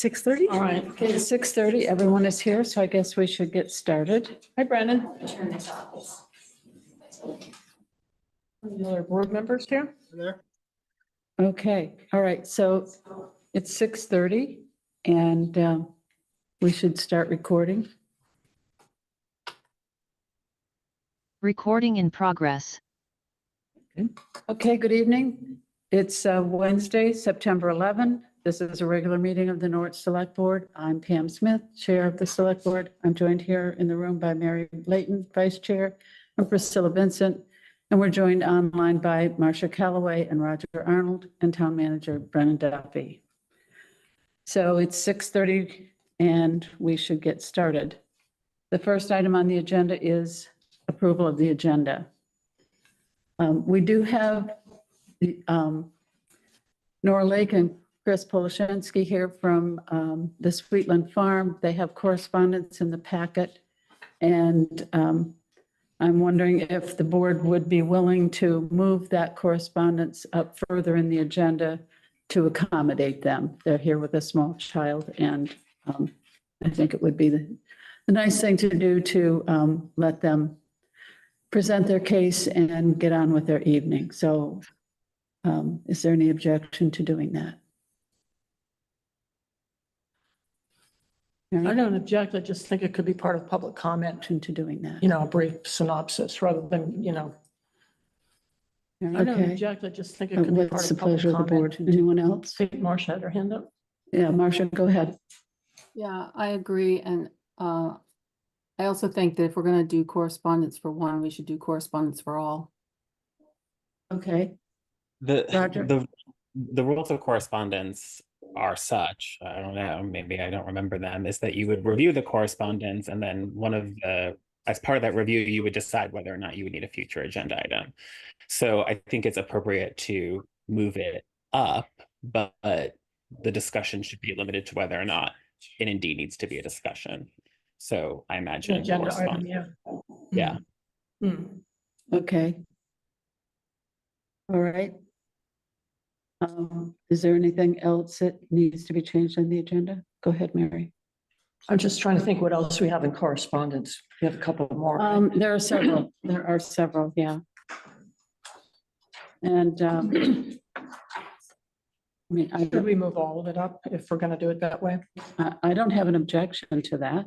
6:30? All right. Okay, it's 6:30. Everyone is here, so I guess we should get started. Hi, Brandon. Attorney's office. Any other board members here? There. Okay, all right, so it's 6:30 and we should start recording. Recording in progress. Okay, good evening. It's Wednesday, September 11. This is a regular meeting of the Norwich Selectboard. I'm Pam Smith, Chair of the Select Board. I'm joined here in the room by Mary Layton, Vice Chair, and Priscilla Vincent. And we're joined online by Marcia Calloway and Roger Arnold and Town Manager Brennan Duffy. So it's 6:30 and we should get started. The first item on the agenda is approval of the agenda. We do have the Nora Lake and Chris Polashansky here from the Sweetland Farm. They have correspondence in the packet. And I'm wondering if the board would be willing to move that correspondence up further in the agenda to accommodate them. They're here with a small child, and I think it would be the nice thing to do to let them present their case and get on with their evening. So is there any objection to doing that? I don't object. I just think it could be part of public comment, Objection to doing that? a brief synopsis rather than, I don't Okay. object. I just think it could be part What's the of public pleasure of the board? comment. Anyone else? I think Marcia had her hand up. Yeah, Marcia, go ahead. Yeah, I agree. And I also think that if we're going to do correspondence for one, we should do correspondence for all. Okay, The, Roger? the rules of correspondence are such, I don't know, maybe I don't remember them, is that you would review the correspondence and then as part of that review, you would decide whether or not you would need a future agenda item. So I think it's appropriate to move it up, but the discussion should be limited to whether or not it indeed needs to be a discussion. So I imagine. Agenda item, correspondence. yeah. Yeah. Hmm. Okay. All right. Is there anything else that needs to be changed on the agenda? Go ahead, Mary. I'm just trying to think what else we have in correspondence. We have a couple more. right? There are several, yeah. And I mean, Should we move all of it up if we're going to do it that way? I don't have an objection to that.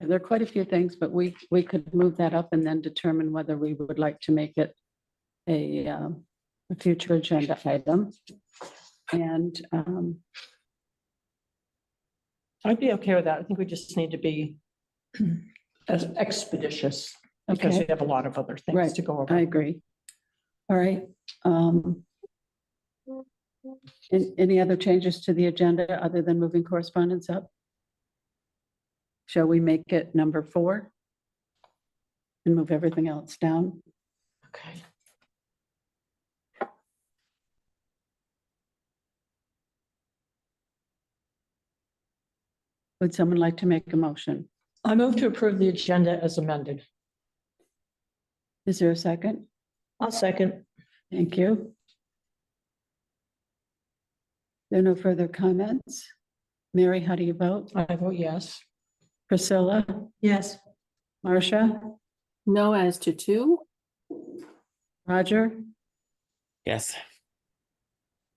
There are quite a few things, but we could move that up and then determine whether we would like to make it a future agenda item. And I'd be okay with that. I think we just need to be as expeditious because we Okay. have a lot of other Right. things to go over. I agree. All right. Any other changes to the agenda other than moving correspondence up? Shall we make it number 4? And move everything else down? Okay. Would someone like to make a motion? I move to approve the agenda as amended. Is there a second? I'll second. Thank you. There are no further comments. Mary, how do you vote? I vote yes. Priscilla? Yes. Marcia? No as to 2. Roger? Yes.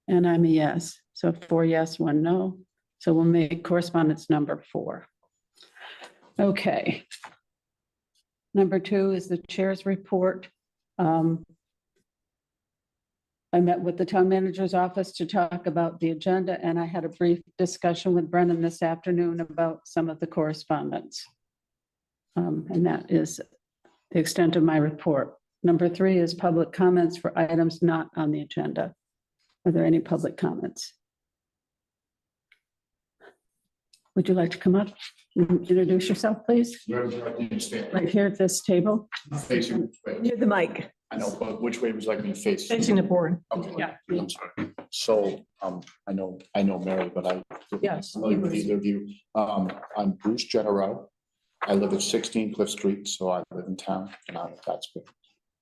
And I'm a yes. So 4 yes, 1 no. So we'll make correspondence number 4. Okay. Number 2 is the chair's report. I met with the town manager's office to talk about the agenda, and I had a brief discussion with Brennan this afternoon about some of the correspondence. And that is the extent of my report. Number 3 is public comments for items not on the agenda. Are there any public comments? Would you like to come up and introduce yourself, please? Where would you like me to stand? Right here at this table. Facing which way? Near the mic, I know, but which way would you like me to face? facing the board. Okay. Yeah. I'm sorry. So, I know Mary, but I. Yes. Familiar with either of you. I'm Bruce Generow. I live at 16 Cliff Street, so I live in town and I'm at Plattsburgh.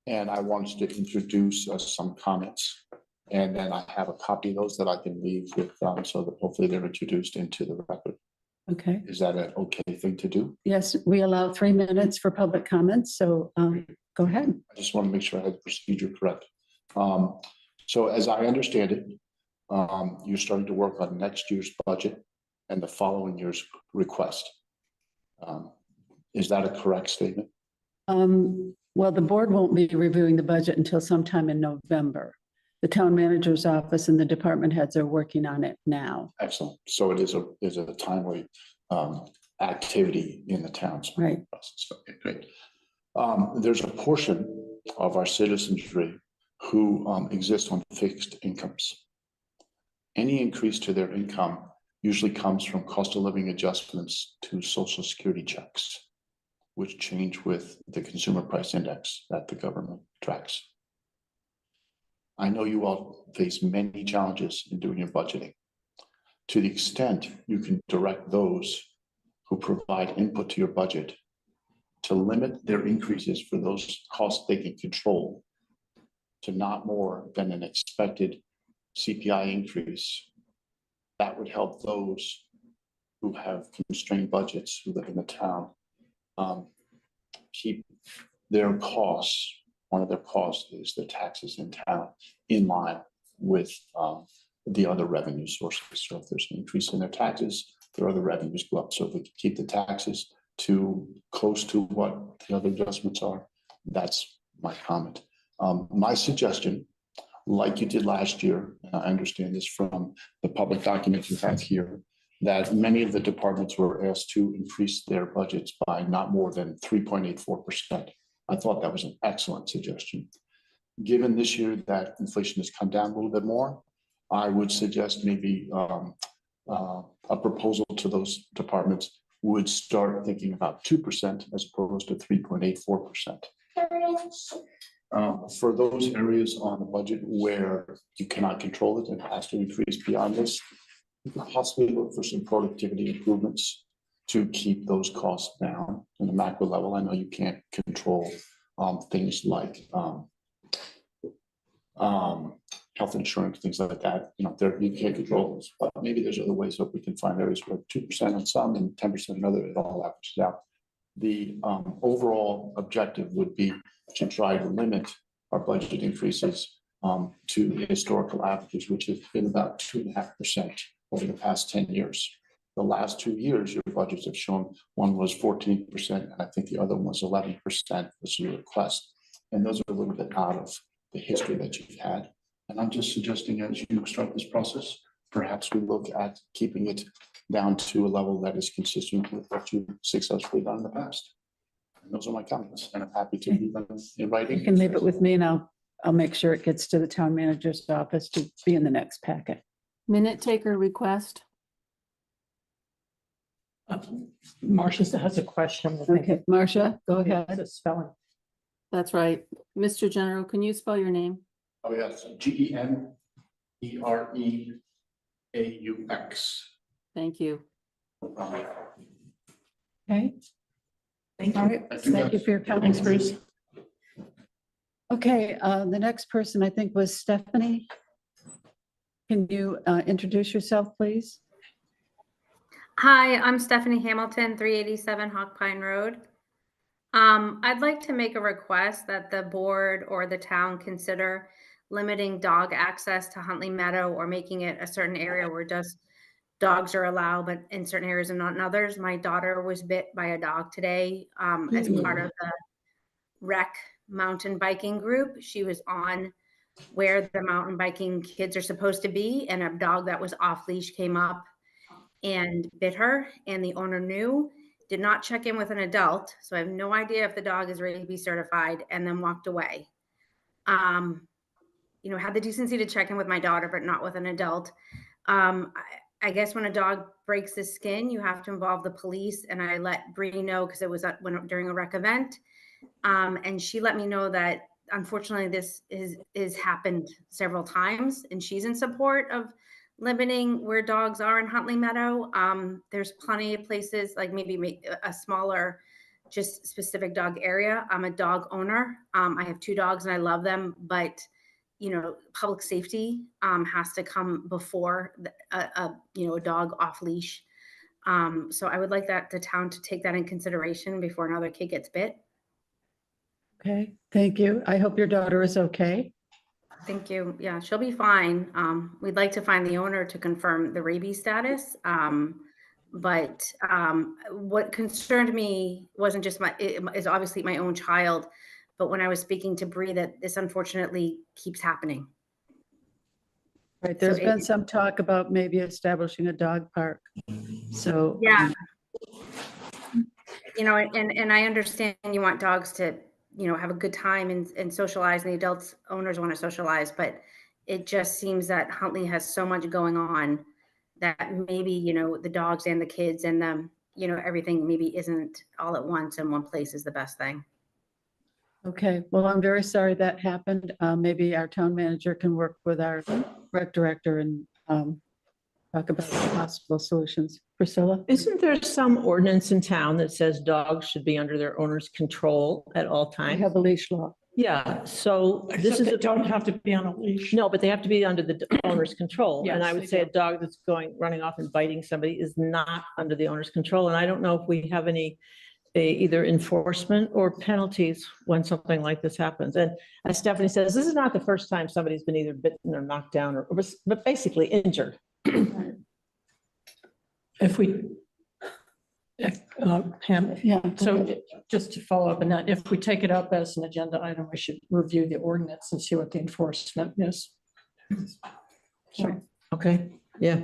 And I wanted to introduce some comments And then I have a copy of those that I can leave with, so that hopefully they're introduced into the record. Okay, Is that an okay thing to do? yes, we allow 3 minutes for public comments, so go ahead. I just want to make sure I had the procedure correct. So as I understand it, you're starting to work on next year's budget and the following year's request. Is that a correct statement? Well, the board won't be reviewing the budget until sometime in November. The town manager's office and the department heads are working on it now. Excellent. So it is a timely activity in the town's Right. process. Okay, great. There's a portion of our citizenry who exist on fixed incomes. Any increase to their income usually comes from cost of living adjustments to social security checks, which change with the consumer price index that the government tracks. I know you all face many challenges in doing your budgeting. To the extent you can direct those who provide input to your budget to limit their increases for those costs they can control to not more than an expected CPI increase, that would help those who have constrained budgets who live in the town keep their costs. One of their costs is the taxes in town in line with the other revenue sources. So if there's an increase in their taxes, their other revenues go up. So if we can keep the taxes to close to what the other adjustments are, that's my comment. My suggestion, like you did last year, and I understand this from the public documents you have here, that many of the departments were asked to increase their budgets by not more than 3.84%. I thought that was an excellent suggestion. Given this year that inflation has come down a little bit more, I would suggest maybe a proposal to those departments would start thinking about 2% as opposed to 3.84%. For those areas on the budget where you cannot control it and it has to increase beyond this, you could possibly look for some productivity improvements to keep those costs down in the macro level. I know you can't control things like health insurance, things like that. You know, you can't control those, but maybe there's other ways that we can find areas where 2% on some and 10% on other, it all averages out. The overall objective would be to try to limit our budget increases to historical averages, which has been about 2.5% over the past 10 years. The last 2 years, your budgets have shown one was 14%, and I think the other one was 11%, was your request. And those are a little bit out of the history that you've had. And I'm just suggesting as you start this process, perhaps we look at keeping it down to a level that is consistent with what you've successfully done in the past. And those are my comments, and I'm happy to leave them in writing. You can leave it with me and I'll make sure it gets to the town manager's office to be in the next packet. Minute taker request. Marcia has a question. I think. Okay, Marcia, go It's ahead. a spelling. That's right. Mr. General, can you spell your name? Oh, yes, GENEREAUX. Thank you. Okay. Thank All you. right, thank you for your Thanks, comments. Bruce. Okay, the next person I think was Stephanie. Can you introduce yourself, please? Hi, I'm Stephanie Hamilton, 387 Hawk Pine Road. I'd like to make a request that the board or the town consider limiting dog access to Huntley Meadow or making it a certain area where just dogs are allowed, but in certain areas and not in others. My daughter was bit by a dog today as part of the rec mountain biking group. She was on where the mountain biking kids are supposed to be, and a dog that was off leash came up and bit her, and the owner knew, did not check in with an adult. So I have no idea if the dog is rabies certified, and then walked away. You know, had the decency to check in with my daughter, but not with an adult. I guess when a dog breaks the skin, you have to involve the police. And I let Bree know because it was during a rec event. And she let me know that unfortunately this is happened several times, and she's in support of limiting where dogs are in Huntley Meadow. There's plenty of places, like maybe a smaller, just specific dog area. I'm a dog owner. I have 2 dogs and I love them, but public safety has to come before a dog off leash. So I would like the town to take that in consideration before another kid gets bit. Okay, thank you. I hope your daughter is okay. Thank you. Yeah, she'll be fine. We'd like to find the owner to confirm the rabies status. But what concerned me wasn't just is obviously my own child, but when I was speaking to Bree, that this unfortunately keeps happening. Right, there's So been some talk about maybe establishing a dog park. So. Yeah. And I understand you want dogs to, have a good time and socialize, and the adults owners want to socialize, but it just seems that Huntley has so much going on that maybe, the dogs and the kids and everything maybe isn't all at once in one place is the best thing. Okay, well, I'm very sorry that happened. Maybe our town manager can work with our rec director and talk about possible solutions. Priscilla? Isn't there some ordinance in town that says dogs should be under their owner's control at all I times? have a leash law. Yeah, so this is. They don't have to be on a leash. No, but they have to be under the owner's control. And I Yes, would they say a do. dog that's running off and biting somebody is not under the owner's control. And I don't know if we have any either enforcement or penalties when something like this happens. And as Stephanie says, this is not the first time somebody's been either bitten or knocked down but basically injured. Pam, Yeah. so just to follow up on that, if we take it up as an agenda item, we should review the ordinance and see what the enforcement is. So, Okay, yeah.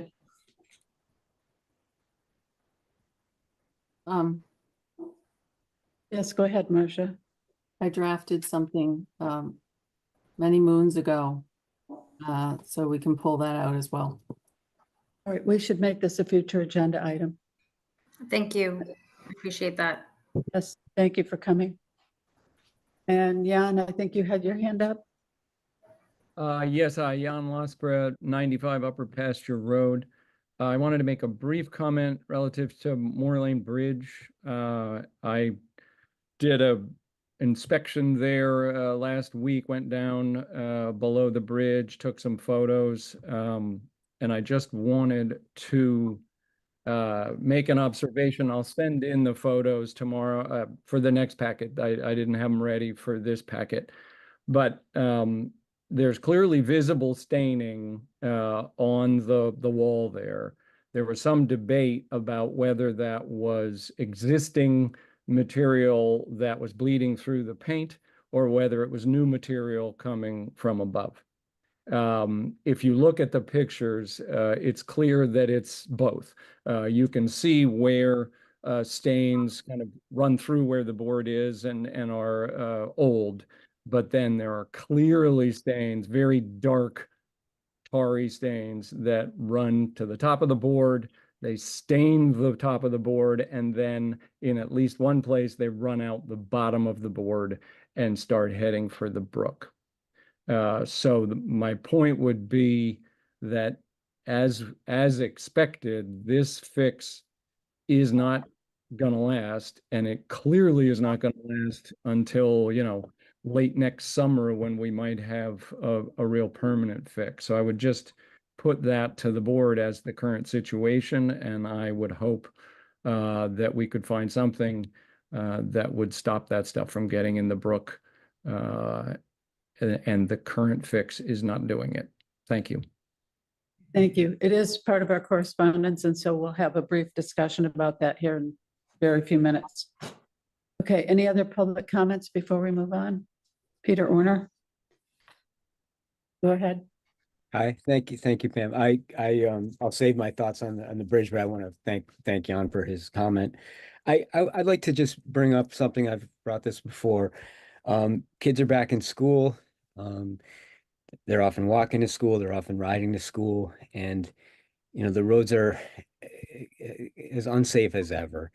Yes, go ahead, Marcia. I drafted something many moons ago, so we can pull that out as well. All right, we should make this a future agenda item. Thank you. I appreciate that. Yes, thank you for coming. And Jan, I think you had your hand up. Yes, Jan Losbra, 95 Upper Pasture Road. I wanted to make a brief comment relative to Moore Lane Bridge. I did a inspection there last week, went down below the bridge, took some photos, and I just wanted to make an observation. I'll send in the photos tomorrow for the next packet. I didn't have them ready for this packet, but there's clearly visible staining on the wall there. There was some debate about whether that was existing material that was bleeding through the paint or whether it was new material coming from above. If you look at the pictures, it's clear that it's both. You can see where stains kind of run through where the board is and are old, but then there are clearly stains, very dark, tarry stains that run to the top of the board. They stain the top of the board, and then in at least one place, they run out the bottom of the board and start heading for the brook. So my point would be that as expected, this fix is not going to last, and it clearly is not going to last until, late next summer when we might have a real permanent fix. So I would just put that to the board as the current situation, and I would hope that we could find something that would stop that stuff from getting in the brook. And the current fix is not doing it. Thank you. Thank you. It is part of our correspondence, and so we'll have a brief discussion about that here in very few minutes. Okay, any other public comments before we move on? Peter Orner. Go ahead. Hi, thank you, Pam. I'll save my thoughts on the bridge, but I want to thank Jan for his comment. I'd like to just bring up something. I've brought this before. Kids are back in school. They're often walking to school, they're often riding to school, and the roads are as unsafe as ever.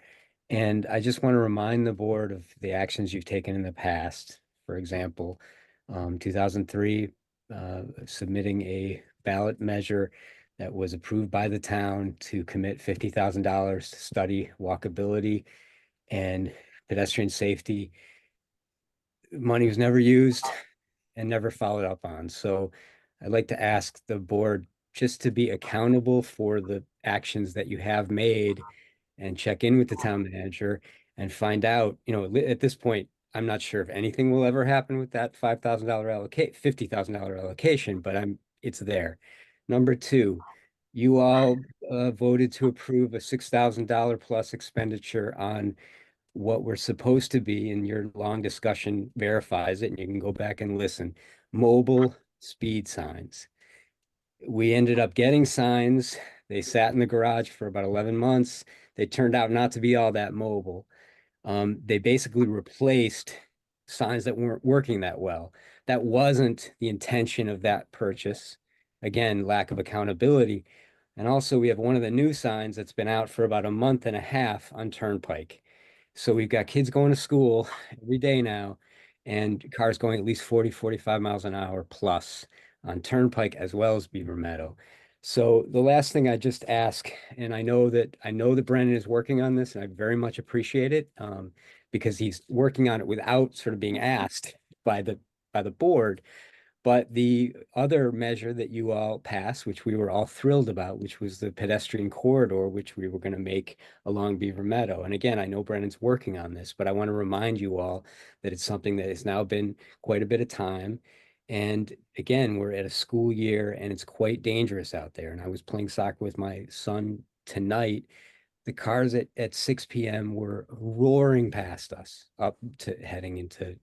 And I just want to remind the board of the actions you've taken in the past. For example, 2003, submitting a ballot measure that was approved by the town to commit $50,000 to study walkability and pedestrian safety. Money was never used. and never followed up on. So I'd like to ask the board just to be accountable for the actions that you have made and check in with the town manager and find out, at this point, I'm not sure if anything will ever happen with that $5,000 allocate, $50,000 allocation, but it's there. Number two, you all voted to approve a $6,000 plus expenditure on what we're supposed to be, and your long discussion verifies it, and you can go back and listen. Mobile speed signs. We ended up getting signs. They sat in the garage for about 11 months. They turned out not to be all that mobile. They basically replaced signs that weren't working that well. That wasn't the intention of that purchase. Again, lack of accountability. And also we have one of the new signs that's been out for about a month and a half on Turnpike. So we've got kids going to school every day now, and cars going at least 40, 45 miles an hour plus on Turnpike as well as Beaver Meadow. So the last thing I just ask, and I know that Brennan is working on this, and I very much appreciate it, because he's working on it without sort of being asked by the board. But the other measure that you all passed, which we were all thrilled about, which was the pedestrian corridor, which we were going to make along Beaver Meadow. And again, I know Brennan's working on this, but I want to remind you all that it's something that has now been quite a bit of time. And again, we're at a school year and it's quite dangerous out there. And I was playing soccer with my son tonight. The cars at 6 p.m. were roaring past us up to heading into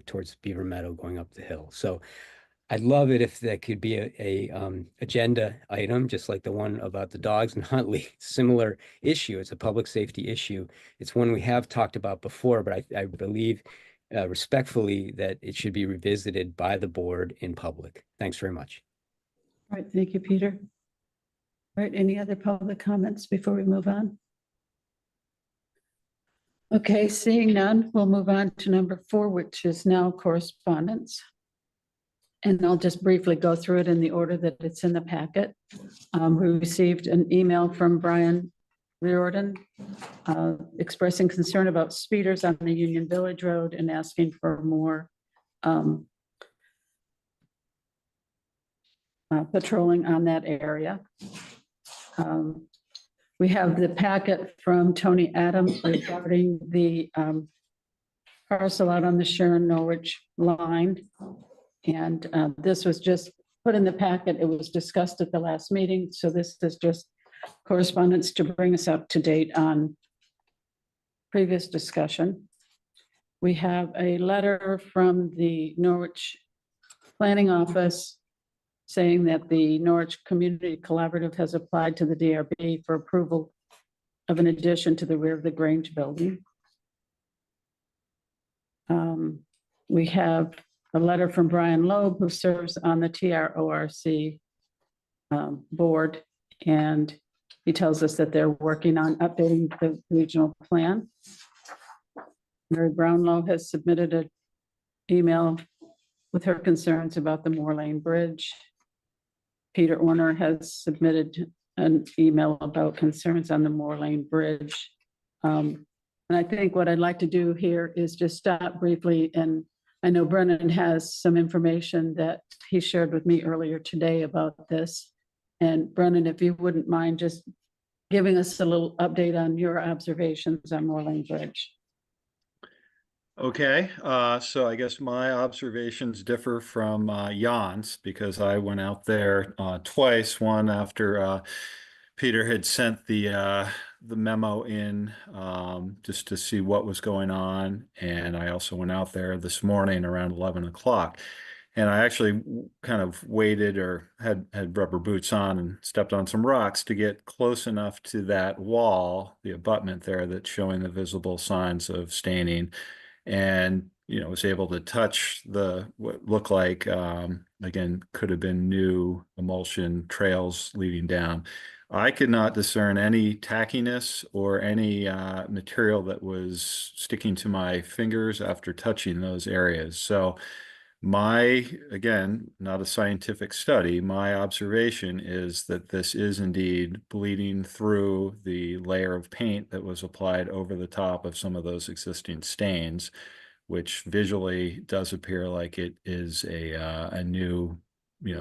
towards Beaver Meadow, going up the hill. So I'd love it if that could be a agenda item, just like the one about the dogs in Huntley. Similar issue. It's a public safety issue. It's one we have talked about before, but I believe respectfully that it should be revisited by the board in public. Thanks very much. All right, thank you, Peter. All right, any other public comments before we move on? Okay, seeing none, we'll move on to number 4, which is now correspondence. And I'll just briefly go through it in the order that it's in the packet. We received an email from Brian Riordan expressing concern about speeders on the Union Village Road and asking for more patrolling on that area. We have the packet from Tony Adams regarding the parcel out on the Sharon Norwich line. And this was just put in the packet. It was discussed at the last meeting. So this is just correspondence to bring us up to date on previous discussion. We have a letter from the Norwich Planning Office saying that the Norwich Community Collaborative has applied to the DRB for approval of an addition to the rear of the Grange building. We have a letter from Brian Loeb, who serves on the TRORC board, and he tells us that they're working on updating the regional plan. Mary Brownlow has submitted an email with her concerns about the Moore Lane Bridge. Peter Orner has submitted an email about concerns on the Moore Lane Bridge. And I think what I'd like to do here is just stop briefly, and I know Brennan has some information that he shared with me earlier today about this. And Brennan, if you wouldn't mind just giving us a little update on your observations on Moore Lane Bridge. Okay, so I guess my observations differ from Jan's, because I went out there twice. One after Peter had sent the memo in just to see what was going on, and I also went out there this morning around 11 o'clock. And I actually kind of waited, or had rubber boots on, and stepped on some rocks to get close enough to that wall, the abutment there, that's showing the visible signs of staining. And, was able to touch what looked like, again, could have been new emulsion trails leading down. I could not discern any tackiness or any material that was sticking to my fingers after touching those areas. So again, not a scientific study, my observation is that this is indeed bleeding through the layer of paint that was applied over the top of some of those existing stains, which visually does appear like it is a new,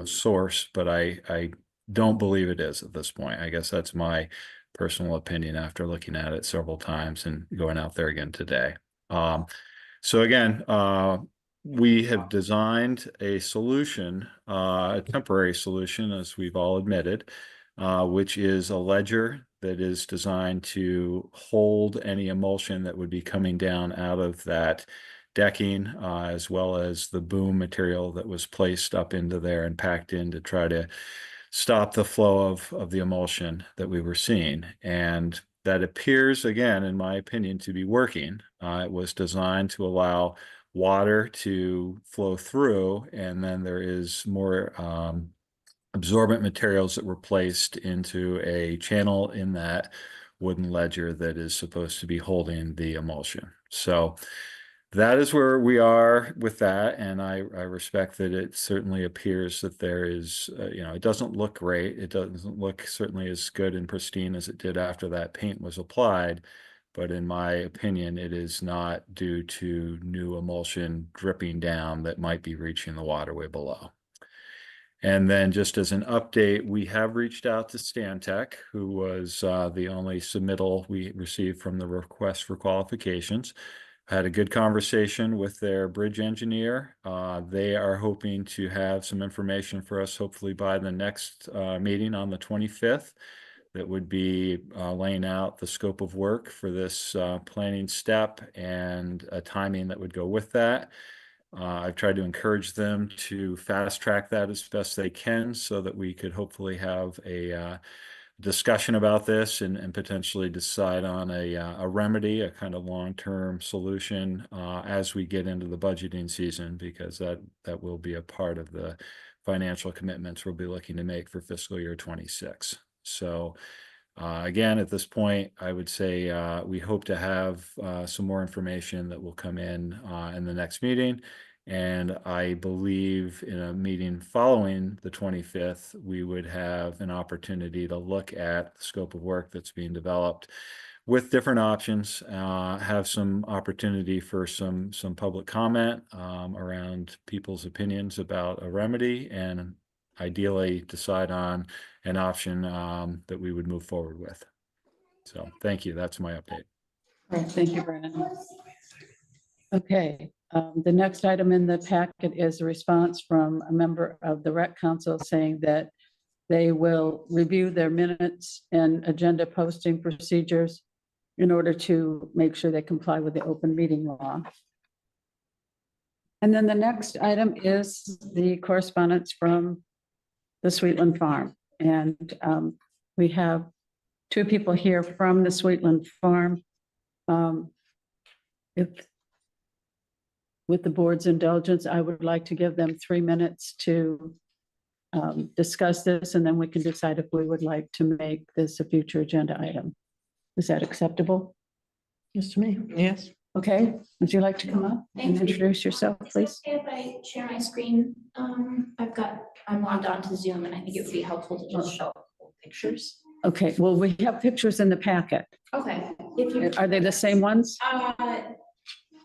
source, but I don't believe it is at this point. I guess that's my personal opinion after looking at it several times and going out there again today. So again, we have designed a solution, a temporary solution, as we've all admitted, which is a ledger that is designed to hold any emulsion that would be coming down out of that decking, as well as the boom material that was placed up into there and packed in to try to stop the flow of the emulsion that we were seeing. And that appears, again, in my opinion, to be working. It was designed to allow water to flow through, and then there is more absorbent materials that were placed into a channel in that wooden ledger that is supposed to be holding the emulsion. So that is where we are with that, and I respect that it certainly appears that there is, it doesn't look great. It doesn't look certainly as good and pristine as it did after that paint was applied, but in my opinion, it is not due to new emulsion dripping down that might be reaching the waterway below. And then just as an update, we have reached out to Stantec, who was the only submittal we received from the request for qualifications. Had a good conversation with their bridge engineer. They are hoping to have some information for us, hopefully by the next meeting on the 25th. That would be laying out the scope of work for this planning step and a timing that would go with that. I've tried to encourage them to fast track that as best they can so that we could hopefully have a discussion about this and potentially decide on a remedy, a kind of long-term solution as we get into the budgeting season, because that will be a part of the financial commitments we'll be looking to make for fiscal year 26. So again, at this point, I would say we hope to have some more information that will come in the next meeting. And I believe in a meeting following the 25th, we would have an opportunity to look at the scope of work that's being developed with different options, have some opportunity for some public comment around people's opinions about a remedy, and ideally decide on an option that we would move forward with. So thank you. That's my update. All right, thank you, Brandon. Okay, the next item in the packet is a response from a member of the Rec Council saying that they will review their minutes and agenda posting procedures in order to make sure they comply with the open meeting law. And then the next item is the correspondence from the Sweetland Farm. And we have two people here from the Sweetland Farm. With the board's indulgence, I would like to give them 3 minutes to discuss this, and then we can decide if we would like to make this a future agenda item. Is that acceptable? Yes, to me. Yes. Okay, would you like to come up and introduce yourself, please? If I share my screen, I'm logged on to Zoom, and I think it would be helpful to just show pictures. Okay, well, we have pictures in the packet. Okay. If you Are they the same ones?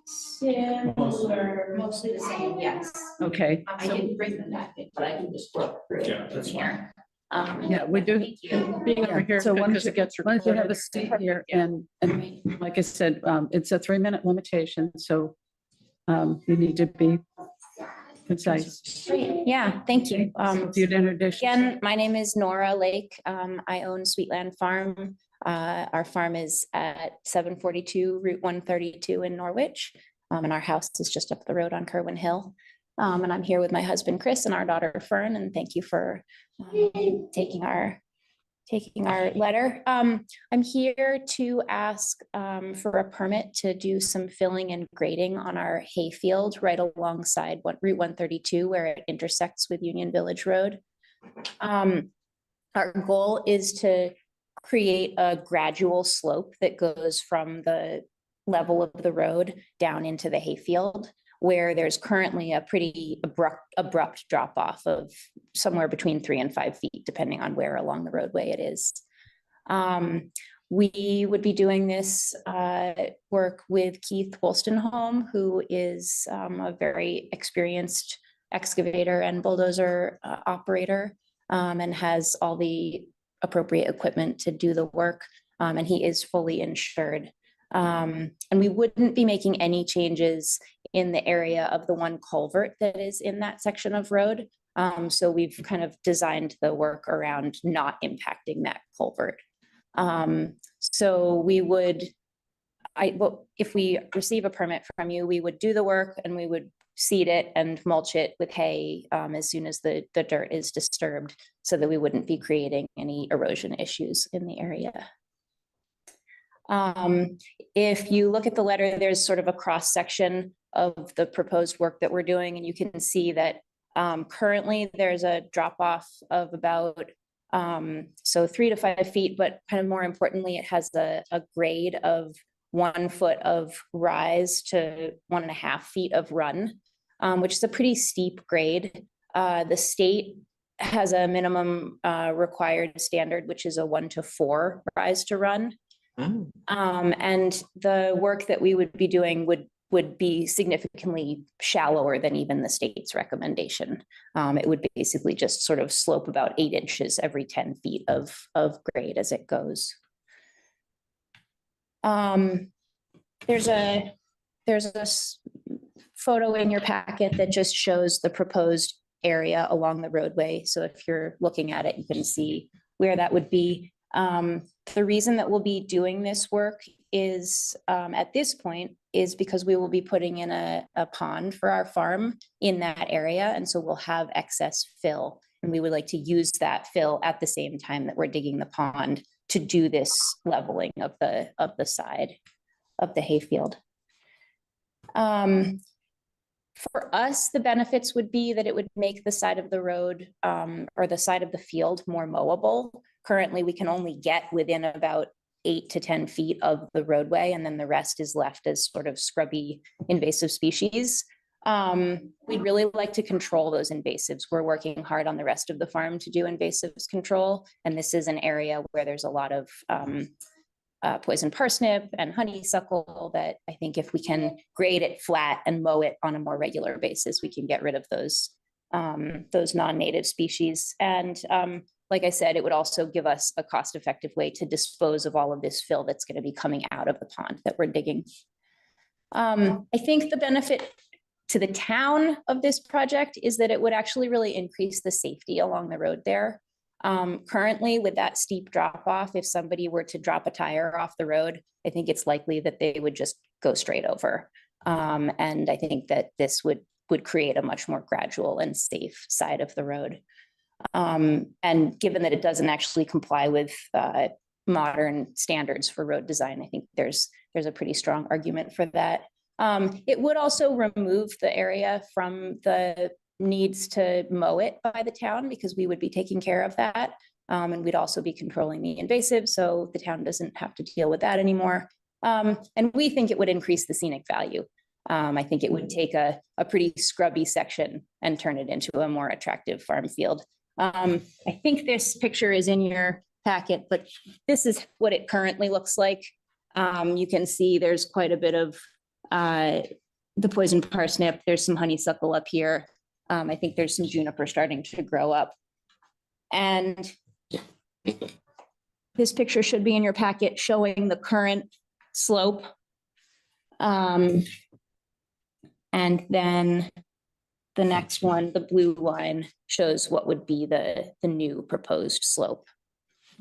Similar, mostly the same, yes. Okay. I didn't bring them that big, but I can just work through it from here. Yeah, we do. Thank you. Being over here So why don't because it gets why don't you have a recorded. seat here, and like I said, it's a 3-minute limitation, so you need to be concise. Great. Yeah, thank you. If you'd introduce. Again, my name is Nora Lake. I own Sweetland Farm. Our farm is at 742 Route 132 in Norwich. And our house is just up the road on Kerwin Hill. And I'm here with my husband, Chris, and our daughter, Fern, and thank you for taking our letter. I'm here to ask for a permit to do some filling and grading on our hayfield right alongside Route 132, where it intersects with Union Village Road. Our goal is to create a gradual slope that goes from the level of the road down into the hayfield, where there's currently a pretty abrupt drop off of somewhere between 3 and 5 feet, depending on where along the roadway it is. We would be doing this work with Keith Wolstenholme, who is a very experienced excavator and bulldozer operator, and has all the appropriate equipment to do the work. And he is fully insured. And we wouldn't be making any changes in the area of the one culvert that is in that section of road. So we've kind of designed the work around not impacting that culvert. So we would, if we receive a permit from you, we would do the work and we would seed it and mulch it with hay as soon as the dirt is disturbed, so that we wouldn't be creating any erosion issues in the area. If you look at the letter, there's sort of a cross section of the proposed work that we're doing, and you can see that currently there's a drop off of about 3 to 5 feet, but kind of more importantly, it has a grade of 1 foot of rise to 1.5 feet of run, which is a pretty steep grade. The state has a minimum required standard, which is a 1 to 4 rise to run. And the work that we would be doing would be significantly shallower than even the state's recommendation. It would basically just sort of slope about 8 inches every 10 feet of grade as it goes. There's a photo in your packet that just shows the proposed area along the roadway. So if you're looking at it, you can see where that would be. The reason that we'll be doing this work is at this point is because we will be putting in a pond for our farm in that area. And so we'll have excess fill, and we would like to use that fill at the same time that we're digging the pond to do this leveling of the side of the hayfield. For us, the benefits would be that it would make the side of the road or the side of the field more mowable. Currently, we can only get within about 8 to 10 feet of the roadway, and then the rest is left as sort of scrubby invasive species. We'd really like to control those invasives. We're working hard on the rest of the farm to do invasives control, and this is an area where there's a lot of poison parsnip and honeysuckle that I think if we can grade it flat and mow it on a more regular basis, we can get rid of those non-native species. And like I said, it would also give us a cost-effective way to dispose of all of this fill that's going to be coming out of the pond that we're digging. I think the benefit to the town of this project is that it would actually really increase the safety along the road there. Currently, with that steep drop off, if somebody were to drop a tire off the road, I think it's likely that they would just go straight over. And I think that this would create a much more gradual and safe side of the road. And given that it doesn't actually comply with modern standards for road design, I think there's a pretty strong argument for that. It would also remove the area from the needs to mow it by the town, because we would be taking care of that. And we'd also be controlling the invasive, so the town doesn't have to deal with that anymore. And we think it would increase the scenic value. I think it would take a pretty scrubby section and turn it into a more attractive farm field. I think this picture is in your packet, but this is what it currently looks like. You can see there's quite a bit of the poison parsnip. There's some honeysuckle up here. I think there's some juniper starting to grow up. And this picture should be in your packet showing the current slope. And then the next one, the blue line, shows what would be the new proposed slope.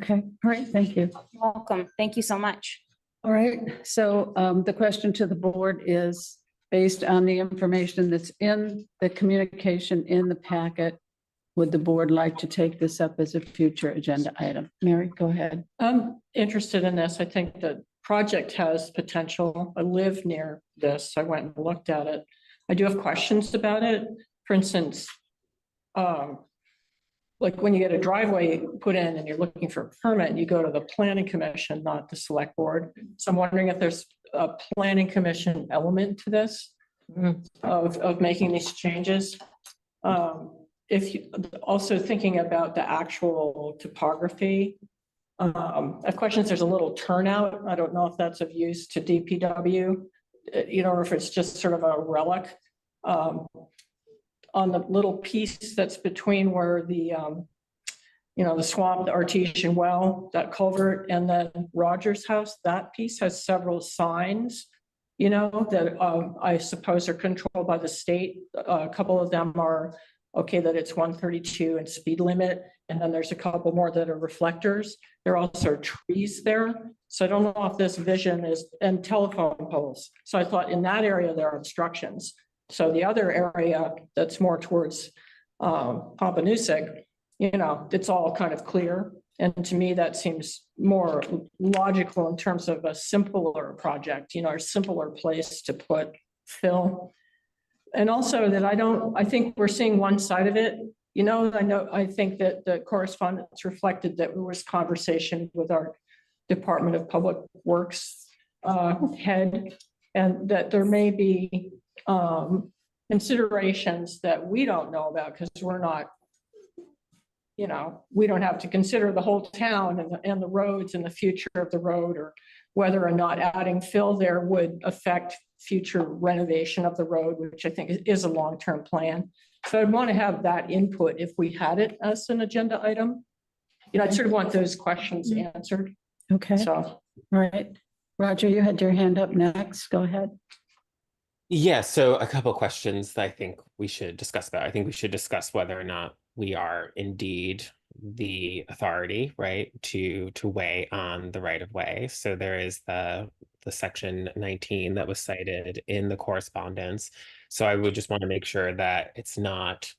Okay, all right, thank you. You're welcome. Thank you so much. All right, so the question to the board is, based on the information that's in the communication in the packet, would the board like to take this up as a future agenda item? Mary, go ahead. I'm interested in this. I think the project has potential. I live near this. I went and looked at it. I do have questions about it. For instance, like when you get a driveway put in and you're looking for a permit, you go to the planning commission, not the select board. So I'm wondering if there's a planning commission element to this of making these changes. If you also thinking about the actual topography, I have questions, there's a little turnout. I don't know if that's of use to DPW, or if it's just sort of a relic. On the little piece that's between where the, the swamp, the artesian well, that culvert, and then Roger's house, that piece has several signs, that I suppose are controlled by the state. A couple of them are okay, that it's 132 and speed limit. And then there's a couple more that are reflectors. There are also trees there. So I don't know if this vision is, and telephone poles. So I thought in that area, there are obstructions. So the other area that's more towards Pompanusic, it's all kind of clear. And to me, that seems more logical in terms of a simpler project, a simpler place to put fill. And also that I think we're seeing one side of it. I think that the correspondence reflected that there was conversation with our Department of Public Works head, and that there may be considerations that we don't know about because we're not, we don't have to consider the whole town and the roads and the future of the road, or whether or not adding fill there would affect future renovation of the road, which I think is a long-term plan. So I'd want to have that input if we had it as an agenda item. I'd sort of want those questions answered. Okay, So, all right. Roger, you had your hand up next. Go ahead. Yeah, so a couple questions that I think we should discuss about. I think we should discuss whether or not we are indeed the authority, right, to weigh on the right of way. So there is the section 19 that was cited in the correspondence. So I would just want to make sure that it's not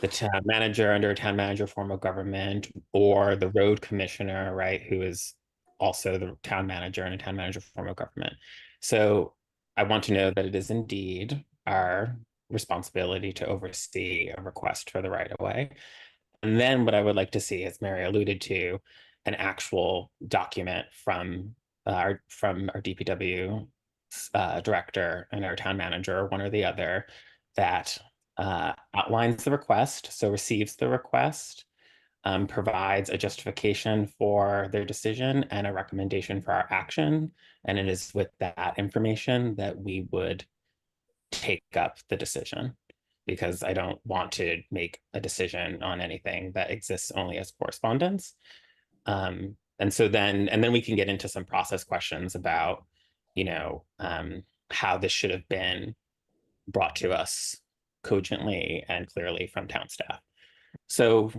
the town manager under a town manager form of government, or the road commissioner, right, who is also the town manager in a town manager form of government. So I want to know that it is indeed our responsibility to oversee a request for the right of way. And then what I would like to see, as Mary alluded to, an actual document from our DPW director and our town manager, one or the other, that outlines the request, so receives the request, provides a justification for their decision and a recommendation for our action. And it is with that information that we would take up the decision, because I don't want to make a decision on anything that exists only as correspondence. And then we can get into some process questions about, how this should have been brought to us cogently and clearly from town staff. So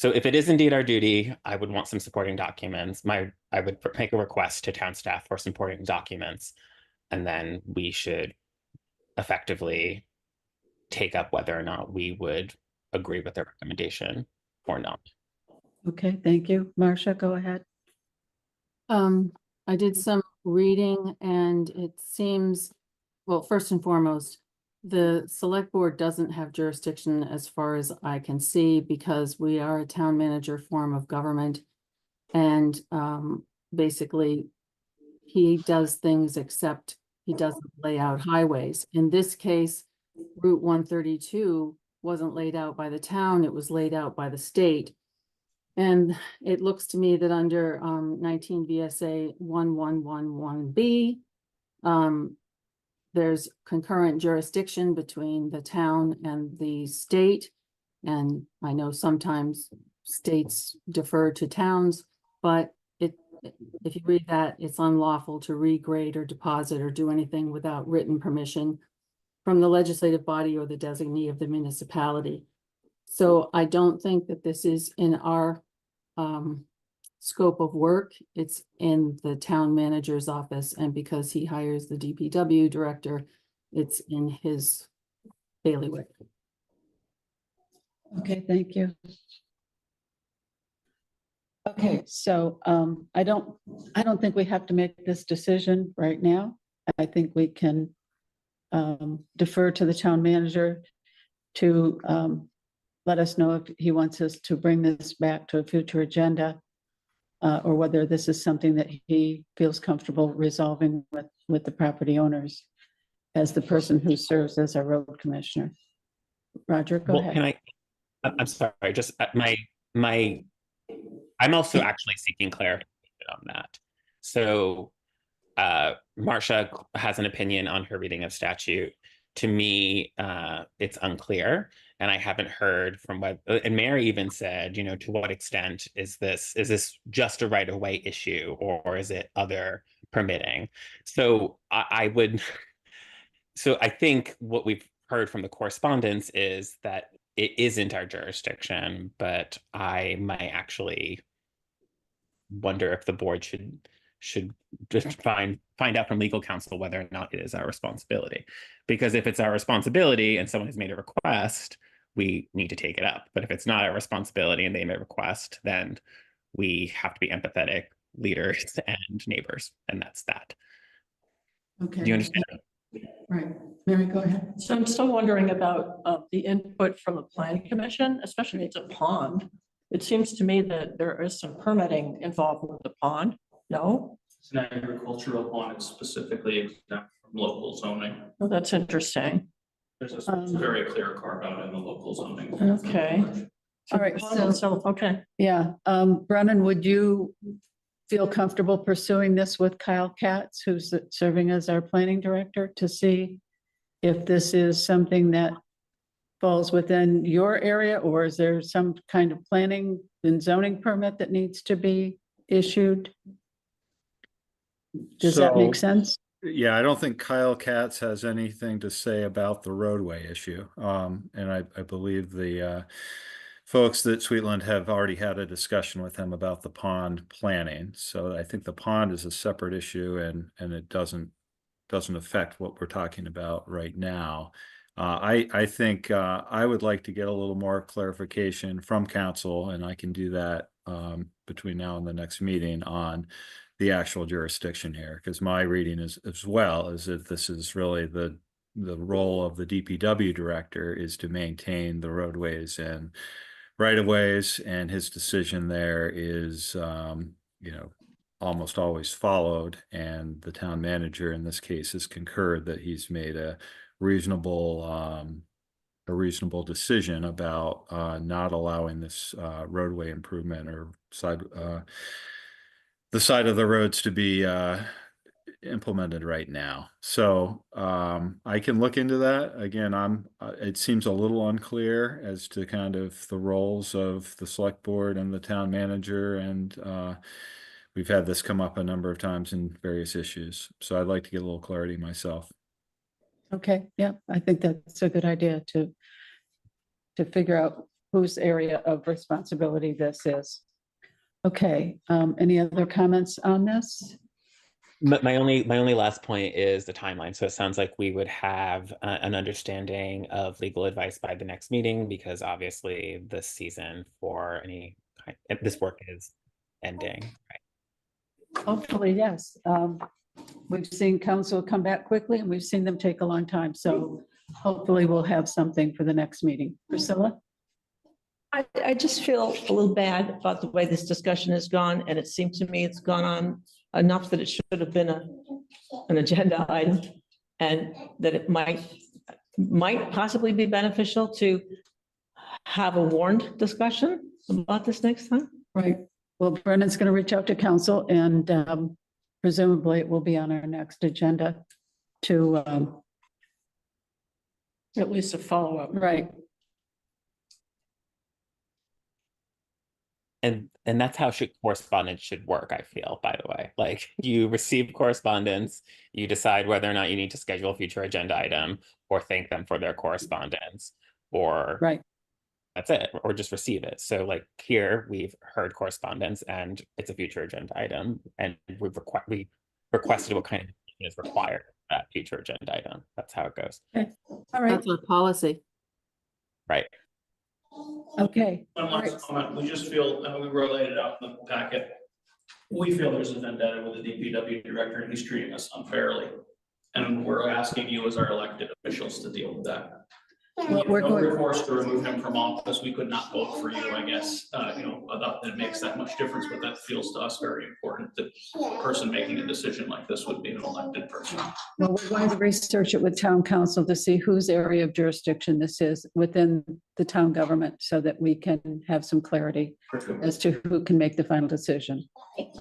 if it is indeed our duty, I would want some supporting documents. I would make a request to town staff for supporting documents, and then we should effectively take up whether or not we would agree with their recommendation or not. Okay, thank you. Marcia, go ahead. I did some reading, and it seems, well, first and foremost, the select board doesn't have jurisdiction as far as I can see, because we are a town manager form of government. And basically, he does things except he doesn't lay out highways. In this case, Route 132 wasn't laid out by the town, it was laid out by the state. And it looks to me that under 19 VSA 1111B, there's concurrent jurisdiction between the town and the state. And I know sometimes states defer to towns, but if you read that, it's unlawful to regrade or deposit or do anything without written permission from the legislative body or the designee of the municipality. So I don't think that this is in our scope of work. It's in the town manager's office, and because he hires the DPW director, it's in his bailiwick. Okay, thank you. Okay, so I don't think we have to make this decision right now. I think we can defer to the town manager to let us know if he wants us to bring this back to a future agenda, or whether this is something that he feels comfortable resolving with the property owners as the person who serves as our road commissioner. Roger, go ahead. I'm sorry, just I'm also actually seeking clarity on that. So Marcia has an opinion on her reading of statute. To me, it's unclear, and I haven't heard from what. And Mary even said, you know, to what extent is this just a right-of-way issue, or is it other permitting? So I would. So I think what we've heard from the correspondence is that it isn't our jurisdiction, but I might actually wonder if the board should just find out from legal counsel whether or not it is our responsibility. Because if it's our responsibility and someone has made a request, we need to take it up. But if it's not our responsibility and they made a request, then we have to be empathetic leaders and neighbors, and that's that. Okay. Do you understand? Right. Mary, go ahead. So I'm still wondering about the input from the planning commission, especially it's a pond. It seems to me that there is some permitting involved with the pond. No? It's an agricultural pond. It's specifically exempt from local zoning. Oh, that's interesting. There's a very clear carve out in the local zoning. Okay. All right, So, okay. Yeah, Brennan, would you feel comfortable pursuing this with Kyle Katz, who's serving as our planning director, to see if this is something that falls within your area, or is there some kind of planning and zoning permit that needs to be issued? Does that make So- sense? Yeah, I don't think Kyle Katz has anything to say about the roadway issue. And I believe the folks at Sweetland have already had a discussion with him about the pond planning. So I think the pond is a separate issue, and it doesn't affect what we're talking about right now. I think I would like to get a little more clarification from council, and I can do that between now and the next meeting on the actual jurisdiction here, because my reading is as well is that this is really the role of the DPW director is to maintain the roadways and right of ways, and his decision there is almost always followed, and the town manager in this case has concurred that he's made a reasonable decision about not allowing this roadway improvement or the side of the roads to be implemented right now. So I can look into that. Again, it seems a little unclear as to kind of the roles of the select board and the town manager, and we've had this come up a number of times in various issues. So I'd like to get a little clarity myself. Okay, yeah, I think that's a good idea to figure out whose area of responsibility this is. Okay, any other comments on this? My only last point is the timeline. So it sounds like we would have an understanding of legal advice by the next meeting, because obviously this season for this work is ending. Right? Hopefully, yes. We've seen council come back quickly, and we've seen them take a long time. So hopefully we'll have something for the next meeting. Priscilla? I just feel a little bad about the way this discussion has gone, and it seems to me it's gone on enough that it should have been an agenda item, and that it might possibly be beneficial to have a warned discussion about this next time. Right. Well, Brennan's going to reach out to council, and presumably it will be on our next agenda to, At least a follow-up. right. And that's how correspondence should work, I feel, by the way. Like, you receive correspondence, you decide whether or not you need to schedule a future agenda item or thank them for their correspondence, or Right. that's it, or just receive it. So like here, we've heard correspondence and it's a future agenda item, and we requested what kind of is required for that future agenda item. That's how it goes. All right. That's our policy. Right. Okay. One All right. last comment. We just feel, and we related it out in the packet. We feel there's a vendetta with the DPW director, and he's treating us unfairly. And we're asking you as our elected officials to deal with that. Well, we're No, we're going, forced to remove him from office. We could not vote for you, I guess. Not that it makes that much difference, but that feels to us very important that the person making a decision like this would be an elected person. well, we're going to research it with town council to see whose area of jurisdiction this is within the town government so that we can have some clarity as to who can make the final decision.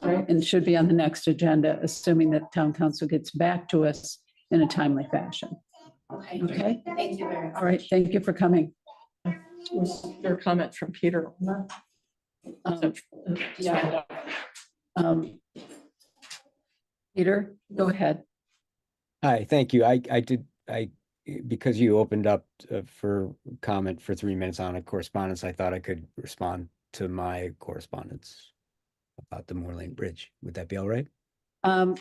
Right, and it should be on the next agenda, assuming that town council gets back to us in a timely fashion. Okay, Thank you very much. all right, thank you for coming. Was there a comment from Peter? Yeah. Peter, go ahead. Hi, thank you. I did, because you opened up for comment for 3 minutes on a correspondence, I thought I could respond to my correspondence about the Moore Lane Bridge. Would that be all right?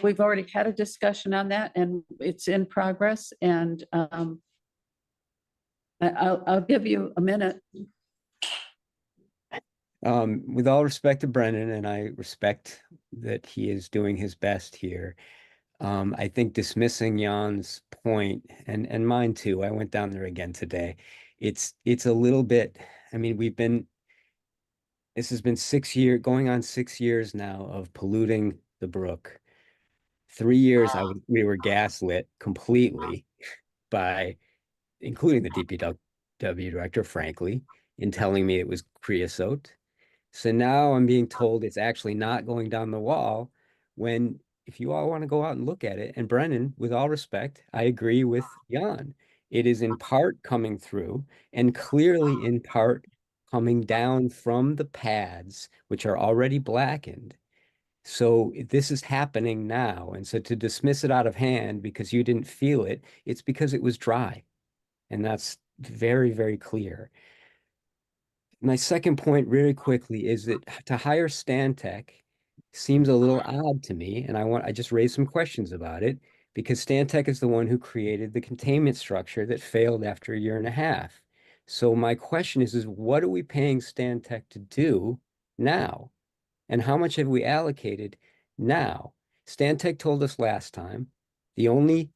We've already had a discussion on that and it's in progress and I'll give you a minute. With all respect to Brendan, and I respect that he is doing his best here, I think dismissing Jan's point and mine too, I went down there again today. It's a little bit, I mean, this has been 6 years, going on 6 years now of polluting the brook. 3 years we were gaslit completely by, including the DPW director, frankly, in telling me it was creosote. So now I'm being told it's actually not going down the wall when, if you all want to go out and look at it, and Brennan, with all respect, I agree with Jan. It is in part coming through and clearly in part coming down from the pads, which are already blackened. So this is happening now. And so to dismiss it out of hand because you didn't feel it, it's because it was dry. And that's very, very clear. My second point really quickly is that to hire Stantec seems a little odd to me. And I just raised some questions about it because Stantec is the one who created the containment structure that failed after 1.5 years. So my question is what are we paying Stantec to do now? And how much have we allocated now? Stantec told us last time, the only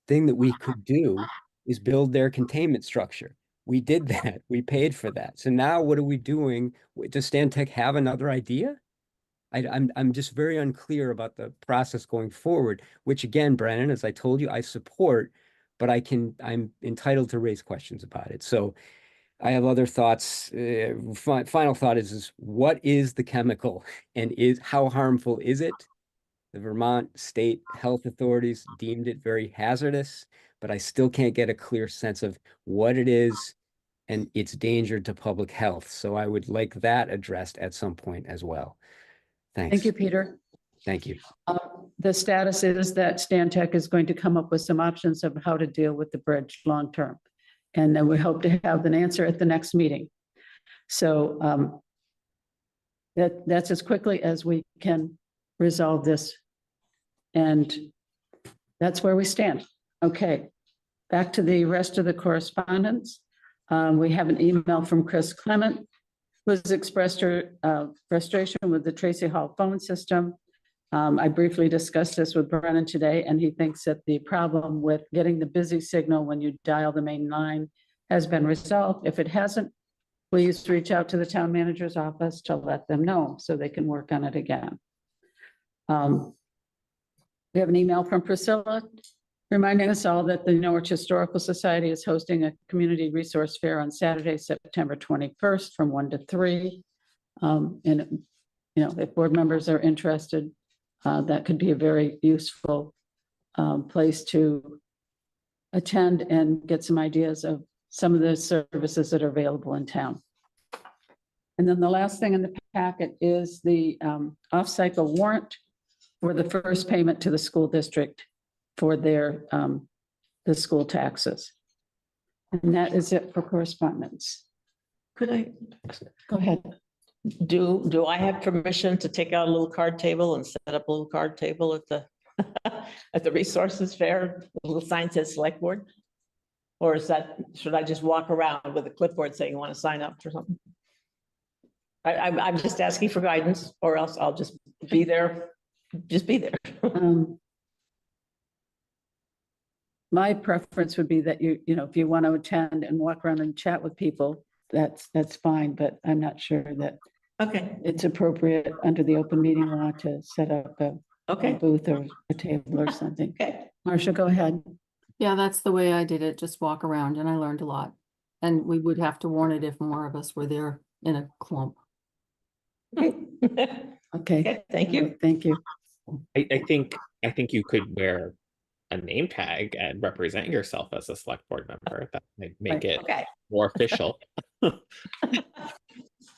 thing that we could do is build their containment structure. We did that. We paid for that. So now what are we doing? Does Stantec have another idea? I'm just very unclear about the process going forward, which again, Brennan, as I told you, I support, but I'm entitled to raise questions about it. So I have other thoughts. Final thought is what is the chemical and how harmful is it? The Vermont State Health Authorities deemed it very hazardous, but I still can't get a clear sense of what it is and its danger to public health. So I would like that addressed at some point as well. Thanks. Thank you, Peter. Thank you. The status is that Stantec is going to come up with some options of how to deal with the bridge long-term. And then we hope to have an answer at the next meeting. So that's as quickly as we can resolve this. And that's where we stand. Okay, back to the rest of the correspondence. We have an email from Chris Clement, who has expressed her frustration with the Tracy Hall phone system. I briefly discussed this with Brennan today, and he thinks that the problem with getting the busy signal when you dial the main line has been resolved. If it hasn't, please reach out to the town manager's office to let them know so they can work on it again. We have an email from Priscilla reminding us all that the Norwich Historical Society is hosting a community resource fair on Saturday, September 21st from 1 to 3. And, if board members are interested, that could be a very useful place to attend and get some ideas of some of the services that are available in town. And then the last thing in the packet is the off-cycle warrant for the first payment to the school district for their the school taxes. And that is it for correspondence. Could I, Go ahead. do I have permission to take out a little card table and set up a little card table at the at the resources fair? A little sign says select board? Or should I just walk around with a clipboard saying you want to sign up for something? I'm just asking for guidance, or else I'll just be there. Just be there. my preference would be that you know, if you want to attend and walk around and chat with people, that's fine, but I'm not sure that Okay, it's appropriate under the open meeting law to set up a okay, booth or a table or something. okay. Marcia, go ahead. Yeah, that's the way I did it, just walk around, and I learned a lot. And we would have to warn it if more of us were there in a clump. Okay, Okay, thank you. thank you. I think you could wear a name tag and represent yourself as a select board member. That might make it Okay, more official.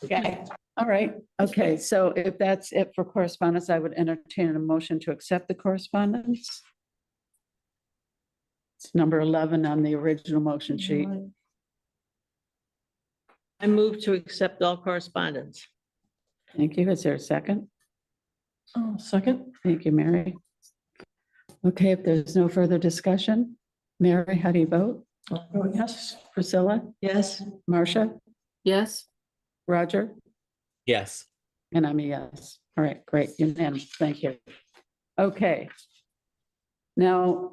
okay. All right, okay, so if that's it for correspondence, I would entertain a motion to accept the correspondence. It's number 11 on the original motion sheet. I move to accept all correspondence. Thank you. Is there a second? Oh, second. Thank you, Mary. Okay, if there's no further discussion, Mary, how do you vote? Oh, yes. Priscilla, Yes, Marcia, Yes, Roger, Yes. and I'm a yes. All right, great, unanimous. Thank you. Okay. Now,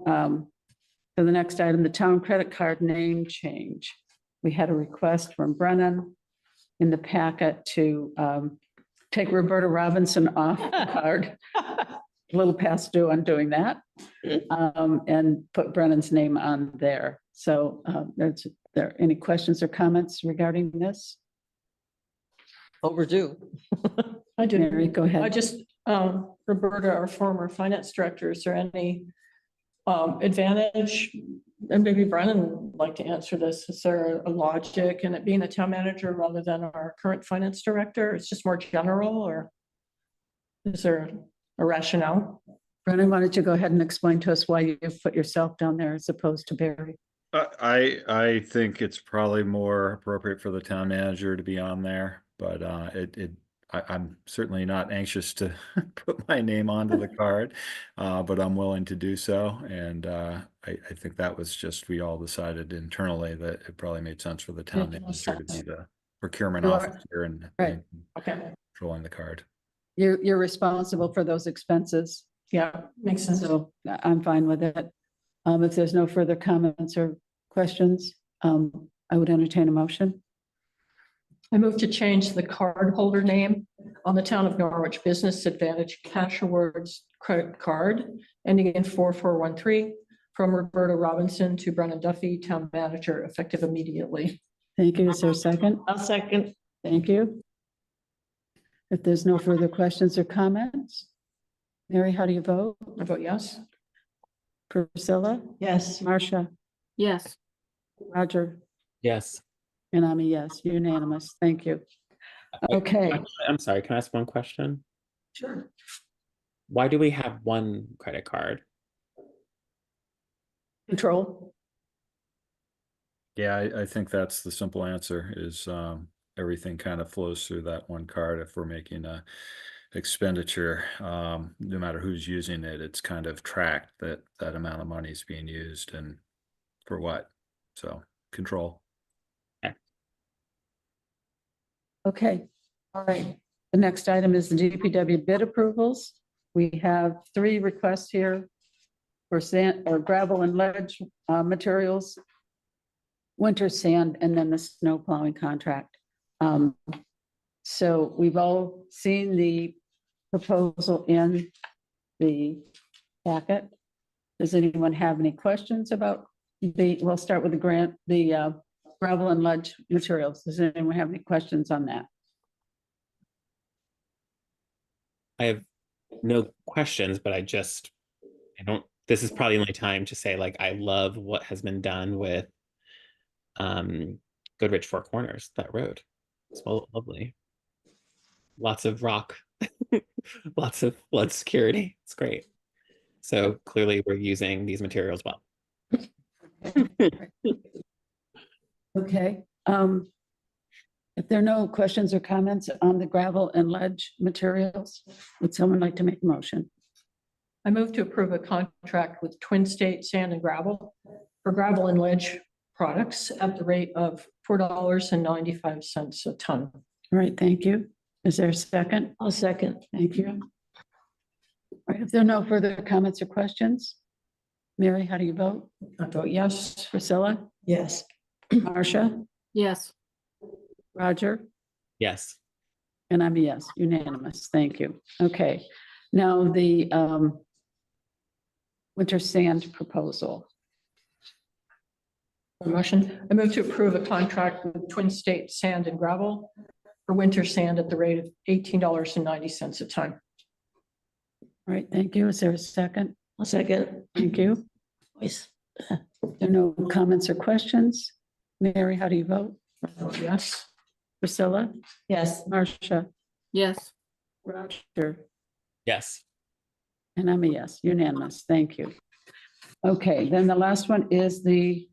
for the next item, the town credit card name change. We had a request from Brennan in the packet to take Roberta Robinson off the card. A little past due on doing that, and put Brennan's name on there. So there any questions or comments regarding this? overdue. I do. Mary, go I ahead. just, Roberta, our former finance director, is there any advantage? And maybe Brennan would like to answer this. Is there a logic in it being a town manager rather than our current finance director? It's just more general, or is there a rationale? Brennan, why don't you go ahead and explain to us why you've put yourself down there as opposed to Barry? I think it's probably more appropriate for the town manager to be on there, but I'm certainly not anxious to put my name onto the card, but I'm willing to do so. And I think that was just, we all decided internally that it probably made sense for the town Makes manager to be sense. the procurement You are- officer and right. Okay, controlling the card. You're responsible for those expenses, yeah, makes sense. so I'm fine with it. If there's no further comments or questions, I would entertain a motion. I move to change the card holder name on the Town of Norwich Business Advantage Cash Awards credit card ending in 4413 from Roberta Robinson to Brennan Duffy, Town Manager, effective immediately. Thank you. Is there a second? I'll second. Thank you. If there's no further questions or comments, Mary, how do you vote? I vote yes. Priscilla, Yes, Marcia, yes, Roger, Yes. and I'm a yes, unanimous. Thank you. Okay. I'm sorry, can I ask one question? Sure. Why do we have one credit card? Control. Yeah, I think that's the simple answer is everything kind of flows through that one card. If we're making a expenditure, no matter who's using it, it's kind of tracked that that amount of money is being used and for what. So control. Okay, all right. The next item is the DPW bid approvals. We have 3 requests here for sand or gravel and ledge materials, winter sand, and then the snow plowing contract. So we've all seen the proposal in the packet. Does anyone have any questions about we'll start with the gravel and ledge materials. Does anyone have any questions on that? I have no questions, but I don't, this is probably my time to say, like, I love what has been done with Goodrich Four Corners, that road. It's lovely. Lots of rock, lots of flood security. It's great. So clearly we're using these materials well. Okay, if there are no questions or comments on the gravel and ledge materials, would someone like to make a motion? I move to approve a contract with Twin State Sand and Gravel for gravel and ledge products at the rate of $4.95 a ton. All right, thank you. Is there a second? I'll second. Thank you. All right, if there are no further comments or questions, Mary, how do you vote? I vote yes. Priscilla? Yes. Marcia? Yes. Roger? Yes. And I'm a yes, unanimous. Thank you. Okay. Now the winter sand proposal. Motion, I move to approve a contract with Twin State Sand and Gravel for winter sand at the rate of $18.90 a ton. All right, thank you. Is there a second? A second. Thank you. Voice. There are no comments or questions. Mary, how do you vote? I vote yes. Priscilla? Yes. Marcia? Yes. Roger? Yes. And I'm a yes, unanimous. Thank you. Okay, then the last one is the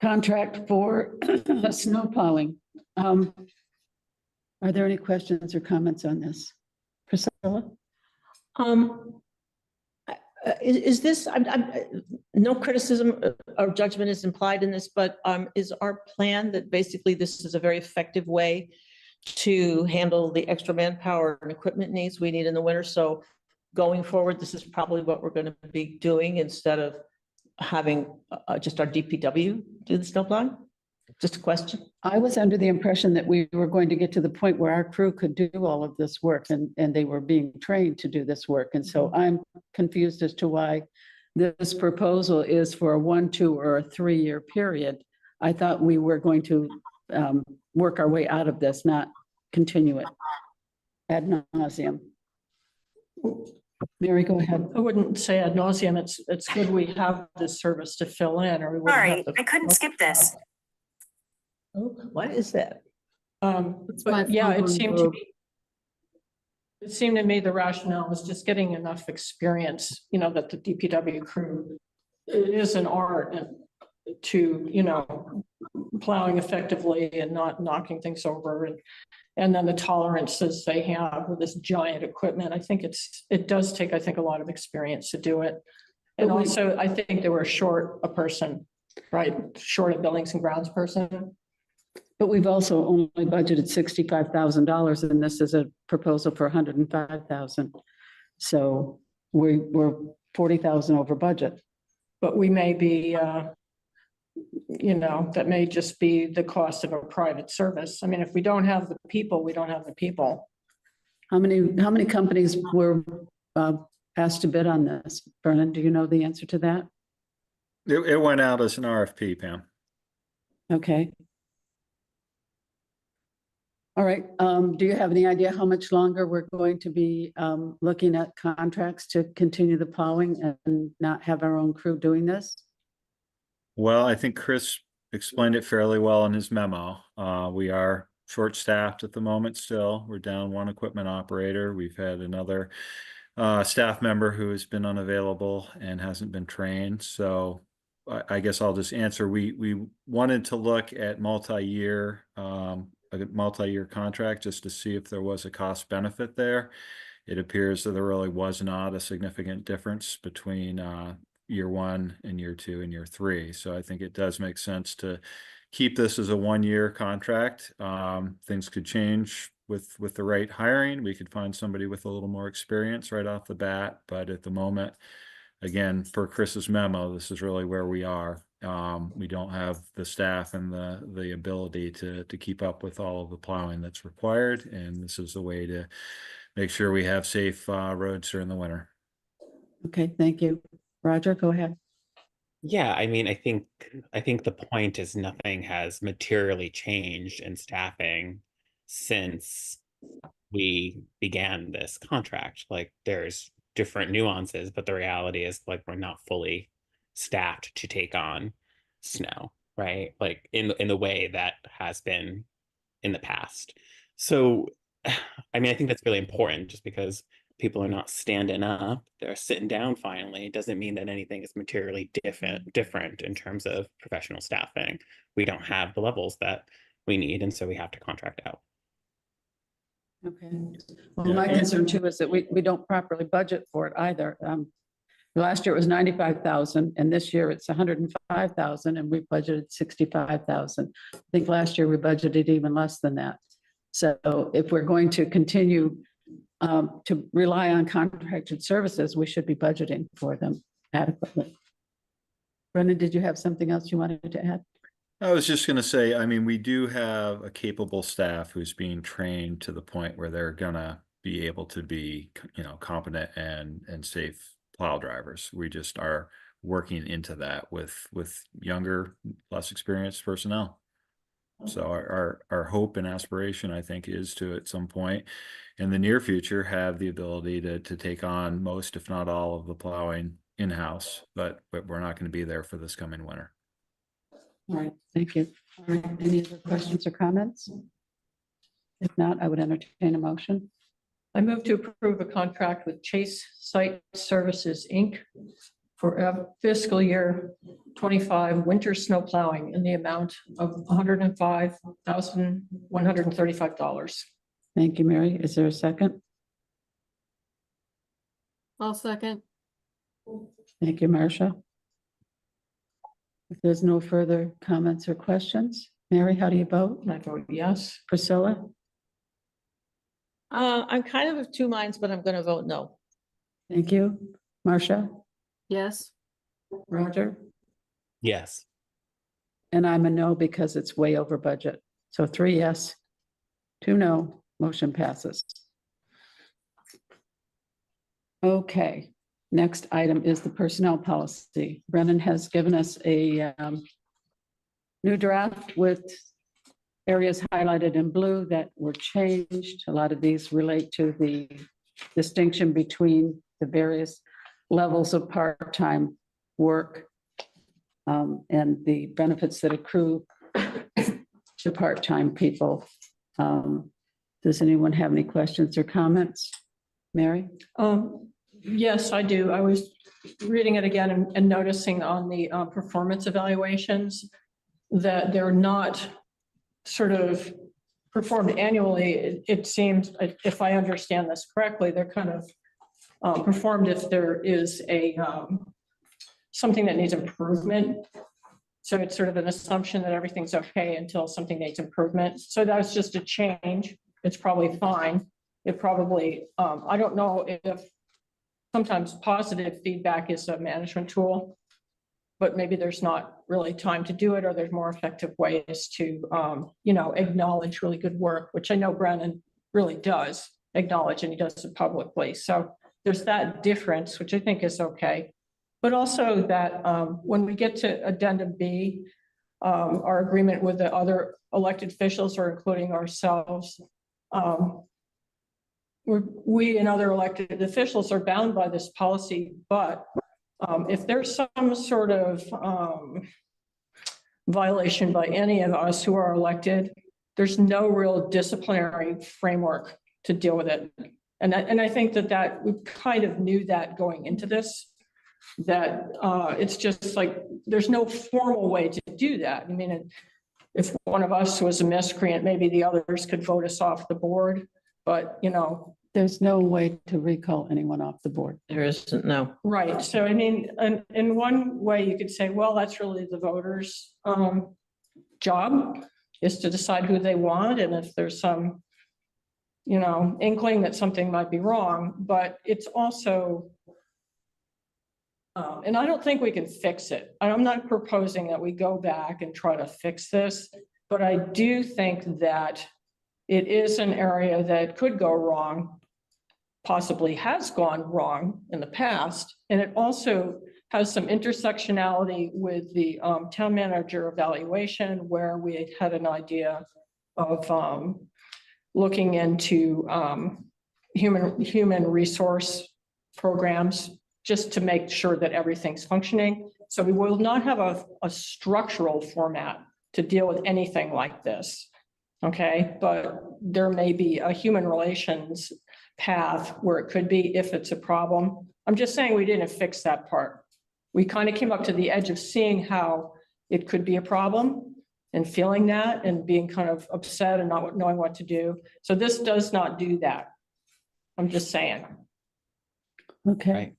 contract for snow plowing. Are there any questions or comments on this? Priscilla? Is this, no criticism or judgment is implied in this, but is our plan that basically this is a very effective way to handle the extra manpower and equipment needs we need in the winter? So going forward, this is probably what we're going to be doing instead of having just our DPW do the snow plowing? Just a question. I was under the impression that we were going to get to the point where our crew could do all of this work and they were being trained to do this work. And so I'm confused as to why this proposal is for a 1, 2, or a 3-year period. I thought we were going to work our way out of this, not continue it ad nauseum. Mary, go ahead. I wouldn't say ad nauseum. It's good we have this service to fill in, or we wouldn't have Sorry, to- I couldn't skip this. Oh, what is that? my But yeah, phone broke. it seemed to me the rationale was just getting enough experience, you know, that the DPW crew, it is an art to, you know, plowing effectively and not knocking things over, and then the tolerances they have with this giant equipment. I think it does take, I think, a lot of experience to do it. And But we- also, I think they were short a person, right? Short a buildings and grounds person. But we've also only budgeted $65,000 and this is a proposal for $105,000. So we're 40,000 over budget. But we may be, you know, that may just be the cost of a private service. I mean, if we don't have the people, we don't have the people. How many companies were asked to bid on this? Vernon, do you know the answer to that? It went out as an RFP, Pam. Okay. All right, do you have any idea how much longer we're going to be looking at contracts to continue the plowing and not have our own crew doing this? Well, I think Chris explained it fairly well in his memo. We are short-staffed at the moment still. We're down 1 equipment operator. We've had another staff member who has been unavailable and hasn't been trained. So I guess I'll just answer. We wanted to look at a multi-year contract just to see if there was a cost benefit there. It appears that there really was not a significant difference between year 1 and year 2 and year 3. So I think it does make sense to keep this as a 1-year contract. Things could change with the right hiring. We could find somebody with a little more experience right off the bat. But at the moment, again, per Chris's memo, this is really where we are. We don't have the staff and the ability to keep up with all of the plowing that's required. And this is a way to make sure we have safe roads during the winter. Okay, thank you. Roger, go ahead. Yeah, I mean, I think the point is nothing has materially changed in staffing since we began this contract. Like there's different nuances, but the reality is like we're not fully staffed to take on snow, right? Like in the way that has been in the past. So I mean, I think that's really important just because people are not standing up, they're sitting down finally. It doesn't mean that anything is materially different in terms of professional staffing. We don't have the levels that we need, and so we have to contract out. Okay. Well, my concern too is that we don't properly budget for it either. Last year it was 95,000 and this year it's 105,000 and we budgeted 65,000. I think last year we budgeted even less than that. So if we're going to continue to rely on contracted services, we should be budgeting for them adequately. Brendan, did you have something else you wanted to add? I was just gonna say, I mean, we do have a capable staff who's being trained to the point where they're gonna be able to be, competent and safe plow drivers. We just are working into that with younger, less experienced personnel. So our hope and aspiration, I think, is to at some point in the near future have the ability to take on most, if not all, of the plowing in-house, but we're not going to be there for this coming winter. All right, thank you. All right, any other questions or comments? If not, I would entertain a motion. I move to approve a contract with Chase Site Services, Inc. for fiscal year 25 winter snow plowing in the amount of $105,135. Thank you, Mary. Is there a second? I'll second. Thank you, Marcia. If there's no further comments or questions, Mary, how do you vote? And I vote yes. Priscilla? I'm kind of two minds, but I'm going to vote no. Thank you. Marcia? Yes. Roger? Yes. And I'm a no because it's way over budget. So 3 yes, 2 no, motion passes. Okay, next item is the personnel policy. Brennan has given us a new draft with areas highlighted in blue that were changed. A lot of these relate to the distinction between the various levels of part-time work and the benefits that accrue to part-time people. Does anyone have any questions or comments? Mary? Yes, I do. I was reading it again and noticing on the performance evaluations that they're not sort of performed annually. It seems, if I understand this correctly, they're kind of performed if there is a something that needs improvement. So it's sort of an assumption that everything's okay until something needs improvement. So that's just a change. It's probably fine. It probably, I don't know if sometimes positive feedback is a management tool, but maybe there's not really time to do it, or there's more effective ways to, acknowledge really good work, which I know Brennan really does acknowledge, and he does it publicly. So there's that difference, which I think is okay. But also that when we get to addendum B, our agreement with the other elected officials, or including ourselves, we and other elected officials are bound by this policy, but if there's some sort of violation by any of us who are elected, there's no real disciplinary framework to deal with it. And I think that we kind of knew that going into this, that it's just like, there's no formal way to do that. I mean, if one of us was a miscreant, maybe the others could vote us off the board, but There's no way to recall anyone off the board. There isn't, no. right. So I mean, in one way you could say, well, that's really the voters' job, is to decide who they want. And if there's some, inkling that something might be wrong, but it's also, and I don't think we can fix it. I'm not proposing that we go back and try to fix this, but I do think that it is an area that could go wrong, possibly has gone wrong in the past. And it also has some intersectionality with the town manager evaluation, where we had an idea of looking into human resource programs, just to make sure that everything's functioning. So we will not have a structural format to deal with anything like this. Okay, but there may be a human relations path where it could be, if it's a problem. I'm just saying we didn't fix that part. We kind of came up to the edge of seeing how it could be a problem and feeling that and being kind of upset and not knowing what to do. So this does not do that. I'm just saying. Okay.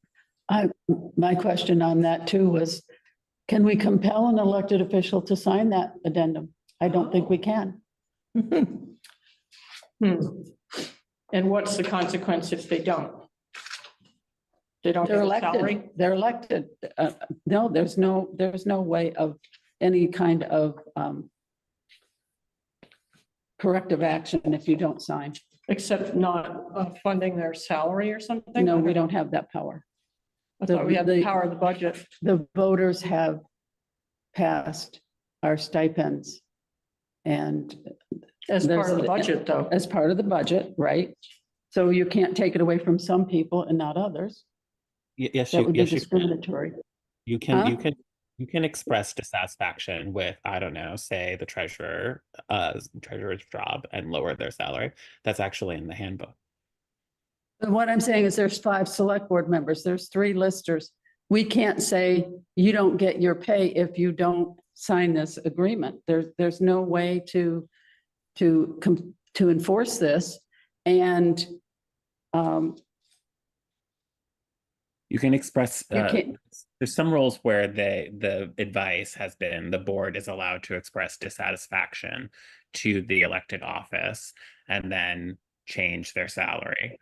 My question on that too was, can we compel an elected official to sign that addendum? I don't think we can. And what's the consequence if they don't? They don't They're get a salary? elected, they're elected. No, there's no way of any kind of corrective action if you don't sign. Except not funding their salary or something? No, we don't have that power. I thought we had the the- power of the budget. The voters have passed our stipends and As part of the there's- budget, though. as part of the budget, right? So you can't take it away from some people and not others. Yes, That would be yes, you can. discriminatory. You can, Huh? you can express dissatisfaction with, I don't know, say the treasurer's job and lower their salary. That's actually in the handbook. But what I'm saying is there's 5 select board members, there's 3 listers. We can't say you don't get your pay if you don't sign this agreement. There's no way to enforce this. And You can express, You can't- there's some roles where the advice has been the board is allowed to express dissatisfaction to the elected office and then change their salary.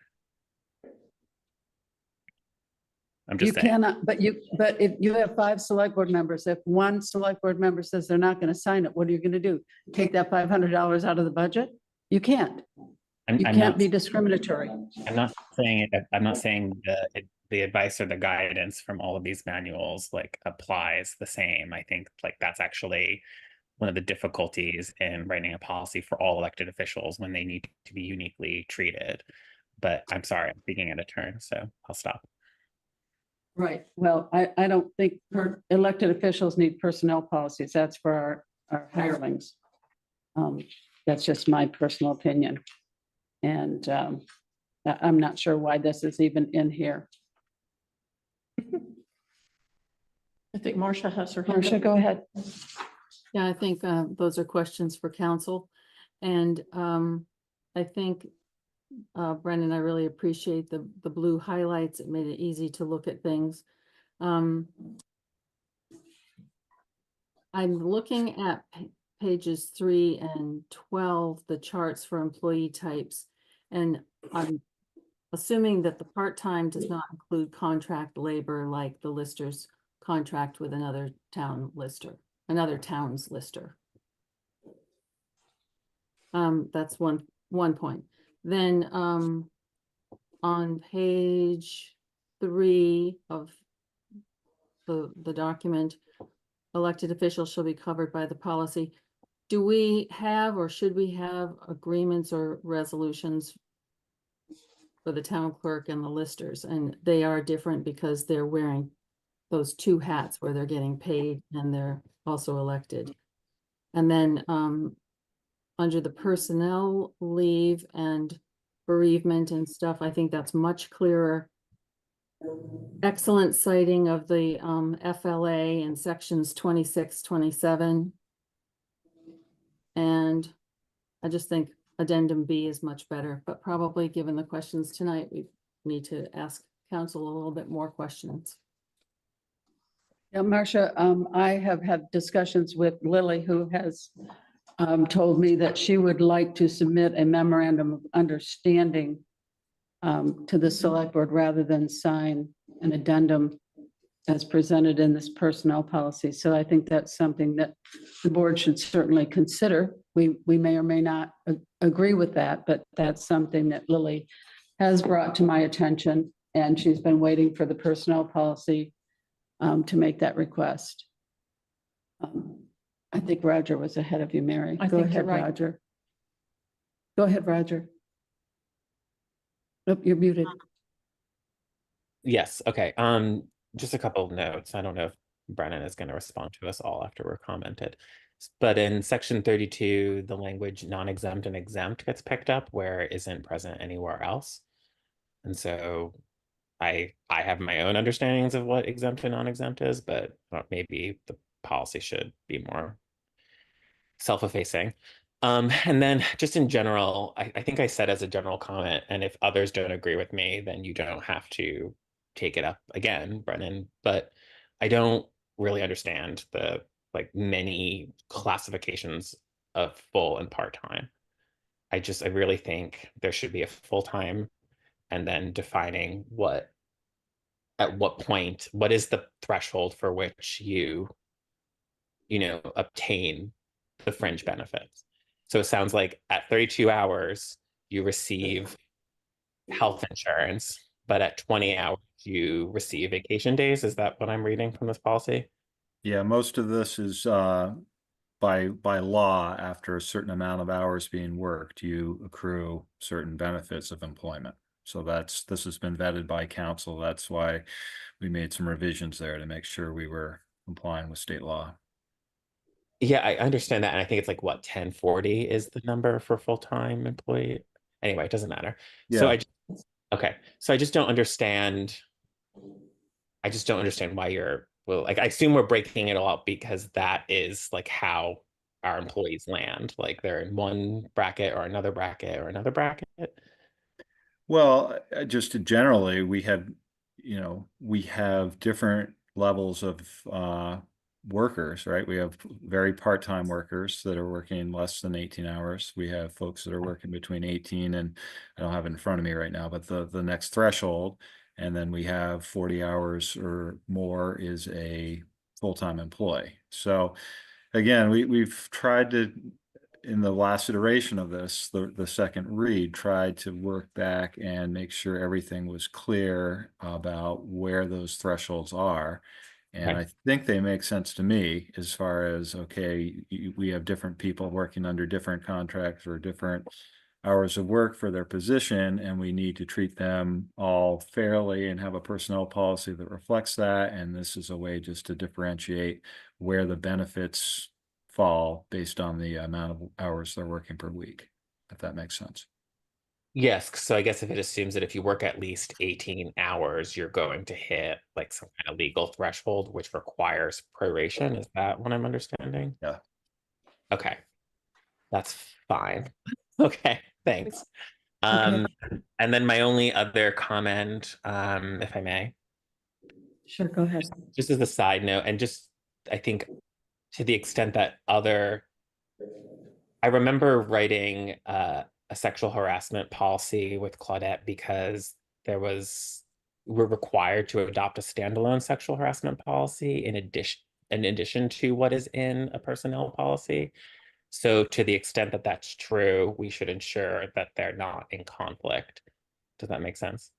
I'm you just saying. cannot, but if you have 5 select board members, if one select board member says they're not going to sign it, what are you going to do? Take that $500 out of the budget? You can't. I'm You not can't be discriminatory. I'm not saying it, I'm not saying the advice or the guidance from all of these manuals like applies the same. I think like that's actually one of the difficulties in writing a policy for all elected officials when they need to be uniquely treated. But I'm sorry, I'm speaking out of turn, so I'll stop. Right. Well, I don't think elected officials need personnel policies. That's for our hirelings. That's just my personal opinion. And I'm not sure why this is even in here. I think Marcia has her hand Marcia, up. go ahead. Yeah, I think those are questions for council. And I think, Brendan, I really appreciate the blue highlights. It made it easy to look at things. I'm looking at pages 3 and 12, the charts for employee types. And I'm assuming that the part-time does not include contract labor like the lister's contract with another town's lister. That's one point. Then on page 3 of the document, elected officials shall be covered by the policy. Do we have or should we have agreements or resolutions for the town clerk and the listers? And they are different because they're wearing those 2 hats where they're getting paid and they're also elected. And then under the personnel leave and bereavement and stuff, I think that's much clearer. Excellent citing of the FLA in sections 26, 27. And I just think addendum B is much better, but probably given the questions tonight, we need to ask council a little bit more questions. Yeah, Marcia, I have had discussions with Lily, who has told me that she would like to submit a memorandum of understanding to the select board rather than sign an addendum as presented in this personnel policy. So I think that's something that the board should certainly consider. We may or may not agree with that, but that's something that Lily has brought to my attention, and she's been waiting for the personnel policy to make that request. I think Roger was ahead of you, Mary. I Go think you're ahead, right. Roger. Go ahead, Roger. Nope, you're muted. Yes, okay. Just a couple of notes. I don't know if Brennan is going to respond to us all after we're commented. But in section 32, the language non-exempt and exempt gets picked up where it isn't present anywhere else. And so I have my own understandings of what exempt and non-exempt is, but maybe the policy should be more self-effacing. And then just in general, I think I said as a general comment, and if others don't agree with me, then you don't have to take it up again, Brennan, but I don't really understand the like many classifications of full and part-time. I really think there should be a full-time and then defining what at what point, what is the threshold for which obtain the fringe benefits? So it sounds like at 32 hours, you receive health insurance, but at 20 hours, you receive vacation days. Is that what I'm reading from this policy? Yeah, most of this is by law, after a certain amount of hours being worked, you accrue certain benefits of employment. So this has been vetted by council. That's why we made some revisions there to make sure we were complying with state law. Yeah, I understand that. And I think it's like what, 1040 is the number for full-time employee. Anyway, it doesn't matter. So Yeah. okay. So I just don't understand. I just don't understand why like, I assume we're breaking it all up because that is like how our employees land. Like they're in one bracket or another bracket or another bracket. Well, just generally, we have different levels of workers, right? We have very part-time workers that are working less than 18 hours. We have folks that are working between 18 and, I don't have it in front of me right now, but the next threshold. And then we have 40 hours or more is a full-time employee. So again, we've tried to, in the last iteration of this, the second read, tried to work back and make sure everything was clear about where those thresholds are. And I think they make sense to me as far as, okay, we have different people working under different contracts or different hours of work for their position, and we need to treat them all fairly and have a personnel policy that reflects that. And this is a way just to differentiate where the benefits fall based on the amount of hours they're working per week, if that makes sense. Yes. So I guess if it assumes that if you work at least 18 hours, you're going to hit like some kind of legal threshold, which requires proration. Is that what I'm understanding? Yeah. Okay. That's fine. Okay. Thanks. And then my only other comment, if I may, Sure, go ahead. just as a side note, and just I think to the extent that I remember writing a sexual harassment policy with Claudette because we're required to adopt a standalone sexual harassment policy in addition to what is in a personnel policy. So to the extent that that's true, we should ensure that they're not in conflict. Does that make sense?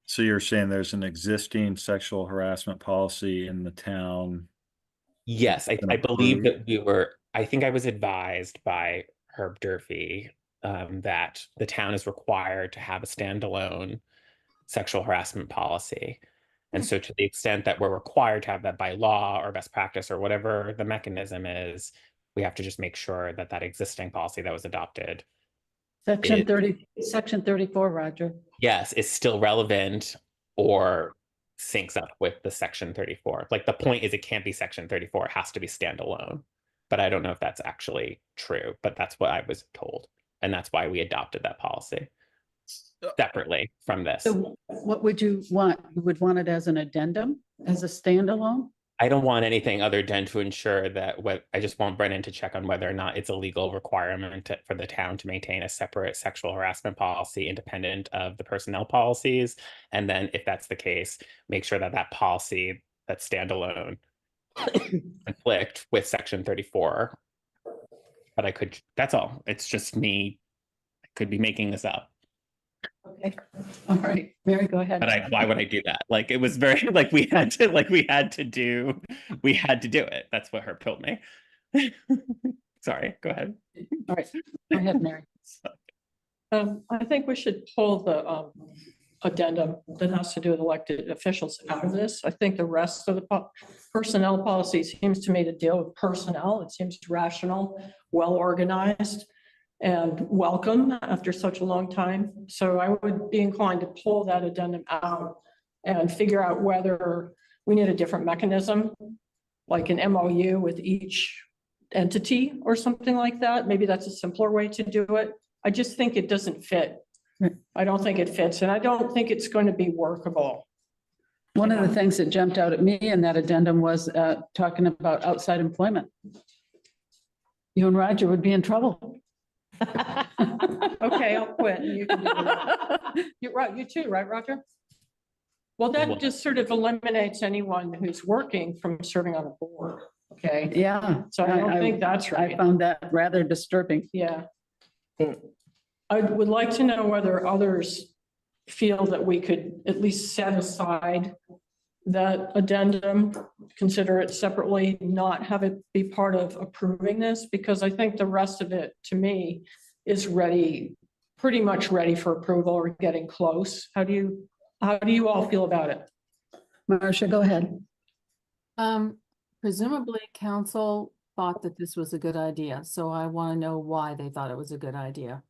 So you're saying there's an existing sexual harassment policy in the town? Yes, I believe that I think I was advised by Herb Durfee that the town is required to have a standalone sexual harassment policy. And so to the extent that we're required to have that by law or best practice or whatever the mechanism is, we have to just make sure that that existing policy that was adopted, Section 34, Roger. yes, is still relevant or syncs up with the section 34. Like the point is it can't be section 34, it has to be standalone. But I don't know if that's actually true, but that's what I was told. And that's why we adopted that policy separately from this. So what would you want? You would want it as an addendum, as a standalone? I don't want anything other than to ensure that I just want Brennan to check on whether or not it's a legal requirement for the town to maintain a separate sexual harassment policy independent of the personnel policies. And then if that's the case, make sure that that policy that's standalone conflict with section 34. But that's all. It's just me. I could be making this up. Okay, all right, Mary, go ahead. But why would I do that? Like it was very like we had to do it. That's what Herb told me. Sorry, go ahead. All right, go ahead, Mary. I think we should pull the addendum that has to do with elected officials out of this. I think the rest of the personnel policy seems to me to deal with personnel. It seems rational, well organized, and welcome after such a long time. So I would be inclined to pull that addendum out and figure out whether we need a different mechanism, like an MOU with each entity or something like that. Maybe that's a simpler way to do it. I just think it doesn't fit. I don't think it fits, and I don't think it's going to be workable. One of the things that jumped out at me in that addendum was talking about outside employment. You and Roger would be in trouble. Okay, I'll quit. You can do that. You're right. You too, right, Roger? Well, Well- that just sort of eliminates anyone who's working from serving on a board, okay? Yeah. So I don't think that's I right. found that rather disturbing. Yeah. I would like to know whether others feel that we could at least set aside that addendum, consider it separately, not have it be part of approving this, because I think the rest of it, to me, is ready, pretty much ready for approval or getting close. How do you all feel about it? Marcia, go ahead. Presumably council thought that this was a good idea, so I want to know why they thought it was a good idea.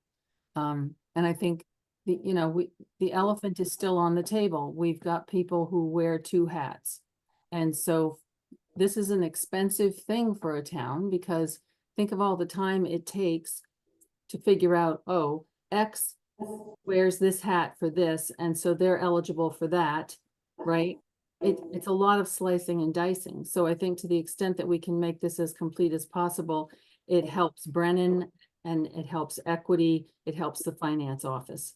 And I think the elephant is still on the table. We've got people who wear two hats. And so this is an expensive thing for a town, because think of all the time it takes to figure out, oh, X wears this hat for this, and so they're eligible for that, right? It's a lot of slicing and dicing. So I think to the extent that we can make this as complete as possible, it helps Brennan and it helps equity, it helps the finance office.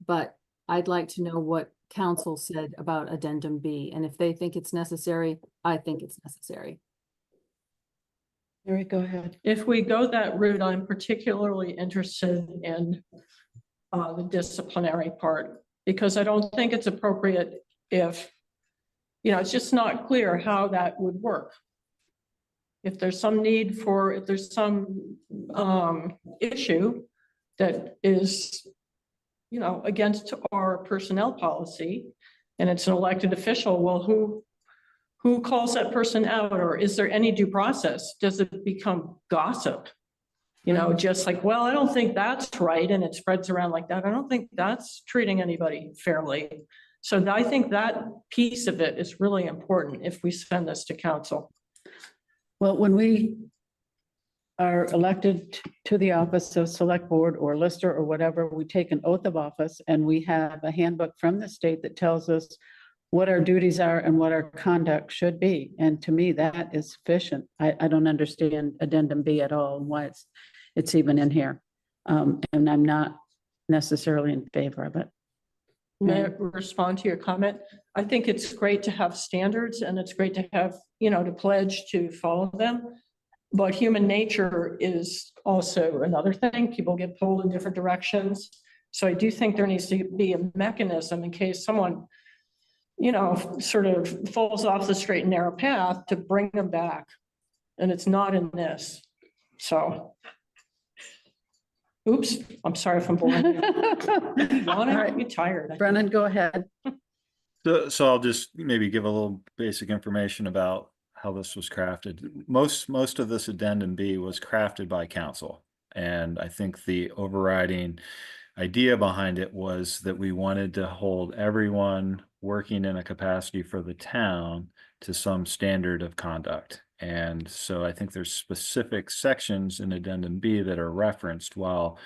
But I'd like to know what council said about addendum B, and if they think it's necessary, I think it's necessary. Mary, go ahead. If we go that route, I'm particularly interested in the disciplinary part, because I don't think it's appropriate if, it's just not clear how that would work. If there's some need for, if there's some issue that is, against our personnel policy, and it's an elected official, well, who calls that person out, or is there any due process? Does it become gossip? Just like, well, I don't think that's right, and it spreads around like that. I don't think that's treating anybody fairly. So I think that piece of it is really important if we send this to council. Well, when we are elected to the office of select board or lister or whatever, we take an oath of office, and we have a handbook from the state that tells us what our duties are and what our conduct should be. And to me, that is sufficient. I don't understand addendum B at all and why it's even in here. And I'm not necessarily in favor of it. May I respond to your comment? I think it's great to have standards, and it's great to have, to pledge to follow them. But human nature is also another thing. People get pulled in different directions. So I do think there needs to be a mechanism in case someone, sort of falls off the straight and narrow path, to bring them back. And it's not in this. So. Oops, I'm sorry if I'm boring you. All right. You're tired. Brennan, go ahead. So I'll just maybe give a little basic information about how this was crafted. Most of this addendum B was crafted by council. And I think the overriding idea behind it was that we wanted to hold everyone working in a capacity for the town to some standard of conduct. And so I think there's specific sections in addendum B that are referenced, while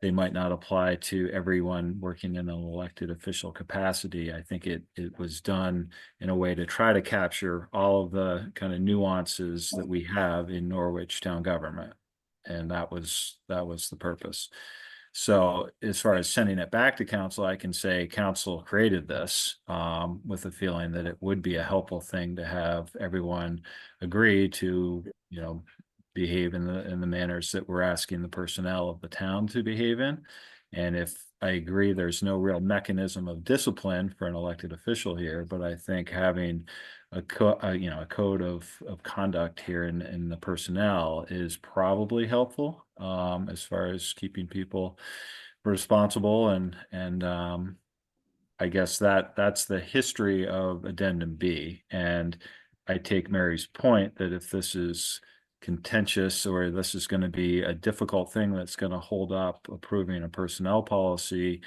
they might not apply to everyone working in an elected official capacity. I think it was done in a way to try to capture all of the kind of nuances that we have in Norwich town government. And that was the purpose. So as far as sending it back to council, I can say council created this with a feeling that it would be a helpful thing to have everyone agree to, behave in the manners that we're asking the personnel of the town to behave in. And if I agree, there's no real mechanism of discipline for an elected official here, but I think having a code of conduct here in the personnel is probably helpful as far as keeping people responsible. And I guess that's the history of addendum B. And I take Mary's point that if this is contentious, or this is going to be a difficult thing that's going to hold up approving a personnel policy,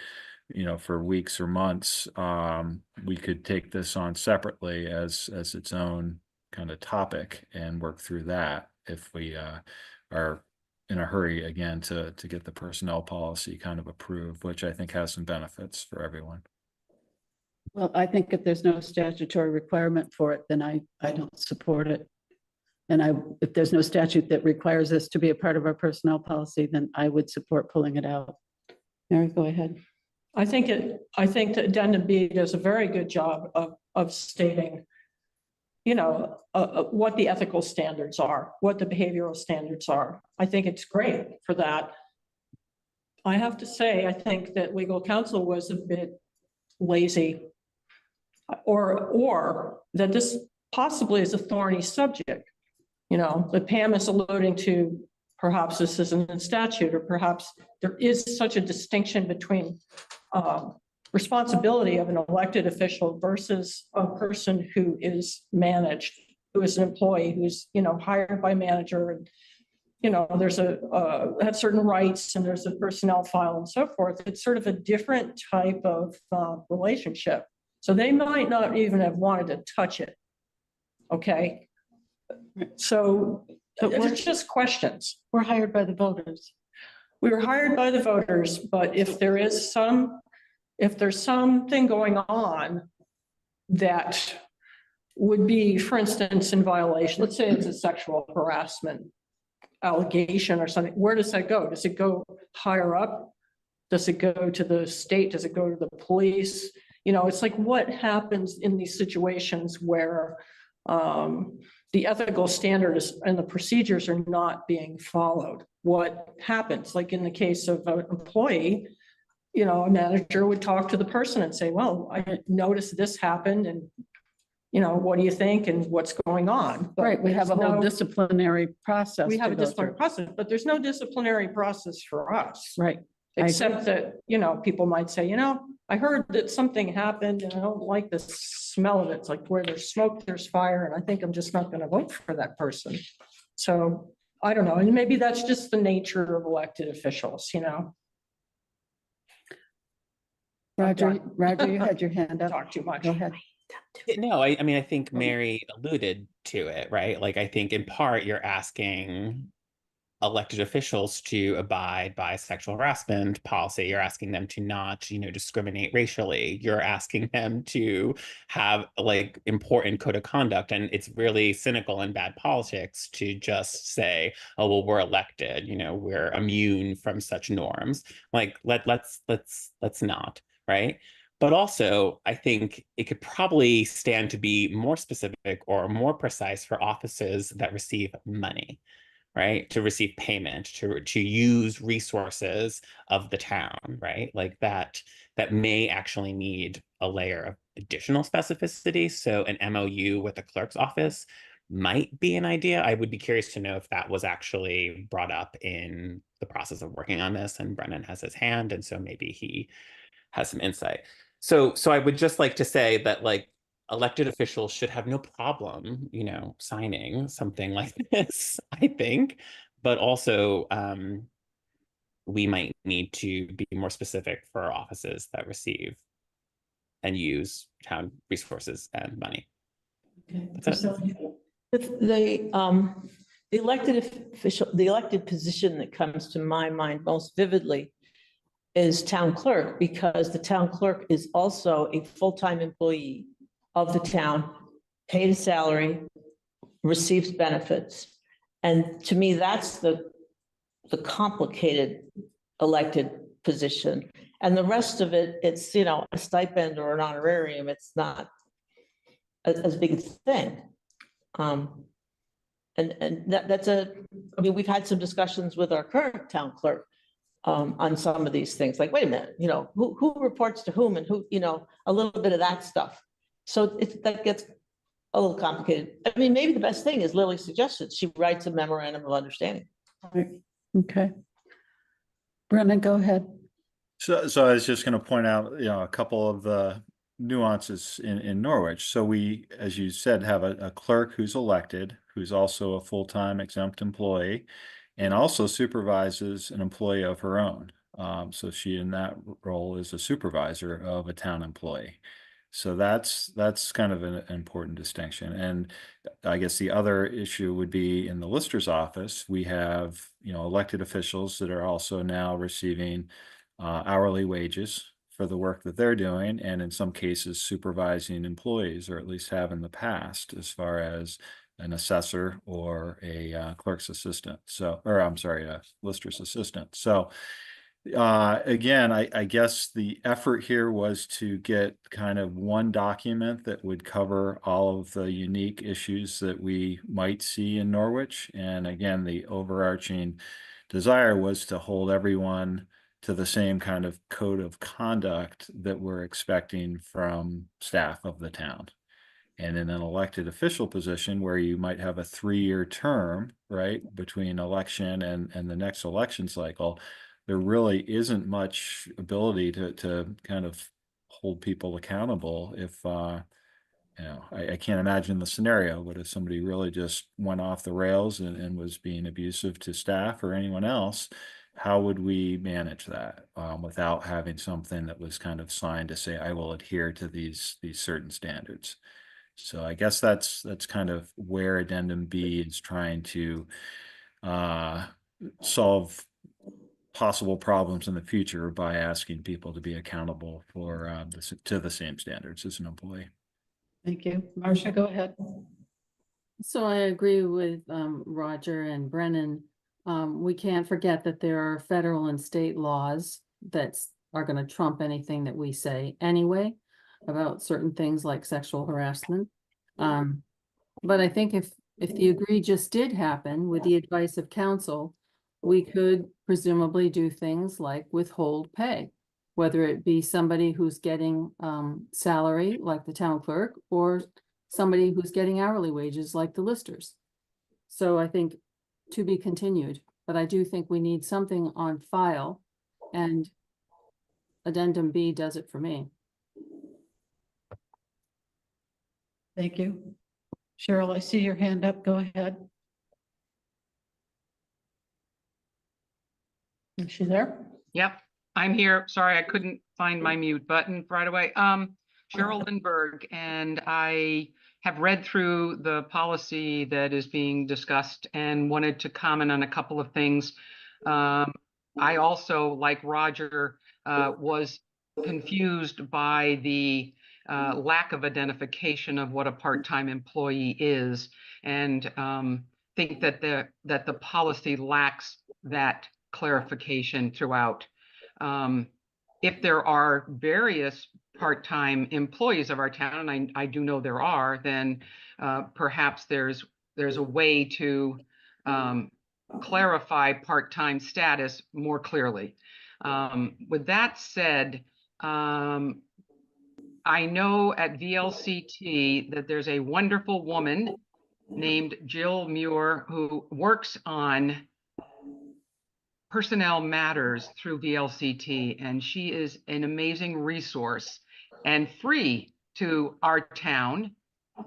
for weeks or months, we could take this on separately as its own kind of topic and work through that if we are in a hurry again to get the personnel policy kind of approved, which I think has some benefits for everyone. Well, I think if there's no statutory requirement for it, then I don't support it. And if there's no statute that requires this to be a part of our personnel policy, then I would support pulling it out. Mary, go ahead. I think the addendum B does a very good job of stating, what the ethical standards are, what the behavioral standards are. I think it's great for that. I have to say, I think that legal counsel was a bit lazy, or that this possibly is a thorny subject. That Pam is alluding to, perhaps this isn't in statute, or perhaps there is such a distinction between responsibility of an elected official versus a person who is managed, who is an employee, who's, hired by manager, and, there's have certain rights, and there's a personnel file and so forth. It's sort of a different type of relationship. So they might not even have wanted to touch it. Okay. So it's just questions. We're hired by the voters. We were hired by the voters, but if there's something going on that would be, for instance, in violation, let's say it's a sexual harassment allegation or something, where does that go? Does it go higher up? Does it go to the state? Does it go to the police? It's like, what happens in these situations where the ethical standards and the procedures are not being followed? What happens? Like in the case of an employee, a manager would talk to the person and say, well, I noticed this happened, and what do you think and what's going on? But Right, we have a there's whole no- disciplinary process. We have to a go disciplinary through. process, but there's no disciplinary process for us. Right. I agree. Except that, people might say, I heard that something happened and I don't like the smell of it. It's like, where there's smoke, there's fire, and I think I'm just not going to vote for that person. So I don't know. And maybe that's just the nature of elected officials, Roger, you had your hand up. Talk too much. Go ahead. No, I mean, I think Mary alluded to it, right? Like, I think in part you're asking elected officials to abide by sexual harassment policy. You're asking them to not, discriminate racially. You're asking them to have like important code of conduct. And it's really cynical and bad politics to just say, oh, well, we're elected, we're immune from such norms. Like, let's not, right? But also, I think it could probably stand to be more specific or more precise for offices that receive money, right? To receive payment, to use resources of the town, right? Like that may actually need a layer of additional specificity. So an MOU with the clerk's office might be an idea. I would be curious to know if that was actually brought up in the process of working on this, and Brennan has his hand, and so maybe he has some insight. So I would just like to say that, like, elected officials should have no problem, signing something like this, I think, but also we might need to be more specific for offices that receive and use town resources and money. That's it. The elected position that comes to my mind most vividly is town clerk, because the town clerk is also a full-time employee of the town, paid a salary, receives benefits. And to me, that's the complicated elected position. And the rest of it, it's, a stipend or an honorarium. It's not as big a thing. And that's we've had some discussions with our current town clerk on some of these things, like, wait a minute, who reports to whom, and who, a little bit of that stuff. So that gets a little complicated. I mean, maybe the best thing is Lily suggested she writes a memorandum of understanding. Right. Okay. Brennan, go ahead. So I was just going to point out, a couple of the nuances in Norwich. So we, as you said, have a clerk who's elected, who's also a full-time exempt employee, and also supervises an employee of her own. So she, in that role, is a supervisor of a town employee. So that's kind of an important distinction. And I guess the other issue would be in the lister's office. We have, elected officials that are also now receiving hourly wages for the work that they're doing, and in some cases supervising employees, or at least have in the past, as far as an assessor or a clerk's assistant. So, or I'm sorry, a lister's assistant. So Again, I guess the effort here was to get kind of one document that would cover all of the unique issues that we might see in Norwich. And again, the overarching desire was to hold everyone to the same kind of code of conduct that we're expecting from staff of the town. And in an elected official position where you might have a 3-year term, right, between election and the next election cycle, there really isn't much ability to kind of hold people accountable if, I can't imagine the scenario, but if somebody really just went off the rails and was being abusive to staff or anyone else, how would we manage that without having something that was kind of signed to say, I will adhere to these certain standards? So I guess that's kind of where Addendum B is trying to solve possible problems in the future by asking people to be accountable for to the same standards as an employee. Thank you. Marcia, go ahead. So I agree with Roger and Brennan. We can't forget that there are federal and state laws that are going to trump anything that we say anyway about certain things like sexual harassment. But I think if the egregious did happen with the advice of counsel, we could presumably do things like withhold pay, whether it be somebody who's getting salary like the town clerk or somebody who's getting hourly wages like the listers. So I think to be continued, but I do think we need something on file, and Addendum B does it for me. Thank you. Cheryl, I see your hand up. Go ahead. Is she there? Yep, I'm here. Sorry, I couldn't find my mute button right away. Cheryl Lindbergh, and I have read through the policy that is being discussed and wanted to comment on a couple of things. I also, like Roger, was confused by the lack of identification of what a part-time employee is, and think that the policy lacks that clarification throughout. If there are various part-time employees of our town, and I do know there are, then perhaps there's a way to clarify part-time status more clearly. With that said, I know at VLCT that there's a wonderful woman named Jill Muir who works on personnel matters through VLCT, and she is an amazing resource and free to our town.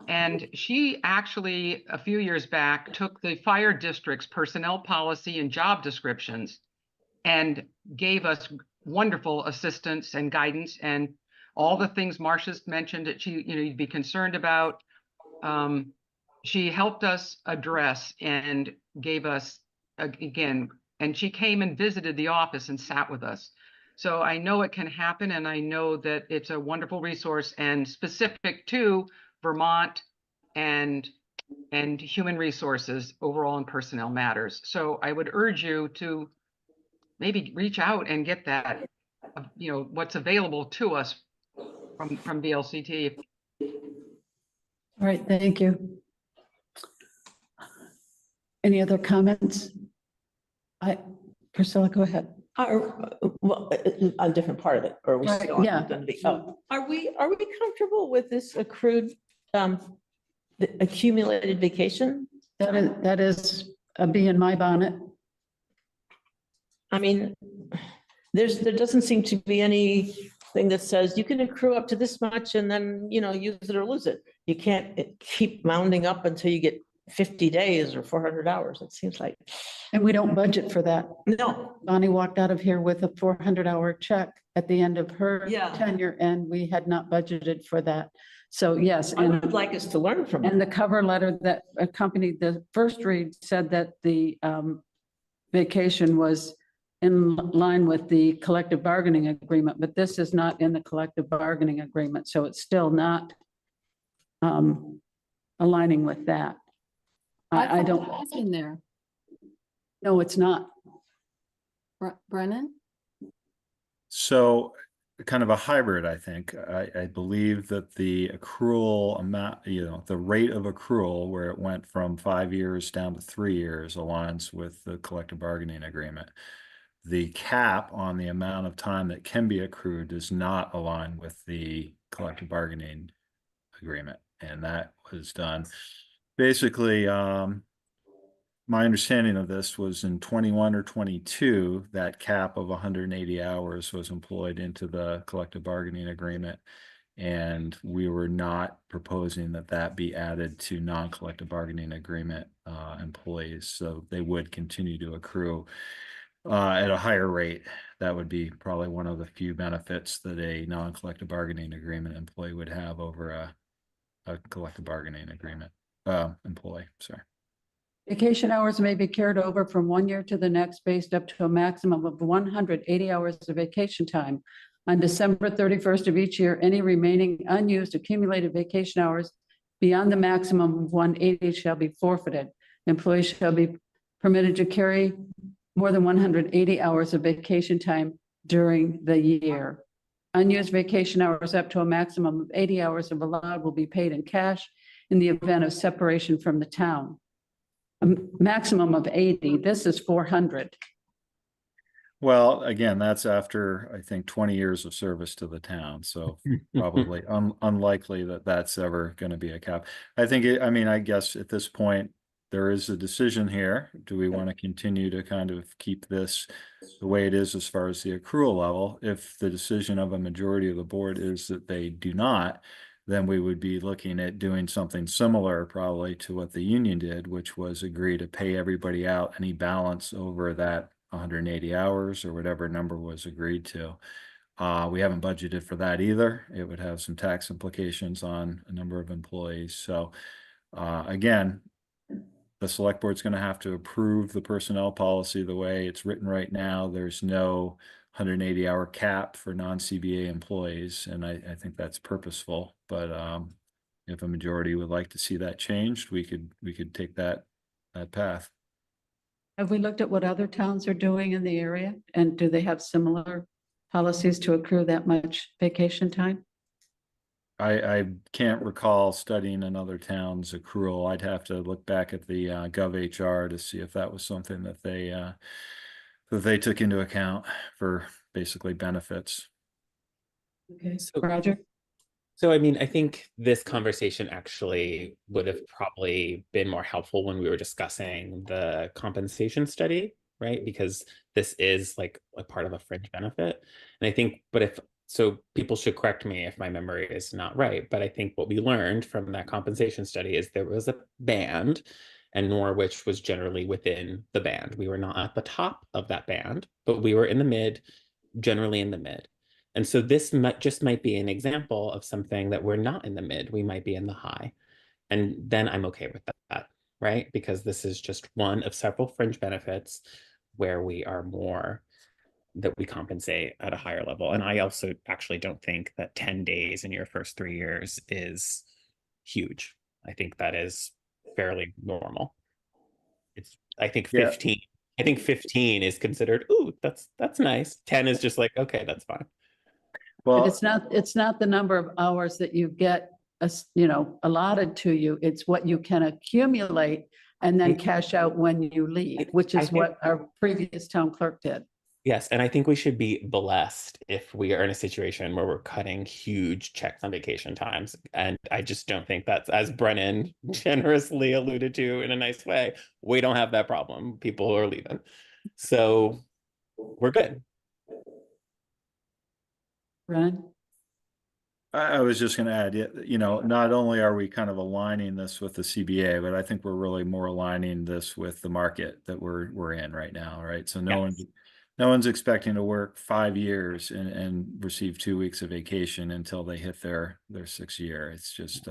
And she actually, a few years back, took the fire district's personnel policy and job descriptions and gave us wonderful assistance and guidance, and all the things Marcia's mentioned that you'd be concerned about. She helped us address and gave us, again, and she came and visited the office and sat with us. So I know it can happen, and I know that it's a wonderful resource and specific to Vermont and human resources overall in personnel matters. So I would urge you to maybe reach out and get that, what's available to us from VLCT. All right, thank you. Any other comments? Priscilla, go ahead. Well, a different part of it, or are we Right, still on yeah. Addendum B? Oh, are we comfortable with this accrued, the accumulated vacation? That is a bee in my bonnet. I mean, there doesn't seem to be anything that says you can accrue up to this much and then, use it or lose it. You can't keep mounding up until you get 50 days or 400 hours. It seems like. And we don't budget for that. No. Bonnie walked out of here with a 400-hour check at the end of her tenure, and we had not budgeted for that. So yes. I would like us to learn from it. And the cover letter that accompanied the first read said that the vacation was in line with the collective bargaining agreement, but this is not in the collective bargaining agreement. So it's still not aligning with that. I don't. It's in there. No, it's not. Brennan? So kind of a hybrid, I think. I believe that the accrual amount, the rate of accrual where it went from 5 years down to 3 years aligns with the collective bargaining agreement. The cap on the amount of time that can be accrued does not align with the collective bargaining agreement. And that was done basically, my understanding of this was in 21 or 22, that cap of 180 hours was employed into the collective bargaining agreement. And we were not proposing that that be added to non-collective bargaining agreement employees. So they would continue to accrue at a higher rate. That would be probably one of the few benefits that a non-collective bargaining agreement employee would have over a collective bargaining agreement employee, sorry. Vacation hours may be carried over from 1 year to the next based up to a maximum of 180 hours of vacation time. On December 31st of each year, any remaining unused accumulated vacation hours beyond the maximum of 180 shall be forfeited. Employees shall be permitted to carry more than 180 hours of vacation time during the year. Unused vacation hours up to a maximum of 80 hours of allowed will be paid in cash in the event of separation from the town. A maximum of 80, this is 400. Well, again, that's after, I think, 20 years of service to the town. So probably unlikely that that's ever going to be a cap. I think, I guess at this point, there is a decision here. Do we want to continue to kind of keep this the way it is as far as the accrual level? If the decision of a majority of the board is that they do not, then we would be looking at doing something similar probably to what the union did, which was agree to pay everybody out any balance over that 180 hours or whatever number was agreed to. We haven't budgeted for that either. It would have some tax implications on a number of employees. So again, the select board's going to have to approve the personnel policy the way it's written right now. There's no 180-hour cap for non-CBA employees, and I think that's purposeful. But if a majority would like to see that changed, we could take that path. Have we looked at what other towns are doing in the area? And do they have similar policies to accrue that much vacation time? I can't recall studying another town's accrual. I'd have to look back at the GovHR to see if that was something that they took into account for basically benefits. Okay, So- Roger? So, I think this conversation actually would have probably been more helpful when we were discussing the compensation study, right? Because this is like a part of a fringe benefit. And I think, so people should correct me if my memory is not right, but I think what we learned from that compensation study is there was a band and Norwich was generally within the band. We were not at the top of that band, but we were in the mid, generally in the mid. And so this might be an example of something that we're not in the mid, we might be in the high. And then I'm okay with that, right? Because this is just one of several fringe benefits where we are more, that we compensate at a higher level. And I also actually don't think that 10 days in your first 3 years is huge. I think that is fairly normal. I think 15, I think 15 is considered, ooh, that's nice. 10 is just like, okay, that's fine. But it's not the number of hours that you get, allotted to you. It's what you can accumulate and then cash out when you leave, which is what our previous town clerk did. Yes, and I think we should be blessed if we are in a situation where we're cutting huge checks on vacation times. And I just don't think that's, as Brennan generously alluded to in a nice way, we don't have that problem. People are leaving. So we're good. Brennan? I was just going to add, not only are we kind of aligning this with the CBA, but I think we're really more aligning this with the market that we're in right now, right? So no one's expecting to work 5 years and receive 2 weeks of vacation until they hit their 6th year. It's just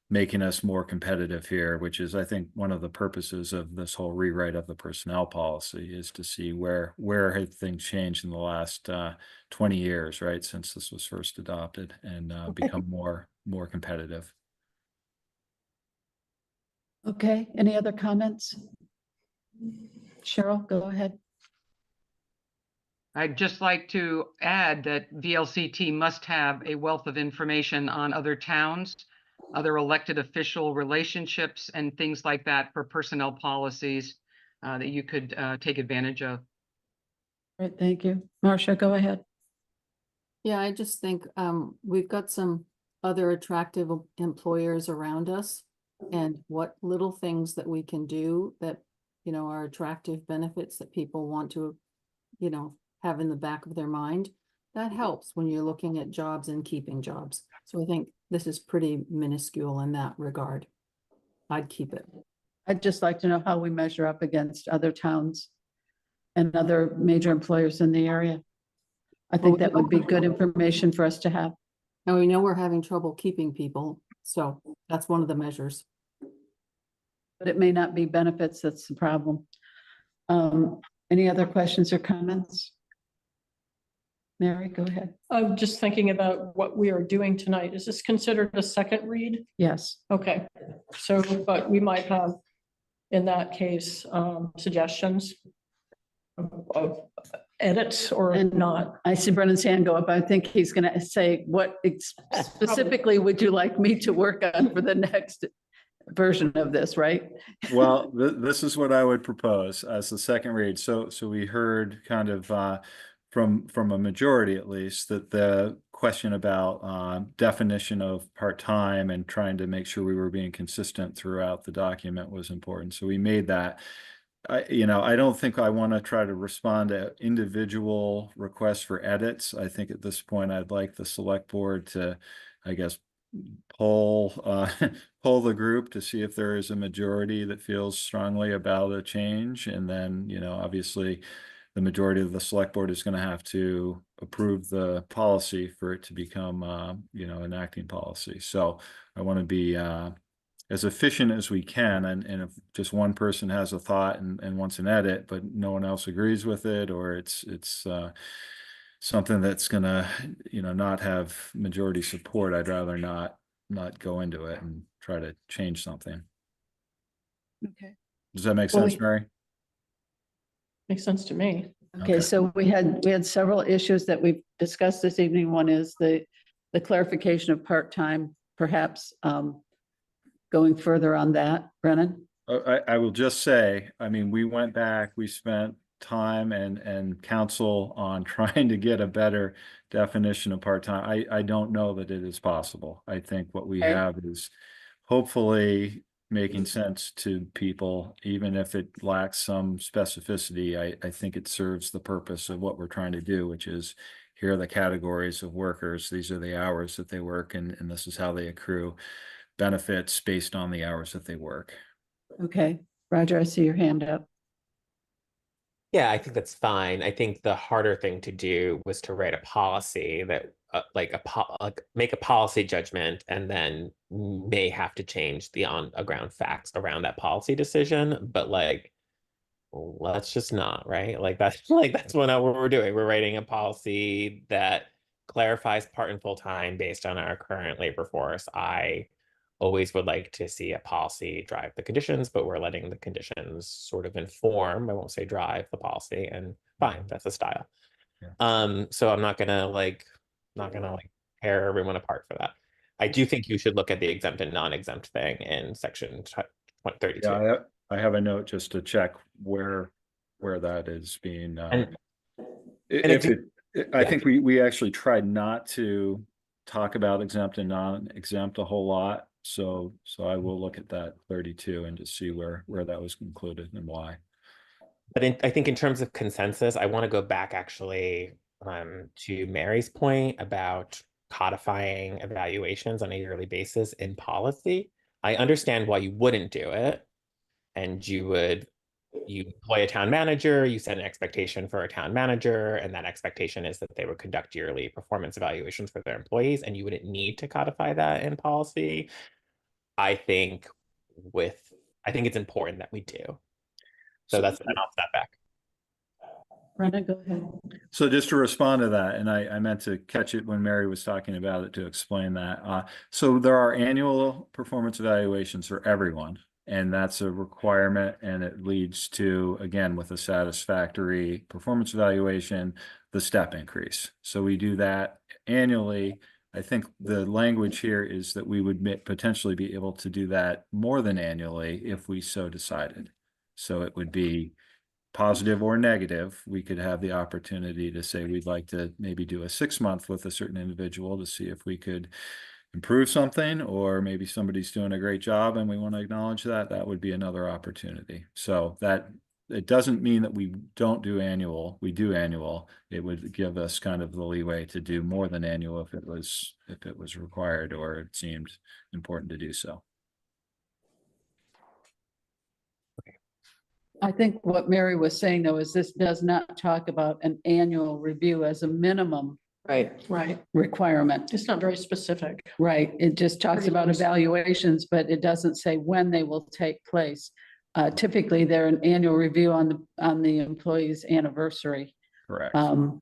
making us more competitive here, which is, I think, one of the purposes of this whole rewrite of the personnel policy is to see where have things changed in the last 20 years, right, since this was first adopted, and become more competitive. Okay, any other comments? Cheryl, go ahead. I'd just like to add that VLCT must have a wealth of information on other towns, other elected official relationships, and things like that for personnel policies that you could take advantage of. All right, thank you. Marcia, go ahead. Yeah, I just think we've got some other attractive employers around us, and what little things that we can do that, you know, are attractive benefits that people want to, you know, have in the back of their mind. That helps when you're looking at jobs and keeping jobs. So I think this is pretty minuscule in that regard. I'd keep it. I'd just like to know how we measure up against other towns and other major employers in the area. I think that would be good information for us to have. Now, we know we're having trouble keeping people, so that's one of the measures. But it may not be benefits that's the problem. Any other questions or comments? Mary, go ahead. I'm just thinking about what we are doing tonight. Is this considered a second read? Yes. Okay, so, but we might have, in that case, suggestions of edits or And not. I see Brennan's hand go up. I think he's going to say, what specifically would you like me to work on for the next version of this, right? Well, this is what I would propose as the second read. So we heard kind of from a majority at least that the question about definition of part-time and trying to make sure we were being consistent throughout the document was important. So we made that. I don't think I want to try to respond to individual requests for edits. I think at this point, I'd like the select board to, I guess, poll the group to see if there is a majority that feels strongly about a change. And then, obviously the majority of the select board is going to have to approve the policy for it to become, an acting policy. So I want to be, as efficient as we can, and if just one person has a thought and wants an edit, but no one else agrees with it, or it's something that's gonna, not have majority support, I'd rather not go into it and try to change something. Okay. Does that make Well, sense, Mary? Makes sense to me. Okay, so we had several issues that we've discussed this evening. One is the clarification of part-time, perhaps going further on that, Brennan? I will just say, we went back, we spent time and counsel on trying to get a better definition of part-time. I don't know that it is possible. I think what we Okay. have is hopefully making sense to people, even if it lacks some specificity. I think it serves the purpose of what we're trying to do, which is here are the categories of workers. These are the hours that they work, and this is how they accrue benefits based on the hours that they work. Okay, Roger, I see your hand up. Yeah, I think that's fine. I think the harder thing to do was to write a policy that make a policy judgment and then may have to change the on ground facts around that policy decision. But let's just not, right? That's what we're doing. We're writing a policy that clarifies part and full time based on our current labor force. I always would like to see a policy drive the conditions, but we're letting the conditions sort of inform, I won't say drive the policy, and fine, that's a style. Yeah. So I'm not gonna tear everyone apart for that. I do think you should look at the exempt and non-exempt thing in section 32. Yeah, I have a note just to check where that is being, I think we actually tried not to talk about exempt and non-exempt a whole lot. So I will look at that 32 and just see where that was concluded and why. But I think in terms of consensus, I want to go back actually to Mary's point about codifying evaluations on a yearly basis in policy. I understand why you wouldn't do it, and you employ a town manager, you set an expectation for a town manager, and that expectation is that they would conduct yearly performance evaluations for their employees, and you wouldn't need to codify that in policy. I think it's important that we do. So that's an off that back. Brennan, go ahead. So just to respond to that, and I meant to catch it when Mary was talking about it to explain that. So there are annual performance evaluations for everyone. And that's a requirement, and it leads to, again, with a satisfactory performance evaluation, the step increase. So we do that annually. I think the language here is that we would potentially be able to do that more than annually if we so decided. So it would be positive or negative. We could have the opportunity to say we'd like to maybe do a 6-month with a certain individual to see if we could improve something, or maybe somebody's doing a great job and we want to acknowledge that. That would be another opportunity. So that it doesn't mean that we don't do annual. We do annual. It would give us kind of the leeway to do more than annual if it was required or it seemed important to do so. I think what Mary was saying though, is this does not talk about an annual review as a minimum Right. requirement. It's not very specific. Right, it just talks Pretty about loose. evaluations, but it doesn't say when they will take place. Typically, they're an annual review on the employee's anniversary. Correct. And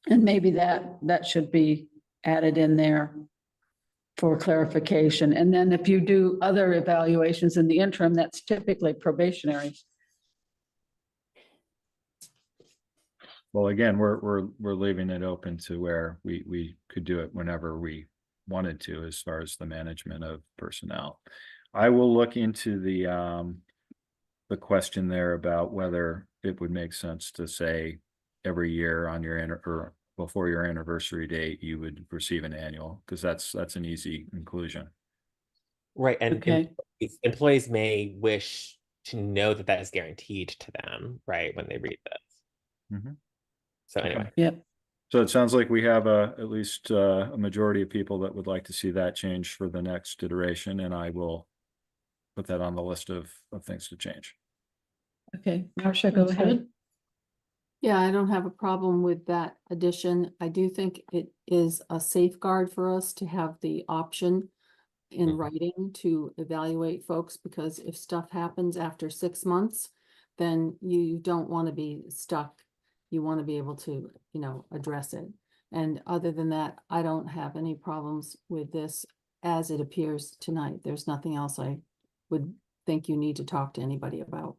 maybe that should be added in there for clarification. And then if you do other evaluations in the interim, that's typically probationary. Well, again, we're leaving it open to where we could do it whenever we wanted to, as far as the management of personnel. I will look into the question there about whether it would make sense to say every year on your or before your anniversary date, you would receive an annual, because that's an easy inclusion. Right, and Okay. employees may wish to know that that is guaranteed to them, right, when they read this. Mhm. So anyway, Yep. So it sounds like we have at least a majority of people that would like to see that change for the next iteration, and I will put that on the list of things to change. Okay, Marcia, go Sounds ahead. good. Yeah, I don't have a problem with that addition. I do think it is a safeguard for us to have the option in Mhm. writing to evaluate folks, because if stuff happens after 6 months, then you don't want to be stuck. You want to be able to, address it. And other than that, I don't have any problems with this as it appears tonight. There's nothing else I would think you need to talk to anybody about.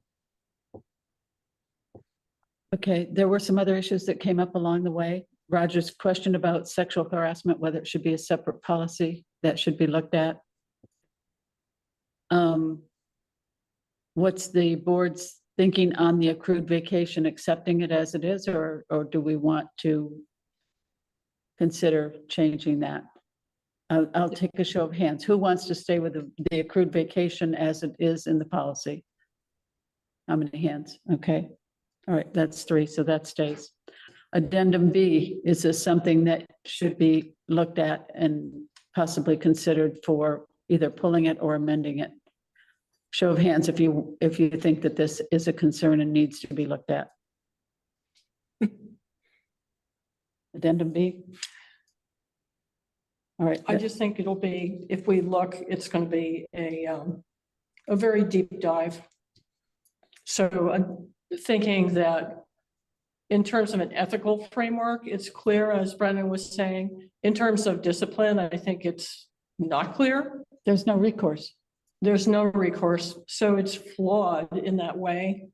Okay, there were some other issues that came up along the way. Roger's question about sexual harassment, whether it should be a separate policy that should be looked at. What's the board's thinking on the accrued vacation, accepting it as it is, or do we want to consider changing that? I'll take a show of hands. Who wants to stay with the accrued vacation as it is in the policy? How many hands? Okay. All right, that's 3, so that stays. Addendum B, is this something that should be looked at and possibly considered for either pulling it or amending it? Show of hands if you think that this is a concern and needs to be looked at. Addendum B. All right. I just think it'll be, if we look, it's going to be a very deep dive. So I'm thinking that in terms of an ethical framework, it's clear, as Brendan was saying. In terms of discipline, I think it's not clear. There's no recourse. There's no recourse, so it's flawed in that way.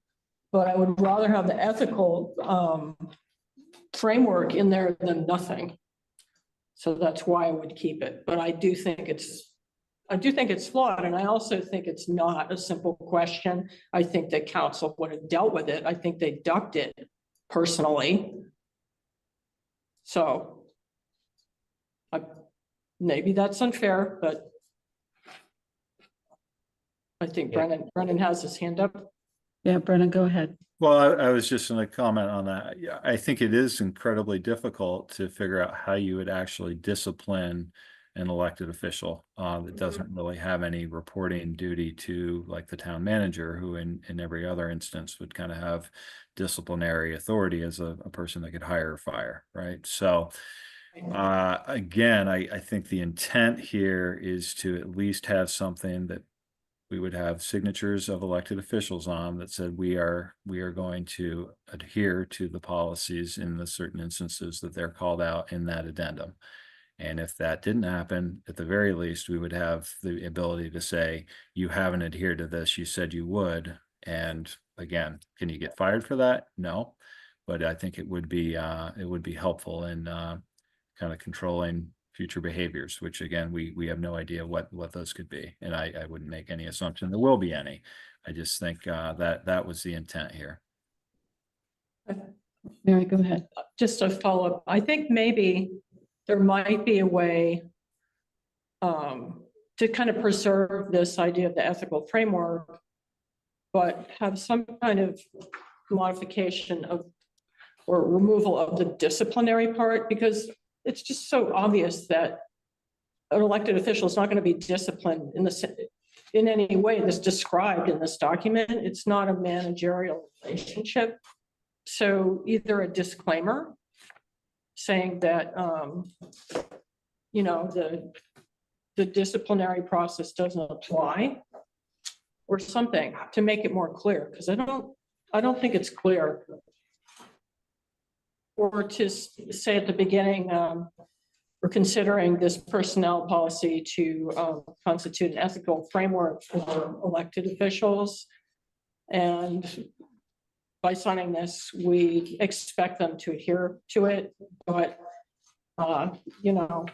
But I would rather have the ethical framework in there than nothing. So that's why I would keep it. But I do think it's flawed, and I also think it's not a simple question. I think that council would have dealt with it. I think they ducked it personally. So maybe that's unfair, but I think Brennan has his hand up. Yeah, Brennan, go ahead. Well, I was just going to comment on that. Yeah, I think it is incredibly difficult to figure out how you would actually discipline an elected official that doesn't really have any reporting duty to, like, the town manager, who in every other instance would kind of have disciplinary authority as a person that could hire or fire, right? So again, I think the intent here is to at least have something that we would have signatures of elected officials on that said we are going to adhere to the policies in the certain instances that they're called out in that addendum. And if that didn't happen, at the very least, we would have the ability to say, you haven't adhered to this, you said you would. And again, can you get fired for that? No. But I think it would be helpful in kind of controlling future behaviors, which again, we have no idea what those could be. And I wouldn't make any assumption there will be any. I just think that was the intent here. Mary, go ahead. Just a follow-up, I think maybe there might be a way to kind of preserve this idea of the ethical framework, but have some kind of modification of or removal of the disciplinary part, because it's just so obvious that an elected official is not going to be disciplined in any way that's described in this document. It's not a managerial relationship. So either a disclaimer saying that, you know, the disciplinary process doesn't apply, or something to make it more clear, because I don't think it's clear. Or to say at the beginning, we're considering this personnel policy to constitute an ethical framework for elected officials. And by signing this, we expect them to adhere to it, but you know,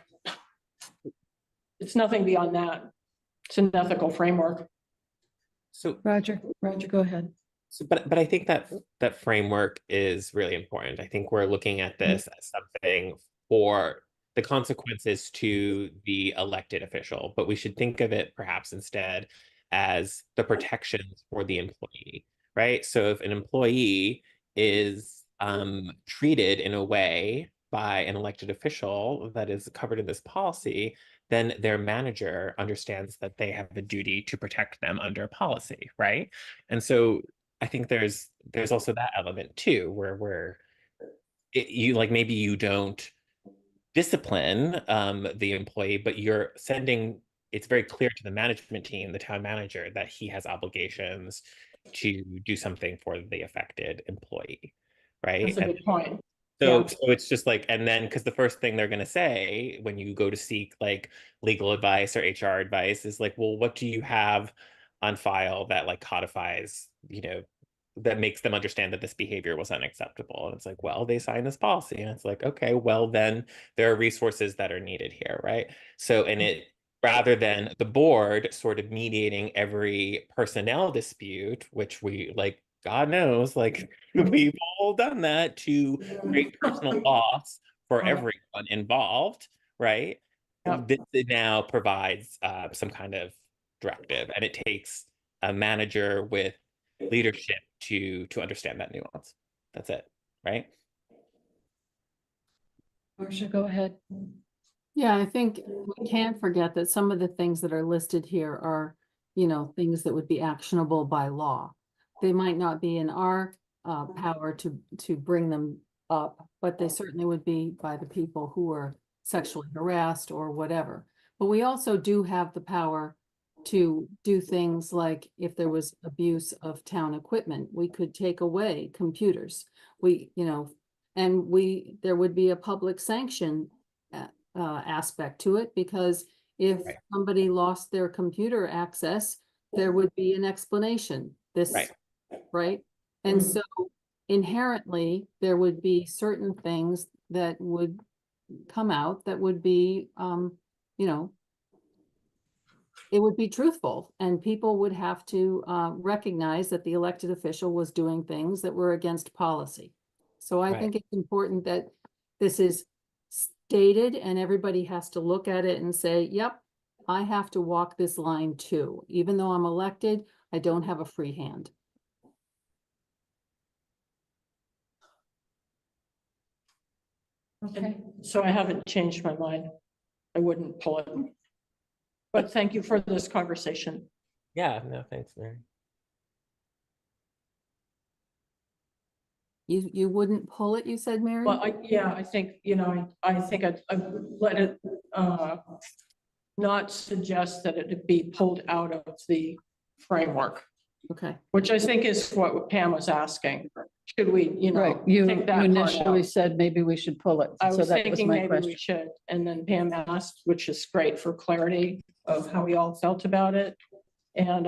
it's nothing beyond that. It's an ethical framework. So Roger, go ahead. So, but I think that framework is really important. I think we're looking at this as something for the consequences to the elected official, but we should think of it perhaps instead as the protections for the employee, right? So if an employee is treated in a way by an elected official that is covered in this policy, then their manager understands that they have a duty to protect them under policy, right? And so I think there's also that element too, where you like maybe you don't discipline the employee, but you're sending, it's very clear to the management team, the town manager, that he has obligations to do something for the affected employee, right? That's a good point. So it's just like, and then because the first thing they're going to say when you go to seek like legal advice or HR advice is like, well, what do you have on file that like codifies, you know, that makes them understand that this behavior was unacceptable? And it's like, well, they signed this policy. And it's like, okay, well, then there are resources that are needed here, right? So, and it, rather than the board sort of mediating every personnel dispute, which we like, God knows, like we've all done that to great personal loss for everyone involved, right? This now provides some kind of directive, and it takes a manager with leadership to understand that nuance. That's it, right? Marcia, go ahead. Yeah, I think we can't forget that some of the things that are listed here are, you know, things that would be actionable by law. They might not be in our power to bring them up, but they certainly would be by the people who are sexually harassed or whatever. But we also do have the power to do things like if there was abuse of town equipment, we could take away computers. We, you know, and there would be a public sanction aspect to it, because if somebody lost their computer access, there would be an explanation. Right? And so inherently, there would be certain things that would come out that would be, you know, it would be truthful, and people would have to recognize that the elected official was doing things that were against policy. So I think it's important that this is stated and everybody has to look at it and say, yep, I have to walk this line too. Even though I'm elected, I don't have a free hand. Okay, so I haven't changed my mind. I wouldn't pull it. But thank you for this conversation. Yeah, no, thanks, Mary. You wouldn't pull it, you said, Mary? Well, I think, you know, I think I'd let it not suggest that it be pulled out of the framework. Okay. Which I think is what Pam was asking. should we, Right, take you that part initially out? said maybe we should pull it. I So was that was thinking my maybe we question. should, and then Pam asked, which is great for clarity of how we all felt about it. And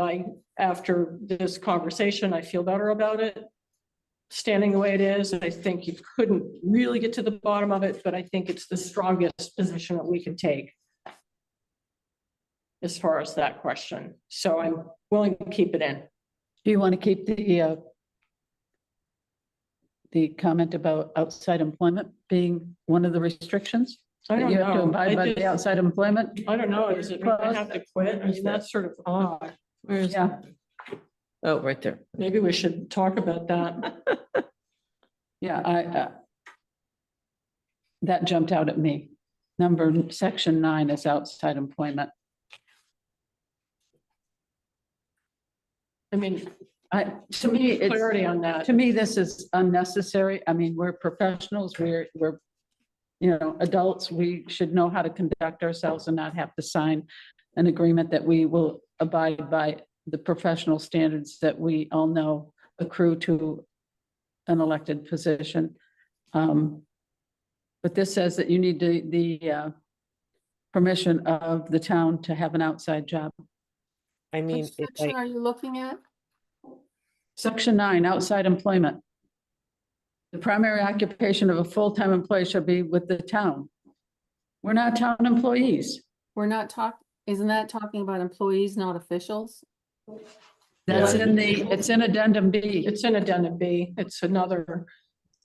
after this conversation, I feel better about it. Standing the way it is, I think you couldn't really get to the bottom of it, but I think it's the strongest position that we could take as far as that question. So I'm willing to keep it in. Do you want to keep the comment about outside employment being one of the restrictions? I That don't you have to know. abide by the outside employment? I don't know. Is it, I have to quit? I mean, that's sort of odd. Where's, Yeah, Oh, right there. maybe we should talk about that. yeah, that jumped out at me. Section 9 is outside employment. I mean, To me, it's, clarity on that. to me, this is unnecessary. I mean, we're professionals, we're, adults. We should know how to conduct ourselves and not have to sign an agreement that we will abide by the professional standards that we all know accrue to an elected position. But this says that you need the permission of the town to have an outside job. I mean, Which if section I, are you looking at? Section 9, outside employment. The primary occupation of a full-time employee shall be with the town. We're not town employees. We're not isn't that talking about employees, not officials? That's Yeah. it's in addendum B. It's in addendum B. It's another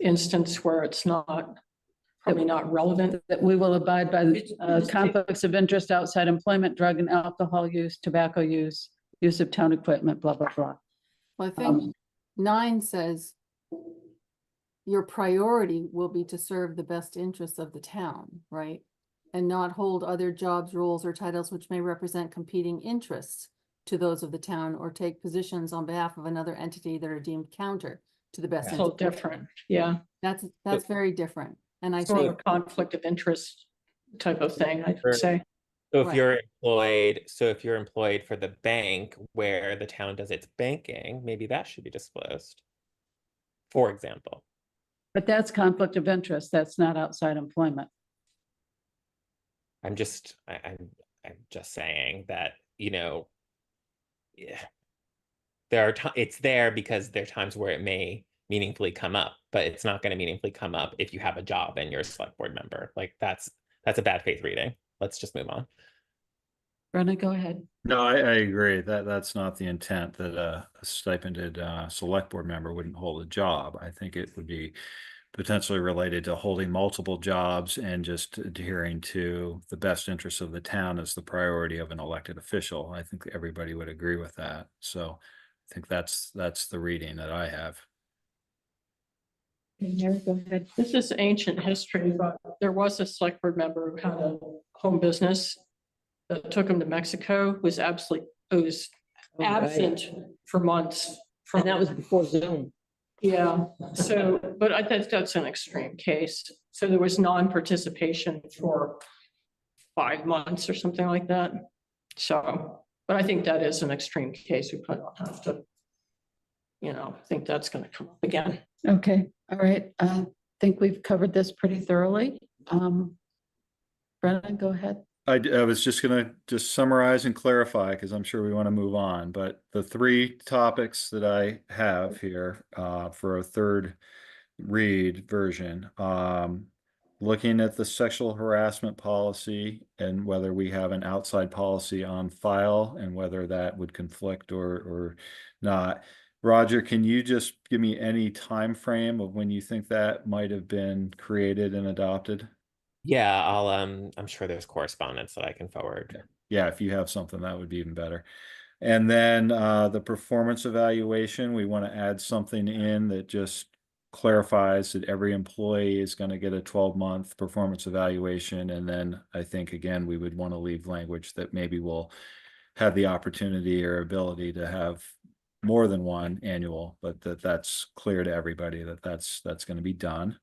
instance where it's probably not relevant. That we will abide by conflicts of interest, outside employment, drug and alcohol use, tobacco use, use of town equipment, blah, blah, blah. Well, I think 9 says your priority will be to serve the best interests of the town, right? And not hold other jobs, roles, or titles which may represent competing interests to those of the town or take positions on behalf of another entity that are deemed counter to the best. So interest. different. Yeah. That's very different. And I Sort think, of conflict of interest type of thing, I'd Sure. say. so if Right. you're employed for the bank where the town does its banking, maybe that should be disclosed. For example. But that's conflict of interest. That's not outside employment. I'm just saying that, yeah, it's there because there are times where it may meaningfully come up, but it's not going to meaningfully come up if you have a job and you're a select board member. Like that's a bad faith reading. Let's just move on. Brenna, go ahead. No, I agree that that's not the intent, that a stipended select board member wouldn't hold a job. I think it would be potentially related to holding multiple jobs and just adhering to the best interests of the town as the priority of an elected official. I think everybody would agree with that. So I think that's the reading that I have. Mary, go ahead. This is ancient history, but there was a select board member who had a home business that took him to Mexico, was absent for months. And that was before Zoom. Yeah, so, but I think that's an extreme case. So there was non-participation for 5 months or something like that. So, but I think that is an extreme case. We probably don't have to, think that's gonna come up again. Okay, all right. I think we've covered this pretty thoroughly. Brenna, go ahead. I was just gonna summarize and clarify, because I'm sure we want to move on, but the 3 topics that I have here for a third read version, looking at the sexual harassment policy and whether we have an outside policy on file and whether that would conflict or not. Roger, can you just give me any time frame of when you think that might have been created and adopted? Yeah, I'm sure there's correspondence that I can forward. Yeah, if you have something, that would be even better. And then the performance evaluation, we want to add something in that just clarifies that every employee is going to get a 12-month performance evaluation. And then I think, again, we would want to leave language that maybe we'll have the opportunity or ability to have more than one annual, but that's clear to everybody that that's going to be done.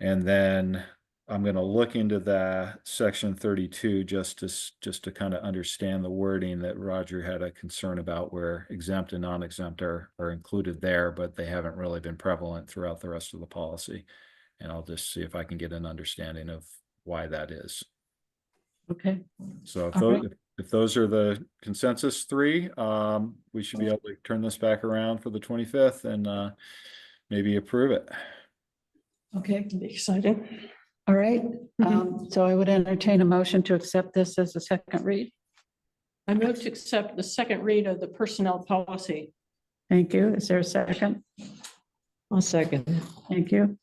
And then I'm gonna look into that section 32 just to kind of understand the wording that Roger had a concern about, where exempt and non-exempt are included there, but they haven't really been prevalent throughout the rest of the policy. And I'll just see if I can get an understanding of why that is. Okay, So if All those, right. if those are the consensus three, we should be able to turn this back around for the 25th and maybe approve it. okay, Be exciting. all right. So I would entertain a motion to accept this as a second read. I move to accept the second read of the personnel policy. Thank you. Is there a second? I'll second. Thank you.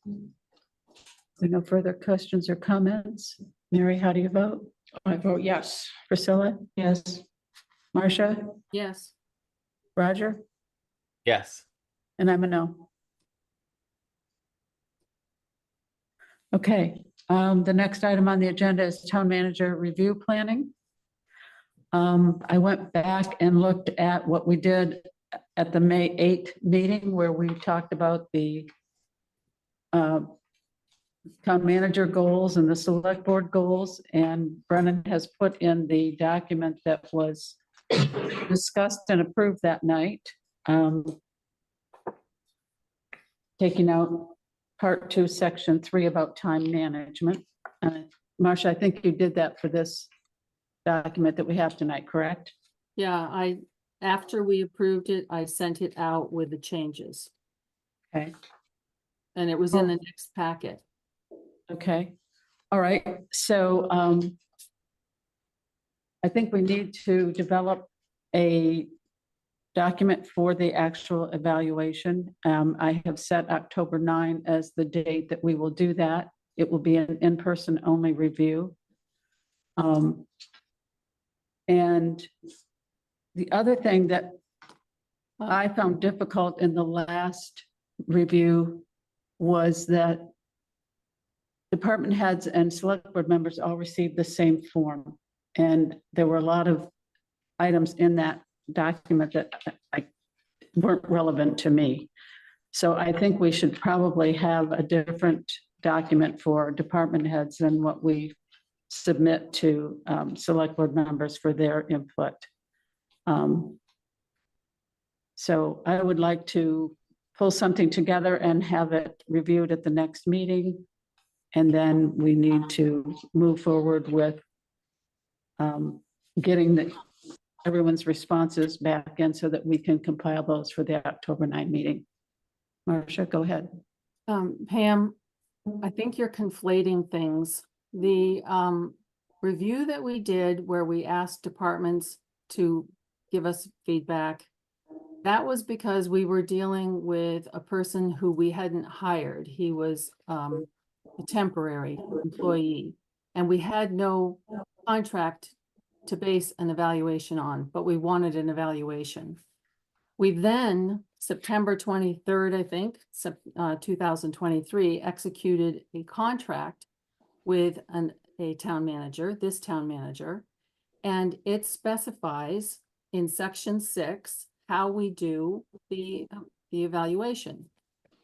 There are no further questions or comments. Mary, how do you vote? I vote yes. Priscilla? Yes. Marcia? Yes. Roger? Yes. And I'm a no. Okay, the next item on the agenda is town manager review planning. I went back and looked at what we did at the May 8th meeting where we talked about the town manager goals and the select board goals, and Brennan has put in the document that was discussed and approved that night. Taking out Part 2, Section 3 about time management. Marcia, I think you did that for this document that we have tonight, correct? Yeah, after we approved it, I sent it out with the changes, Okay, and it was in the next packet. okay. All right, so I think we need to develop a document for the actual evaluation. I have set October 9 as the date that we will do that. It will be an in-person only review. And the other thing that I found difficult in the last review was that department heads and select board members all received the same form. And there were a lot of items in that document that weren't relevant to me. So I think we should probably have a different document for department heads than what we submit to select board members for their input. So I would like to pull something together and have it reviewed at the next meeting. And then we need to move forward with getting everyone's responses back in so that we can compile those for the October 9 meeting. Marcia, go ahead. Pam, I think you're conflating things. The review that we did where we asked departments to give us feedback, that was because we were dealing with a person who we hadn't hired. He was a temporary employee, and we had no contract to base an evaluation on, but we wanted an evaluation. We then, September 23rd, I think, 2023, executed a contract with a town manager, this town manager, and it specifies in section 6 how we do the evaluation.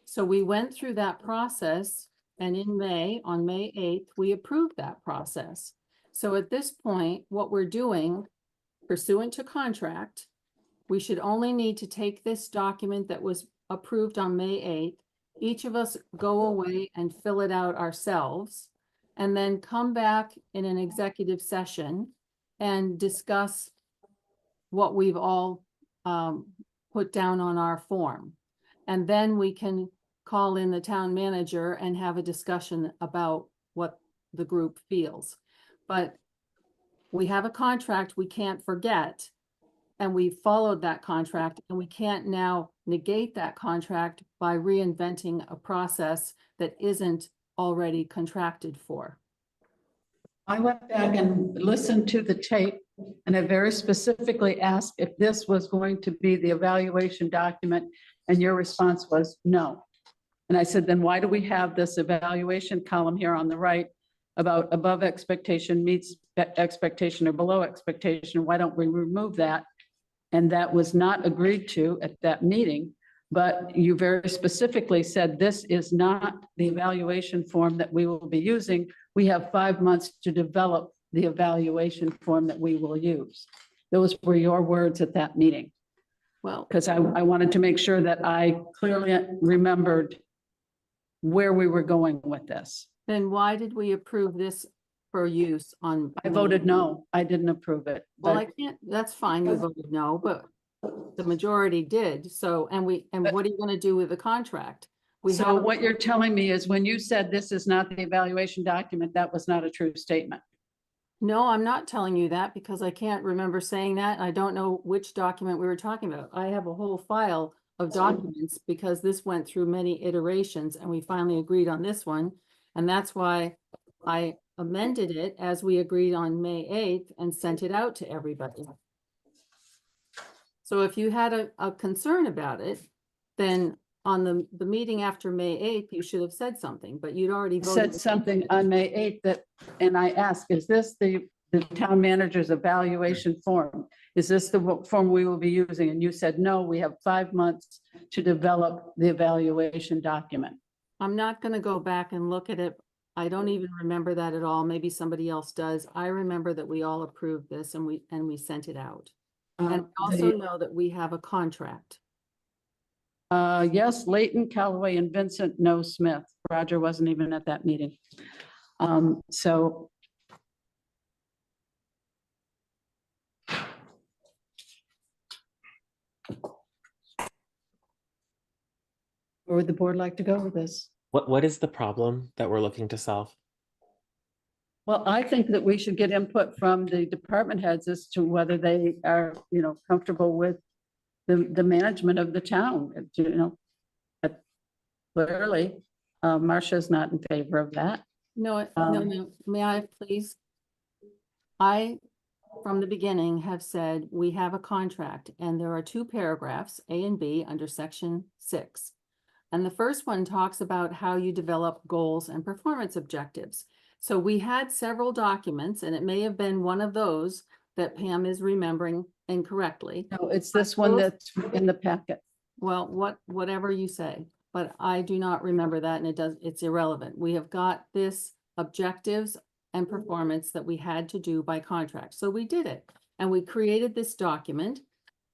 So we went through that process, and in May, on May 8th, we approved that process. So at this point, what we're doing, pursuant to contract, we should only need to take this document that was approved on May 8th, each of us go away and fill it out ourselves, and then come back in an executive session and discuss what we've all put down on our form. And then we can call in the town manager and have a discussion about what the group feels. But we have a contract we can't forget, and we followed that contract, and we can't now negate that contract by reinventing a process that isn't already contracted for. I went back and listened to the tape, and I very specifically asked if this was going to be the evaluation document, and your response was no. And I said, then why do we have this evaluation column here on the right about above expectation, meets expectation, or below expectation? Why don't we remove that? And that was not agreed to at that meeting, but you very specifically said this is not the evaluation form that we will be using. we have 5 months to develop the evaluation form that we will use. Those were your words at that meeting, Well, because I wanted to make sure that I clearly remembered where we were going with this. then why did we approve this for use on? I voted no, I didn't approve it. Well, I but can't, that's fine, you voted no, but the majority did, so, and what are you gonna do with the contract? We So have, what you're telling me is when you said this is not the evaluation document, that was not a true statement. no, I'm not telling you that because I can't remember saying that. I don't know which document we were talking about. I have a whole file of documents because this went through many iterations and we finally agreed on this one. And that's why I amended it as we agreed on May 8th and sent it out to everybody. So if you had a concern about it, then on the meeting after May 8th, you should have said something, but you'd already voted. Said something on May 8th that, and I asked, is this the town manager's evaluation form? Is this the form we will be using? And you said, no, we have 5 months to develop the evaluation document. I'm not gonna go back and look at it. I don't even remember that at all. Maybe somebody else does. I remember that we all approved this and we sent it out. And I also know that we have a contract. Yes, Leighton, Callaway, and Vincent, no Smith. Roger wasn't even at that meeting. So. Where would the board like to go with this? What is the problem that we're looking to solve? Well, I think that we should get input from the department heads as to whether they are, comfortable with the management of the town, But clearly, Marcia's not in favor of that. No, Um, no, may I please? I, from the beginning, have said we have a contract and there are 2 paragraphs, A and B, under section 6. And the first one talks about how you develop goals and performance objectives. So we had several documents, and it may have been one of those that Pam is remembering incorrectly. No, it's this one that's in the packet. Well, whatever you say, but I do not remember that, and it's irrelevant. We have got this objectives and performance that we had to do by contract. So we did it, and we created this document.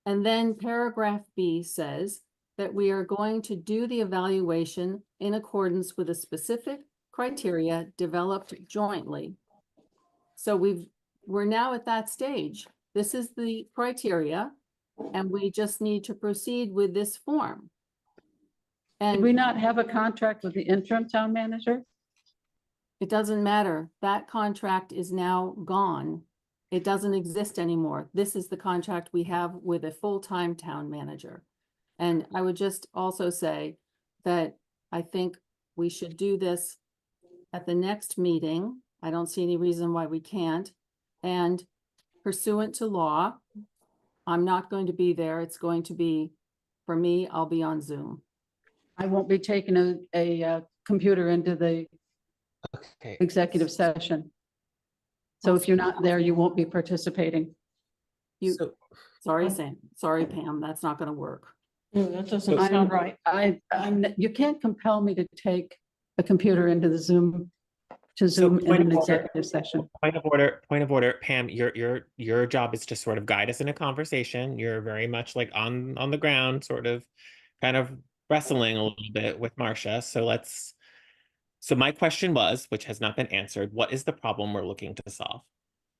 And then paragraph B says that we are going to do the evaluation in accordance with a specific criteria developed jointly. So we're now at that stage. This is the criteria, and we just need to proceed with this form. Did And we not have a contract with the interim town manager? it doesn't matter. That contract is now gone. It doesn't exist anymore. This is the contract we have with a full-time town manager. And I would just also say that I think we should do this at the next meeting. I don't see any reason why we can't. And pursuant to law, I'm not going to be there. It's going to be, for me, I'll be on Zoom. I won't be taking a computer into the Okay. executive session. So if you're not there, you won't be participating. So, Sorry, Sam. Sorry, Pam. That's not going to work. That doesn't I'm sound right. you can't compel me to take a computer into the Zoom, to Zoom in point an of order. executive session. Point of order, Pam, your job is to sort of guide us in a conversation. You're very much like on the ground, sort of kind of wrestling a little bit with Marcia. So my question was, which has not been answered, what is the problem we're looking to solve?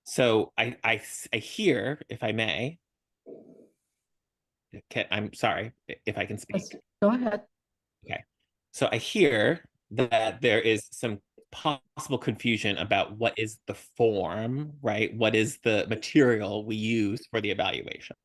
So I hear, if I may, I'm sorry if I can speak. Go ahead. Okay. So I hear that there is some possible confusion about what is the form, right? What is the material we use for the evaluation?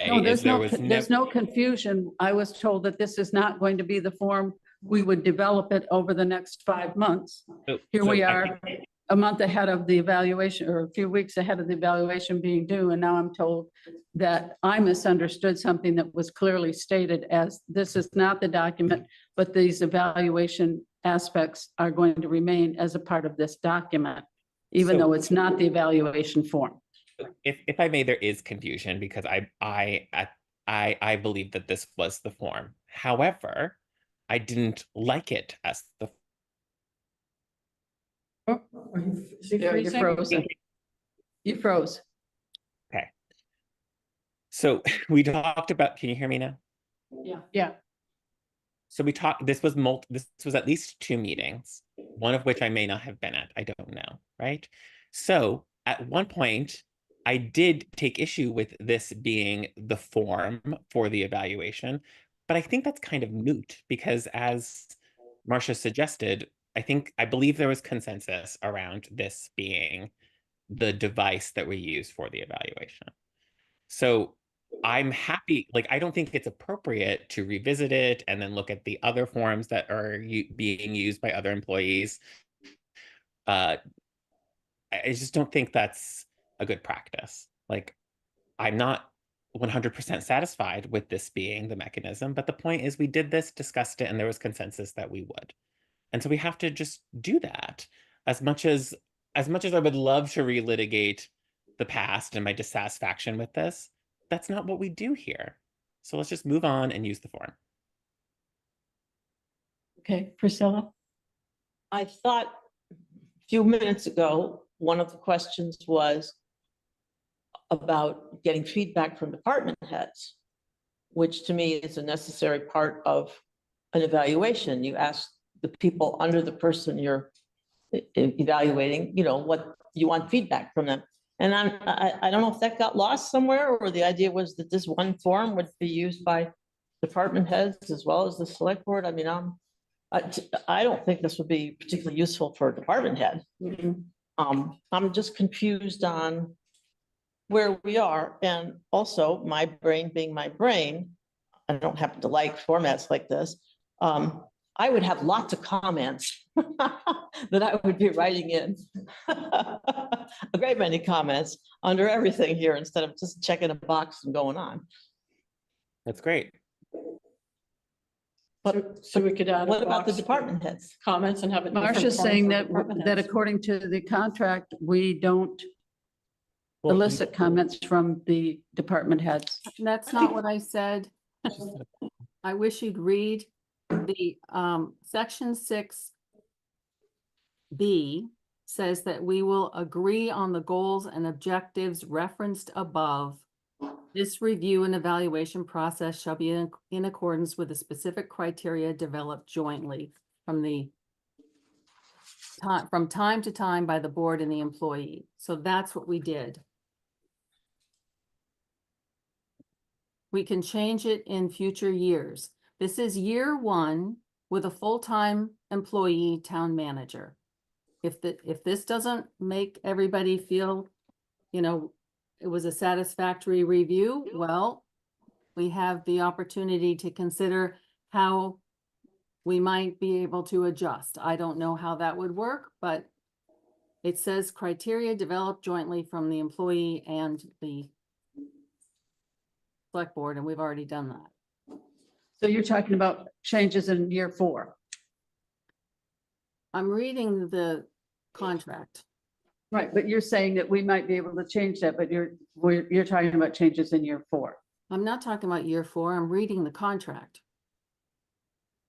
No, Is there's no confusion. I was told that this is not going to be the form. We would develop it over the next 5 months. Here we are, a month ahead of the evaluation, or a few weeks ahead of the evaluation being due, and now I'm told that I misunderstood something that was clearly stated as this is not the document, but these evaluation aspects are going to remain as a part of this document, even though it's not the evaluation form. If I may, there is confusion because I believe that this was the form. However, I didn't like it as the Oh, is he Yeah, you freezing? froze. You froze. okay. So we talked about, can you hear me now? Yeah. So we talked, this was at least 2 meetings, one of which I may not have been at, I don't know, right? So at one point, I did take issue with this being the form for the evaluation, but I think that's kind of moot because as Marcia suggested, I believe there was consensus around this being the device that we use for the evaluation. So I'm happy, like, I don't think it's appropriate to revisit it and then look at the other forms that are being used by other employees. I just don't think that's a good practice. Like, I'm not 100% satisfied with this being the mechanism, but the point is we did this, discussed it, and there was consensus that we would. And so we have to just do that. As much as I would love to relitigate the past and my dissatisfaction with this, that's not what we do here. So let's just move on and use the form. Okay, Priscilla? I thought a few minutes ago, one of the questions was about getting feedback from department heads, which to me is a necessary part of an evaluation. You ask the people under the person you're evaluating, what you want feedback from them. And I don't know if that got lost somewhere, or the idea was that this one form would be used by department heads as well as the select board. I mean, I don't think this would be particularly useful for a department head. I'm just confused on where we are, and also my brain being my brain, I don't happen to like formats like this. I would have lots of comments that I would be writing in. A great many comments under everything here instead of just checking a box and going on. That's great. But So we could add. what a about the box for department heads? Comments and have it. Marcia's saying that, that according to the contract, we don't Well, elicit comments from the department heads. That's not what I said. I wish you'd read the, section 6B says that we will agree on the goals and objectives referenced above. This review and evaluation process shall be in accordance with the specific criteria developed jointly from time to time by the board and the employee. So that's what we did. We can change it in future years. This is year 1 with a full-time employee town manager. If this doesn't make everybody feel, it was a satisfactory review, well, we have the opportunity to consider how we might be able to adjust. I don't know how that would work, but it says criteria developed jointly from the employee and the select board, and we've already done that. So you're talking about changes in year 4. I'm reading the contract. Right, but you're saying that we might be able to change that, but you're talking about changes in year 4. I'm not talking about year 4. I'm reading the contract.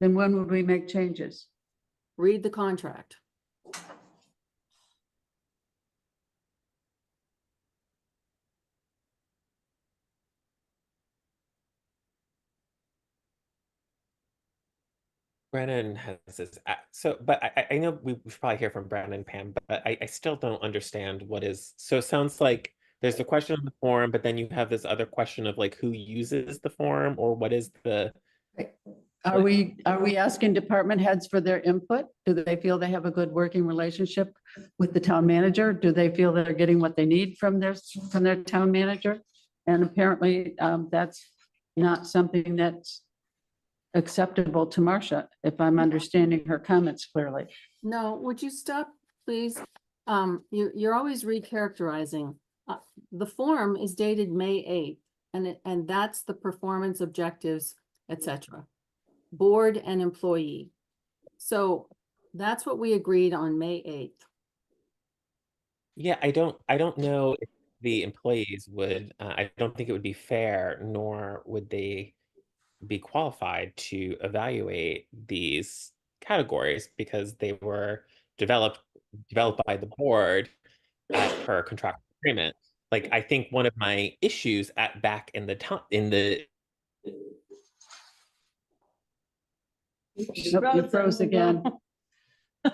Then when would we make changes? Read the contract. Brennan has this, but I know we should probably hear from Brennan and Pam, but I still don't understand what is, so it sounds like there's the question on the form, but then you have this other question of like who uses the form, or what is the. Are we asking department heads for their input? Do they feel they have a good working relationship with the town manager? Do they feel they're getting what they need from their town manager? And apparently that's not something that's acceptable to Marcia, if I'm understanding her comments clearly. No, would you stop, please? You're always recharacterizing. The form is dated May 8th, and that's the performance objectives, etc. Board and employee. So that's what we agreed on May 8th. Yeah, I don't know if the employees would, I don't think it would be fair, nor would they be qualified to evaluate these categories because they were developed by the board as per contractual agreement. Like, I think one of my issues back in the time Nope, you froze again.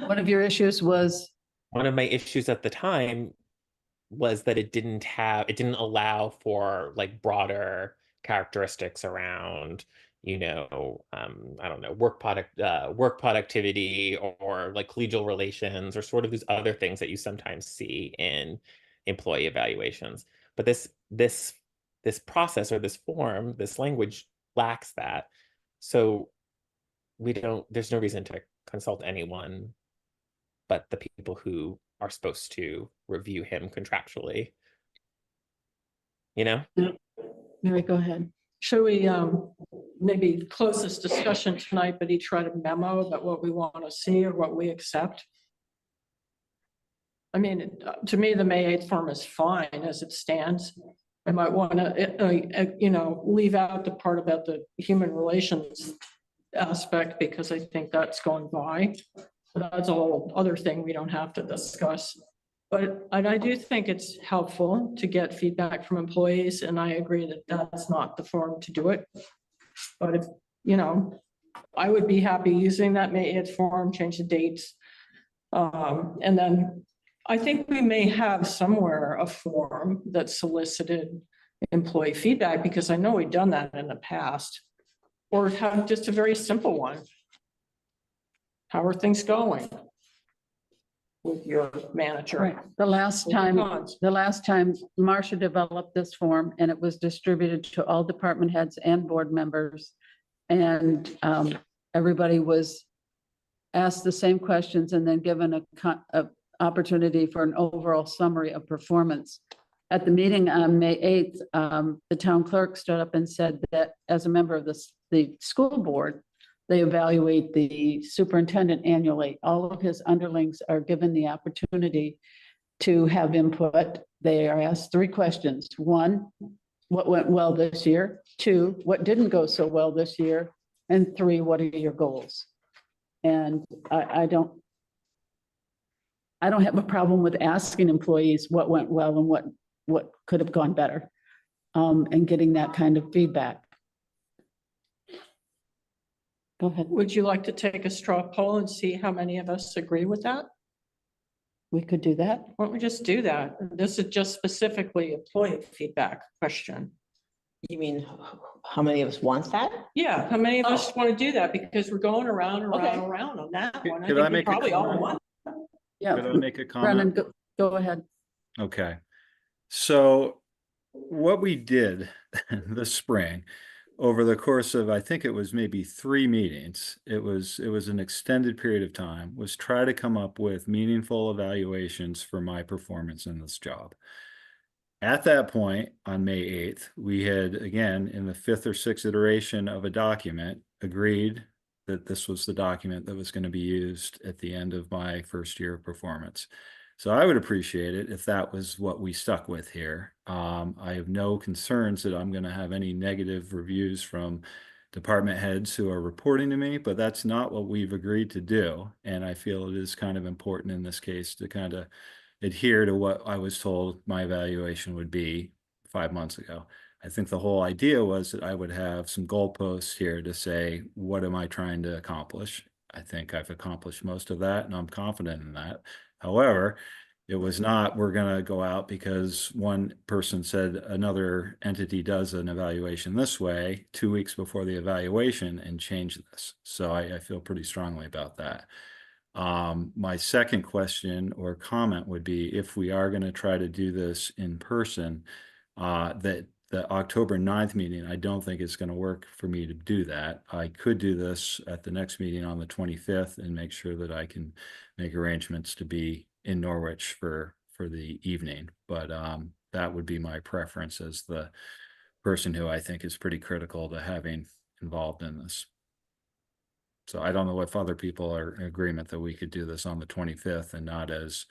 One of your issues was, one of my issues at the time was that it didn't allow for like broader characteristics around, I don't know, work productivity or like collegial relations or sort of these other things that you sometimes see in employee evaluations. But this process or this form, this language lacks that. So there's no reason to consult anyone but the people who are supposed to review him contractually. Mary, go ahead. Should we maybe close this discussion tonight, but each write a memo about what we want to see or what we accept? I mean, to me, the May 8th form is fine as it stands. I might want to, leave out the part about the human relations aspect because I think that's going by. But that's a whole other thing we don't have to discuss. But I do think it's helpful to get feedback from employees, and I agree that that's not the forum to do it. But if, I would be happy using that May 8th form, change the dates. And then I think we may have somewhere a form that solicited employee feedback, because I know we've done that in the past. Or have just a very simple one. How are things going with your manager? Right. The last time Marcia developed this form, and it was distributed to all department heads and board members. And everybody was asked the same questions and then given a opportunity for an overall summary of performance. At the meeting on May 8th, the town clerk stood up and said that as a member of the school board, they evaluate the superintendent annually. All of his underlings are given the opportunity to have input. They are asked 3 questions. 1, what went well this year? 2, what didn't go so well this year? And 3, what are your goals? And I don't have a problem with asking employees what went well and what could have gone better, and getting that kind of feedback. Go ahead. Would you like to take a straw poll and see how many of us agree with that? We could do that. Why don't we just do that? This is just specifically employee feedback question. You mean, how many of us want that? Yeah, how many of us want to do that? Because we're going around and around and around on that one. Could I make a probably all comment? want. Yeah. Could I make a Brennan, comment? go ahead. Okay. So what we did this spring over the course of, I think it was maybe 3 meetings, it was an extended period of time, was try to come up with meaningful evaluations for my performance in this job. At that point, on May 8th, we had, again, in the 5th or 6th iteration of a document, agreed that this was the document that was going to be used at the end of my first year of performance. So I would appreciate it if that was what we stuck with here. I have no concerns that I'm going to have any negative reviews from department heads who are reporting to me, but that's not what we've agreed to do. And I feel it is kind of important in this case to kind of adhere to what I was told my evaluation would be 5 months ago. I think the whole idea was that I would have some goalposts here to say, what am I trying to accomplish? I think I've accomplished most of that, and I'm confident in that. However, it was not, we're going to go out because one person said another entity does an evaluation this way 2 weeks before the evaluation and change this. So I feel pretty strongly about that. My second question or comment would be, if we are going to try to do this in person, that the October 9th meeting, I don't think it's going to work for me to do that. I could do this at the next meeting on the 25th and make sure that I can make arrangements to be in Norwich for the evening. But that would be my preference as the person who I think is pretty critical to having involved in this. So I don't know if other people are in agreement that we could do this on the 25th and not as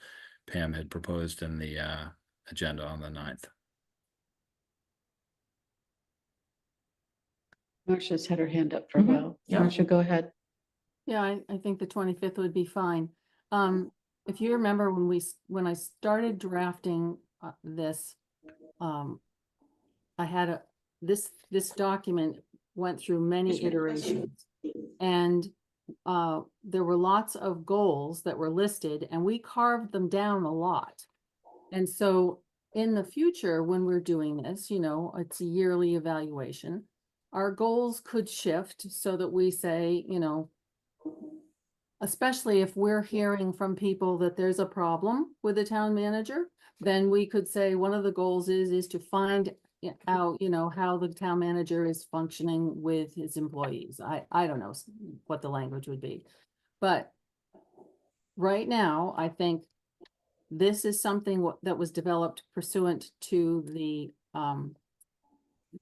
Pam had proposed in the agenda on the 9th. Marcia's had her hand up for a Mhm. while. Yeah. Marcia, go ahead. Yeah, I think the 25th would be fine. If you remember when I started drafting this, I had this document went through many iterations. And there were lots of goals that were listed and we carved them down a lot. And so in the future, when we're doing this, it's a yearly evaluation, our goals could shift so that we say, especially if we're hearing from people that there's a problem with the town manager, then we could say one of the goals is to find out, how the town manager is functioning with his employees. I don't know what the language would be. But right now, I think this is something that was developed pursuant to the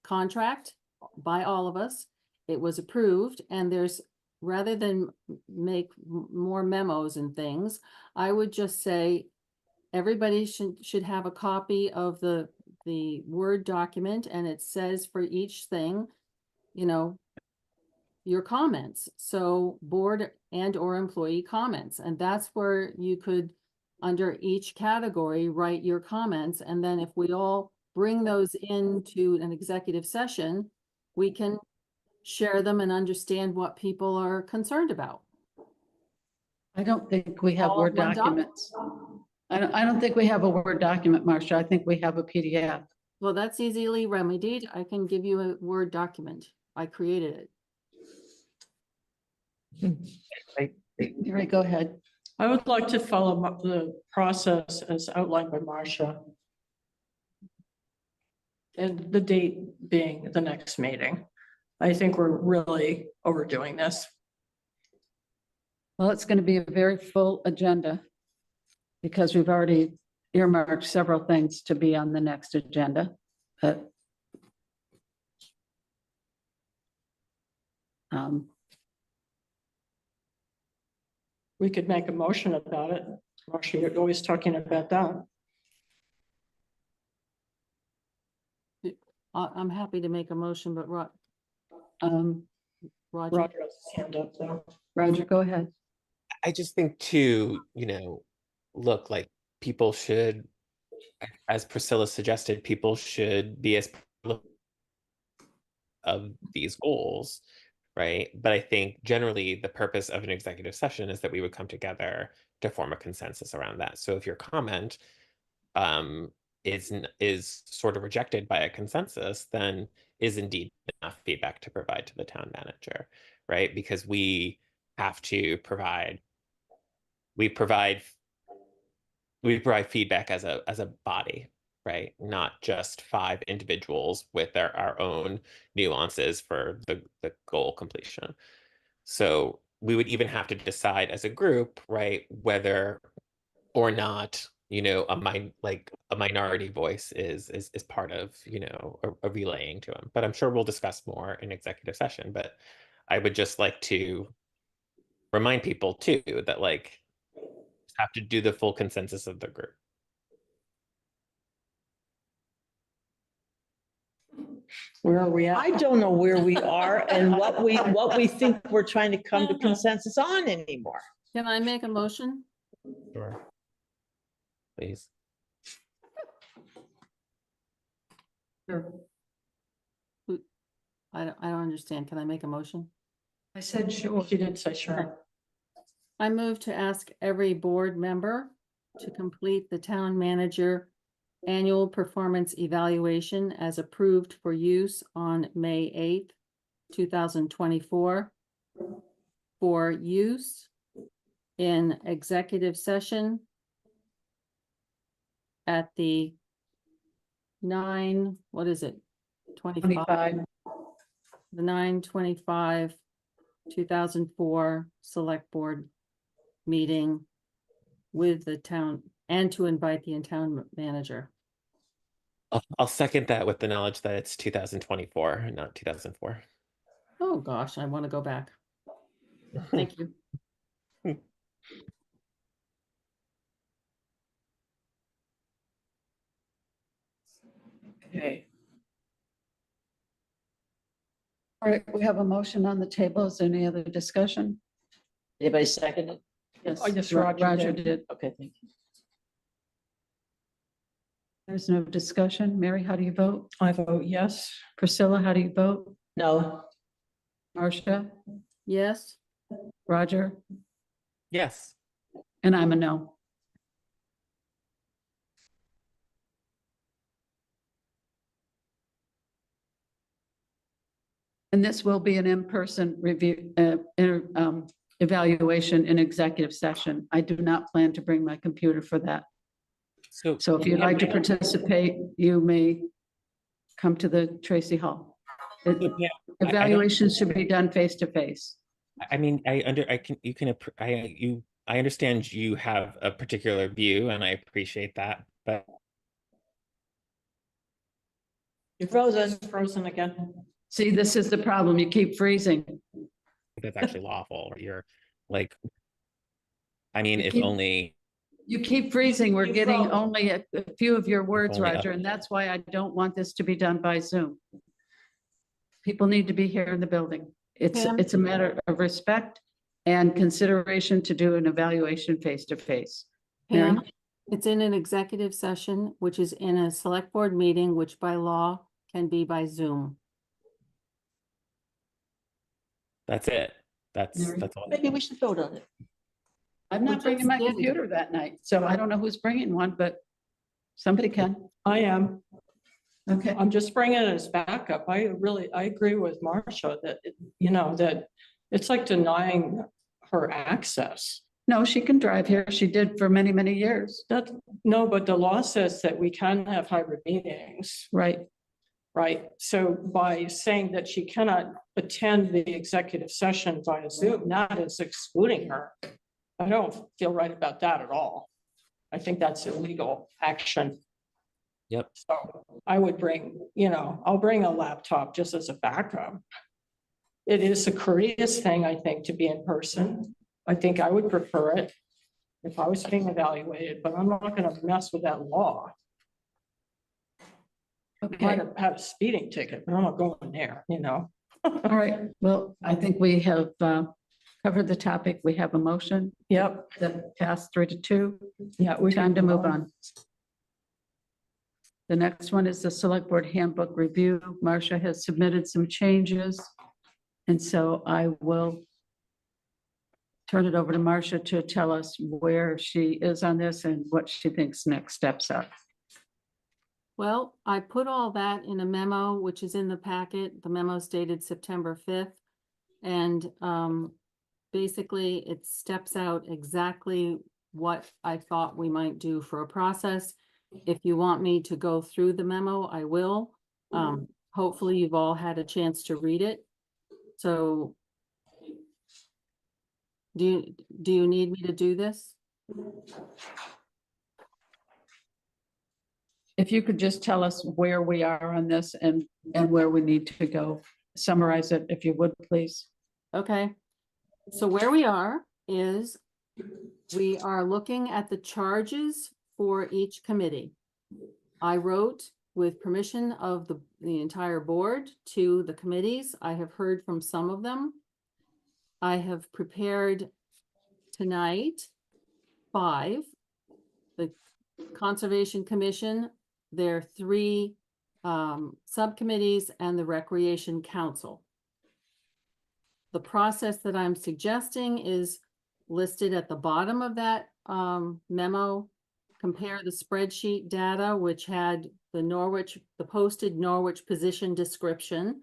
contract by all of us. It was approved, and rather than make more memos and things, I would just say everybody should have a copy of the Word document, and it says for each thing, your comments. So board and or employee comments, and that's where you could, under each category, write your comments. And then if we all bring those into an executive session, we can share them and understand what people are concerned about. I don't think we have All Word in one doc? documents. I don't think we have a Word document, Marcia. I think we have a PDF. Well, that's easily remedied. I can give you a Word document. I created it. All right, go ahead. I would like to follow up the process as outlined by Marcia. And the date being the next meeting. I think we're really overdoing this. Well, it's going to be a very full agenda because we've already earmarked several things to be on the next agenda. But We could make a motion about it. Marcia, you're always talking about that. I'm happy to make a motion, but Roger, Roger has his hand up there. Roger, go ahead. I just think too, look, like people should, as Priscilla suggested, people should be as of these goals, right? But I think generally the purpose of an executive session is that we would come together to form a consensus around that. So if your comment is sort of rejected by a consensus, then is indeed enough feedback to provide to the town manager, right? Because we have to provide feedback as a body, right? Not just 5 individuals with our own nuances for the goal completion. So we would even have to decide as a group, right, whether or not, a minority voice is part of, a relaying to them. But I'm sure we'll discuss more in executive session. But I would just like to remind people too that have to do the full consensus of the group. Where are we at? I don't know where we are and what we think we're trying to come to consensus on anymore. can I make a motion? Sure. Please. Sure. I don't understand. Can I make a motion? I said sure. She did say sure. I move to ask every board member to complete the town manager annual performance evaluation as approved for use on May 8th, 2024, for use in executive session at the 25? 25. The 9/25, 2004 Select Board meeting with the town, and to invite the town manager. I'll second that with the knowledge that it's 2024, not 2004. Oh, gosh, I want to go back. Thank you. Okay. All right, we have a motion on the table. Is there any other discussion? Anybody second it? Yes, I guess Roger Roger did. Okay, thank you. There's no discussion. Mary, how do you vote? I vote yes. Priscilla, how do you vote? No, Marcia, Yes, Roger, Yes. and I'm a no. And this will be an in-person review, evaluation in executive session. I do not plan to bring my computer for that. So So if you'd like to participate, you may come to the Tracy Hall. yeah, Evaluations should be done face to face. I mean, I understand you have a particular view and I appreciate that, but You're frozen again. See, this is the problem. You keep freezing. that's actually lawful. You're like, I mean, You if keep- only, You keep freezing. We're You getting froze. only a few of your words, only Roger, up. and that's why I don't want this to be done by Zoom. People need to be here in the building. Pam? It's a matter of respect and consideration to do an evaluation face to face. Mary? Pam, it's in an executive session, which is in a select board meeting, which by law can be by Zoom. that's it. That's Mary? all. maybe we should vote on it. I'm not We bringing just my did. computer that night, so I don't know who's bringing one, but somebody can. I am. Okay. I'm just bringing it as backup. I agree with Marcia that, that it's like denying her access. No, she can drive here. She did for many, many years. No, but the law says that we can have hybrid meetings, Right. right? So by saying that she cannot attend the executive session via Zoom, that is excluding her. I don't feel right about that at all. I think that's illegal action. Yep. So I would bring, I'll bring a laptop just as a backup. It is a courteous thing, I think, to be in person. I think I would prefer it if I was being evaluated, but I'm not gonna mess with that law. I Okay. might have had a speeding ticket, but I'm not going there, All right. Well, I think we have covered the topic. We have a motion Yep, that passed 3-2. yeah. we Time to can move on. The next one is the Select Board Handbook Review. Marcia has submitted some changes. And so I will turn it over to Marcia to tell us where she is on this and what she thinks next steps are. Well, I put all that in a memo, which is in the packet. The memo is dated September 5th. And basically, it steps out exactly what I thought we might do for a process. If you want me to go through the memo, I will. Hopefully, you've all had a chance to read it. So do you need me to do this? If you could just tell us where we are on this and where we need to go. Summarize it, if you would, please. Okay, so where we are is we are looking at the charges for each committee. I wrote with permission of the entire board to the committees. I have heard from some of them. I have prepared tonight 5. The Conservation Commission, their 3 subcommittees, and the Recreation Council. The process that I'm suggesting is listed at the bottom of that memo. Compare the spreadsheet data, which had the posted Norwich position description,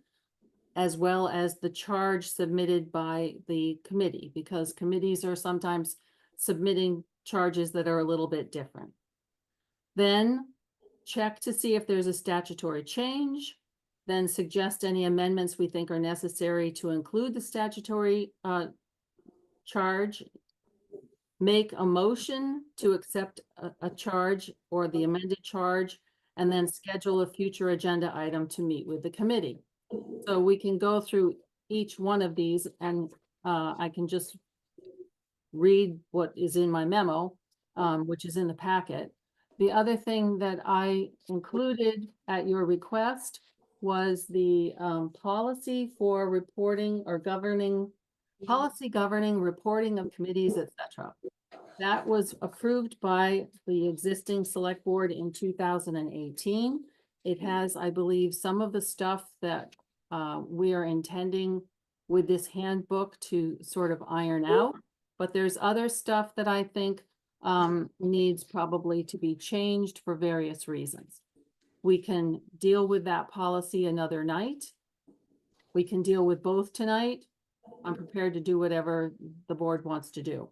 as well as the charge submitted by the committee, because committees are sometimes submitting charges that are a little bit different. Then check to see if there's a statutory change, then suggest any amendments we think are necessary to include the statutory charge. Make a motion to accept a charge or the amended charge, and then schedule a future agenda item to meet with the committee. So we can go through each one of these, and I can just read what is in my memo, which is in the packet. The other thing that I included at your request was the policy for reporting or governing, policy governing reporting of committees, etc. That was approved by the existing select board in 2018. It has, I believe, some of the stuff that we are intending with this handbook to sort of iron out. But there's other stuff that I think needs probably to be changed for various reasons. We can deal with that policy another night. We can deal with both tonight. I'm prepared to do whatever the board wants to do.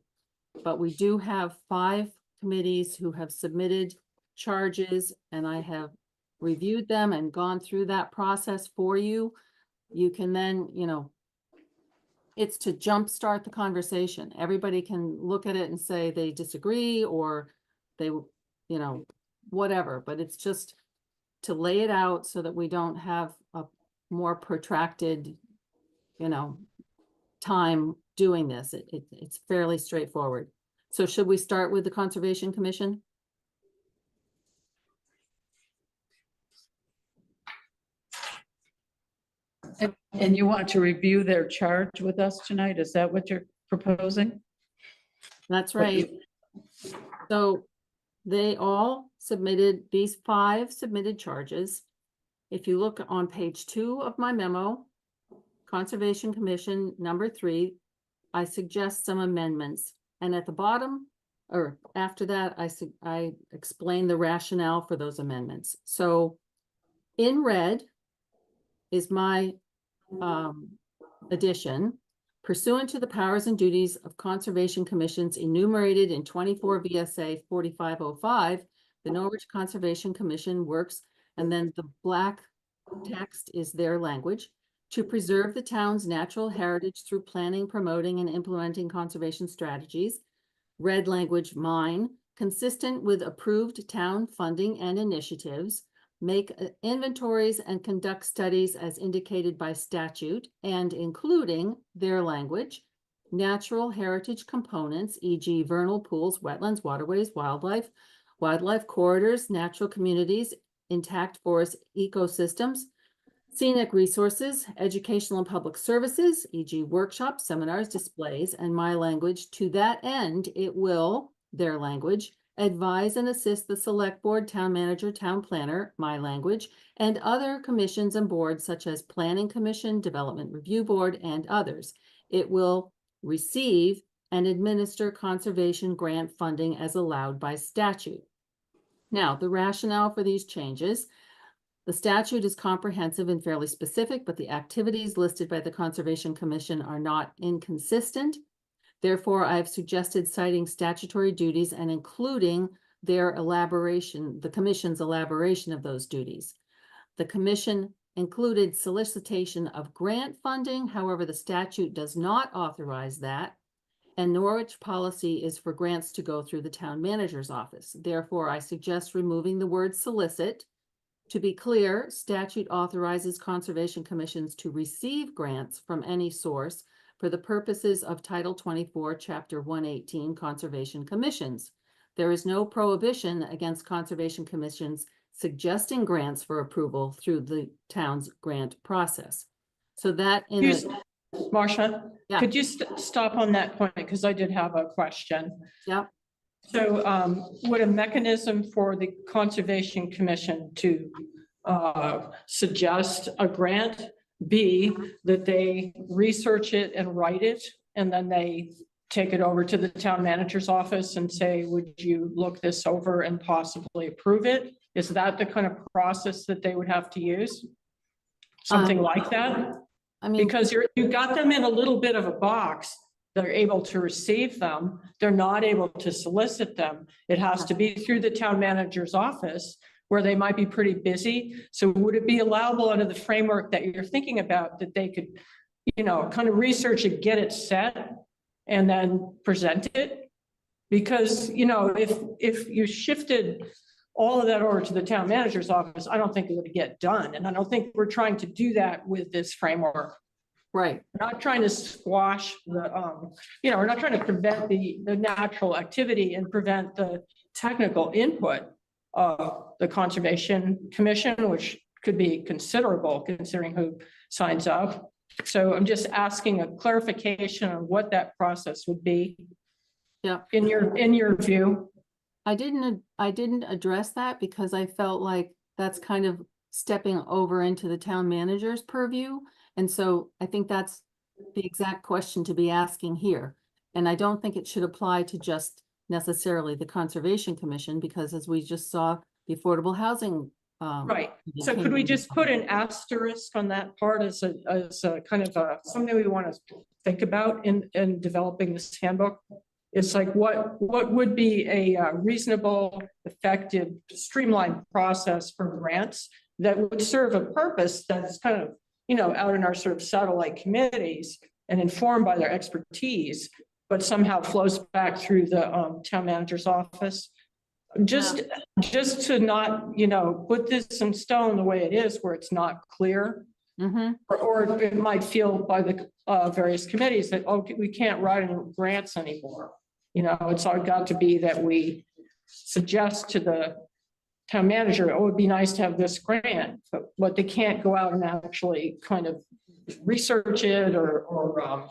But we do have 5 committees who have submitted charges, and I have reviewed them and gone through that process for you. You can then, you know, it's to jumpstart the conversation. Everybody can look at it and say they disagree or they, you know, whatever, but it's just to lay it out so that we don't have a more protracted, you know, time doing this. It's fairly straightforward. So should we start with the Conservation Commission? And you want to review their charge with us tonight? Is that what you're proposing? That's What right. So they all submitted, these 5 submitted charges. If you look on page 2 of my memo, Conservation Commission number 3, I suggest some amendments. And at the bottom, or after that, I explain the rationale for those amendments. So in red is my addition. Pursuant to the powers and duties of Conservation Commissions enumerated in 24 VSA 4505, the Norwich Conservation Commission works, and then the black text is their language, to preserve the town's natural heritage through planning, promoting, and implementing conservation strategies. Red language, mine, consistent with approved town funding and initiatives, make inventories and conduct studies as indicated by statute, and including their language, natural heritage components, e.g. vernal pools, wetlands, waterways, wildlife corridors, natural communities, intact forest ecosystems, scenic resources, educational and public services, e.g. workshops, seminars, displays, and my language. To that end, it will, their language, advise and assist the select board, town manager, town planner, my language, and other commissions and boards such as Planning Commission, Development Review Board, and others. It will receive and administer conservation grant funding as allowed by statute. Now, the rationale for these changes. The statute is comprehensive and fairly specific, but the activities listed by the Conservation Commission are not inconsistent. Therefore, I've suggested citing statutory duties and including their elaboration, the Commission's elaboration of those duties. The Commission included solicitation of grant funding. However, the statute does not authorize that. And Norwich policy is for grants to go through the town manager's office. Therefore, I suggest removing the word solicit. To be clear, statute authorizes conservation commissions to receive grants from any source for the purposes of Title 24, Chapter 118, Conservation Commissions. There is no prohibition against conservation commissions suggesting grants for approval through the town's grant process. So that Marcia, Yeah. could you stop on that point? Because I did have a question. Yeah. So would a mechanism for the Conservation Commission to suggest a grant be that they research it and write it, and then they take it over to the town manager's office and say, would you look this over and possibly approve it? Is that the kind of process that they would have to use? Something like that? I mean, Because you got them in a little bit of a box. They're able to receive them. They're not able to solicit them. It has to be through the town manager's office where they might be pretty busy. So would it be allowable under the framework that you're thinking about that they could, you know, kind of research and get it set and then present it? Because, you know, if you shifted all of that over to the town manager's office, I don't think it would get done. And I don't think we're trying to do that with this framework. right. We're not trying to squash the, you know, we're not trying to prevent the natural activity and prevent the technical input of the Conservation Commission, which could be considerable considering who signs up. So I'm just asking a clarification on what that process would be. Yeah. In your view. I didn't address that because I felt like that's kind of stepping over into the town manager's purview. And so I think that's the exact question to be asking here. And I don't think it should apply to just necessarily the Conservation Commission, because as we just saw, the Affordable Housing. Right. So could we just put an asterisk on that part as a kind of something we want to think about in developing this handbook? It's like what would be a reasonable, effective, streamlined process for grants that would serve a purpose that's kind of, out in our sort of satellite committees and informed by their expertise, but somehow flows back through the town manager's office. Just to not, put this in stone the way it is, where it's not clear. Or it might feel by the various committees that, oh, we can't write any grants anymore. It's all got to be that we suggest to the town manager, oh, it'd be nice to have this grant, but they can't go out and actually kind of research it or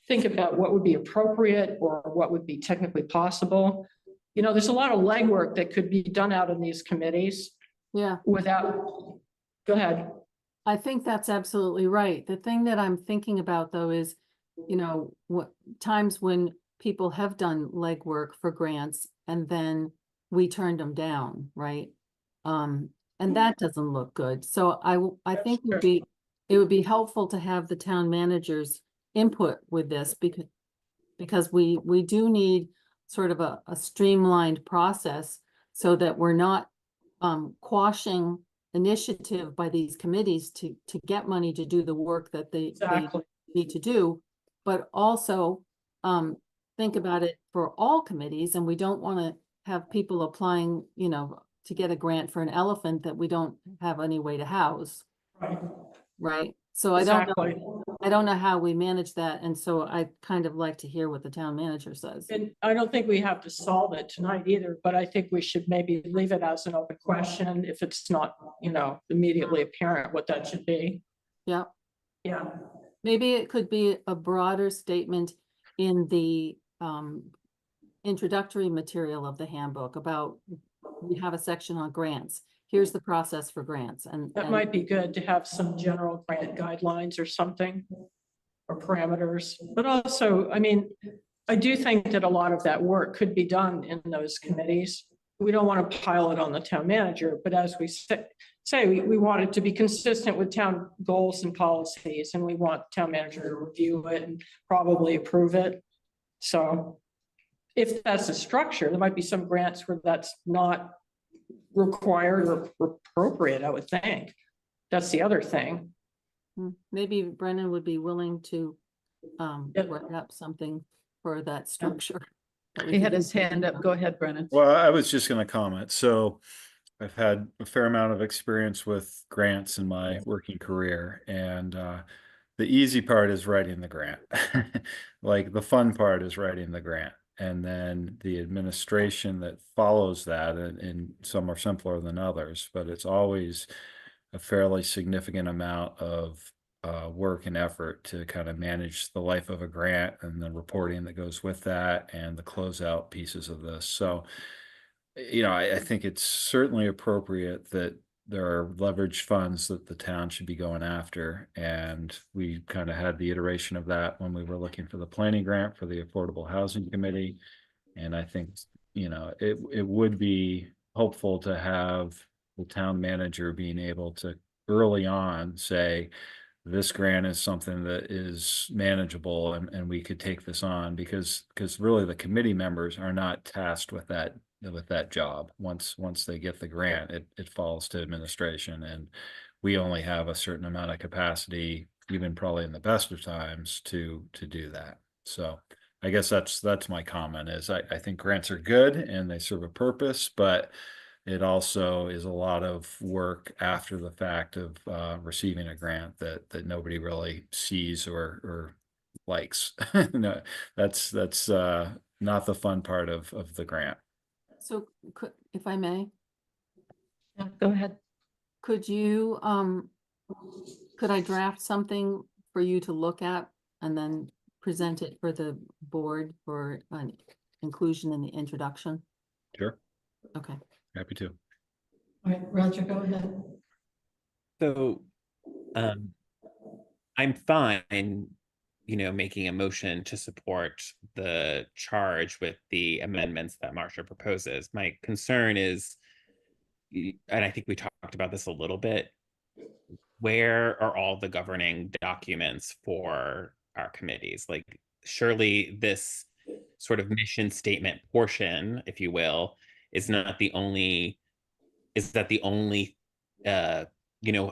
think about what would be appropriate or what would be technically possible. There's a lot of legwork that could be done out in these committees. Yeah. Go ahead. I think that's absolutely right. The thing that I'm thinking about though is, what times when people have done legwork for grants and then we turned them down, right? And that doesn't look good. So I think it would be helpful to have the town manager's input with this because we do need sort of a streamlined process so that we're not quashing initiative by these committees to get money to do the work that they need to do, but also think about it for all committees. And we don't want to have people applying, to get a grant for an elephant that we don't have any way to house. Right. So I don't know how we manage that. And so I kind of like to hear what the town manager says. And I don't think we have to solve it tonight either, but I think we should maybe leave it as an open question if it's not, immediately apparent what that should be. Yeah. Yeah. Maybe it could be a broader statement in the introductory material of the handbook about, we have a section on grants. Here's the process for grants. And that might be good to have some general grant guidelines or something, or parameters. But also, I do think that a lot of that work could be done in those committees. We don't want to pile it on the town manager, but as we say, we want it to be consistent with town goals and policies, and we want the town manager to review it and probably approve it. So if that's a structure, there might be some grants where that's not required or appropriate, I would think. That's the other thing. Maybe Brennan would be willing to write up something for that structure. He had his hand up. Go ahead, Brennan. Well, I was just going to comment. So I've had a fair amount of experience with grants in my working career, and the easy part is writing the grant. Like the fun part is writing the grant. And then the administration that follows that, and some are simpler than others, but it's always a fairly significant amount of work and effort to kind of manage the life of a grant and the reporting that goes with that and the closeout pieces of this. So, I think it's certainly appropriate that there are leveraged funds that the town should be going after. And we kind of had the iteration of that when we were looking for the planning grant for the Affordable Housing Committee. And I think, it would be hopeful to have the town manager being able to early on say, this grant is something that is manageable and we could take this on because really the committee members are not tasked with that job. Once they get the grant, it falls to administration, and we only have a certain amount of capacity, even probably in the best of times, to do that. So I guess that's my comment is I think grants are good and they serve a purpose, but it also is a lot of work after the fact of receiving a grant that nobody really sees or likes. No, that's not the fun part of the grant. So if I may, Go ahead. Could you, could I draft something for you to look at and then present it for the board for an inclusion in the introduction? Sure, Okay. happy to. All right, Roger, go ahead. So, I'm fine, making a motion to support the charge with the amendments that Marcia proposes. My concern is, and I think we talked about this a little bit, where are all the governing documents for our committees? Like, surely this sort of mission statement portion, if you will, is that the only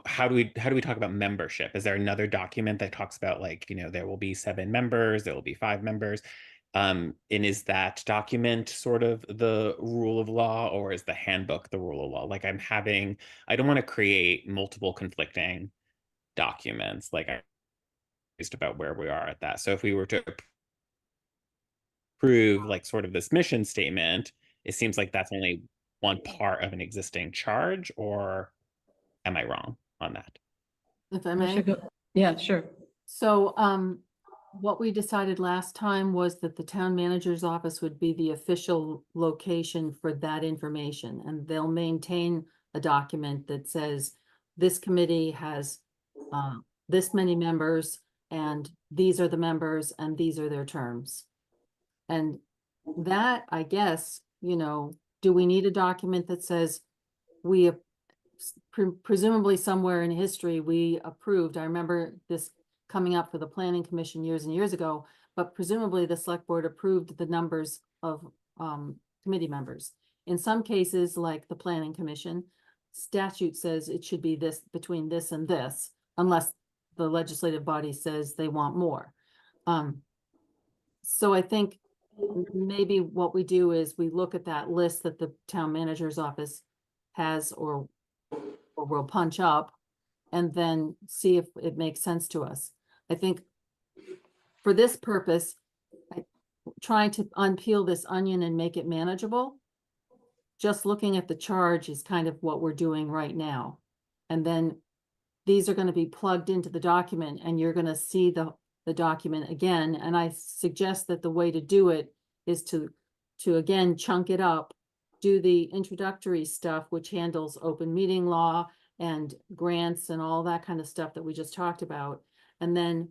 how do we talk about membership? Is there another document that talks about, like, there will be 7 members, there will be 5 members? And is that document sort of the rule of law, or is the handbook the rule of law? Like, I don't want to create multiple conflicting documents. Like, I'm just about where we are at that. So if we were to approve like sort of this mission statement, it seems like that's only one part of an existing charge, or am I wrong on that? If I may. Yeah, sure. So, what we decided last time was that the town manager's office would be the official location for that information, and they'll maintain a document that says this committee has this many members, and these are the members, and these are their terms. And that, I guess, do we need a document that says we presumably somewhere in history we approved? I remember this coming up for the planning commission years and years ago, but presumably the select board approved the numbers of committee members. In some cases, like the planning commission, statute says it should be this, between this and this, unless the legislative body says they want more. So I think maybe what we do is we look at that list that the town manager's office has or we'll punch up and then see if it makes sense to us. I think for this purpose, trying to unpeel this onion and make it manageable, just looking at the charge is kind of what we're doing right now. And then these are going to be plugged into the document and you're going to see the document again. And I suggest that the way to do it is to again, chunk it up, do the introductory stuff, which handles open meeting law and grants and all that kind of stuff that we just talked about. And then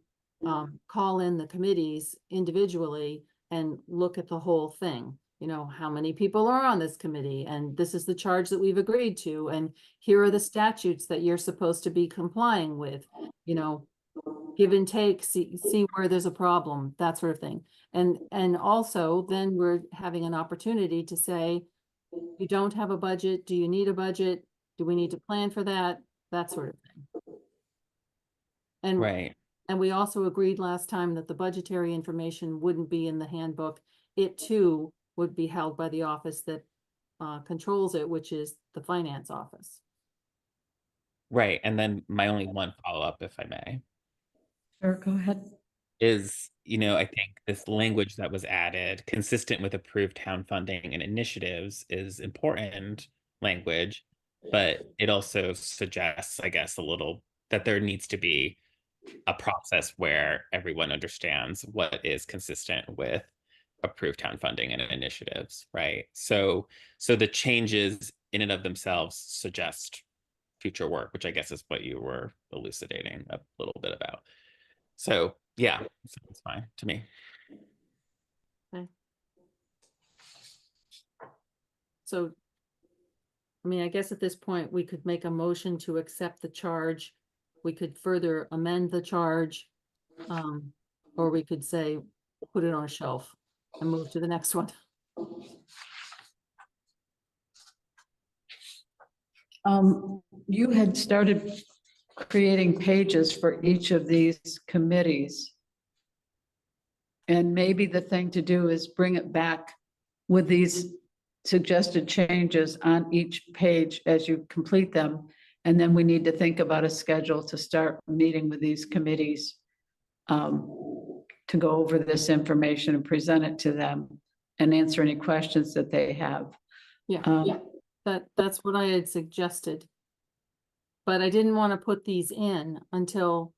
call in the committees individually and look at the whole thing. How many people are on this committee, and this is the charge that we've agreed to, and here are the statutes that you're supposed to be complying with, give and take, see where there's a problem, that sort of thing. And also then we're having an opportunity to say, you don't have a budget, do you need a budget? Do we need to plan for that? That sort of thing. And Right. And we also agreed last time that the budgetary information wouldn't be in the handbook. It too would be held by the office that controls it, which is the finance office. Right. And then my only one follow-up, if I may, Sure, go ahead. is, I think this language that was added, consistent with approved town funding and initiatives, is important language, but it also suggests, I guess, a little that there needs to be a process where everyone understands what is consistent with approved town funding and initiatives, right? So the changes in and of themselves suggest future work, which I guess is what you were elucidating a little bit about. So yeah, sounds fine to me. Okay. So, I mean, I guess at this point, we could make a motion to accept the charge. We could further amend the charge, or we could say, put it on a shelf and move to the next one. You had started creating pages for each of these committees. And maybe the thing to do is bring it back with these suggested changes on each page as you complete them. And then we need to think about a schedule to start meeting with these committees to go over this information and present it to them and answer any questions that they have. Yeah, that's what I had suggested. But I didn't want to put these in until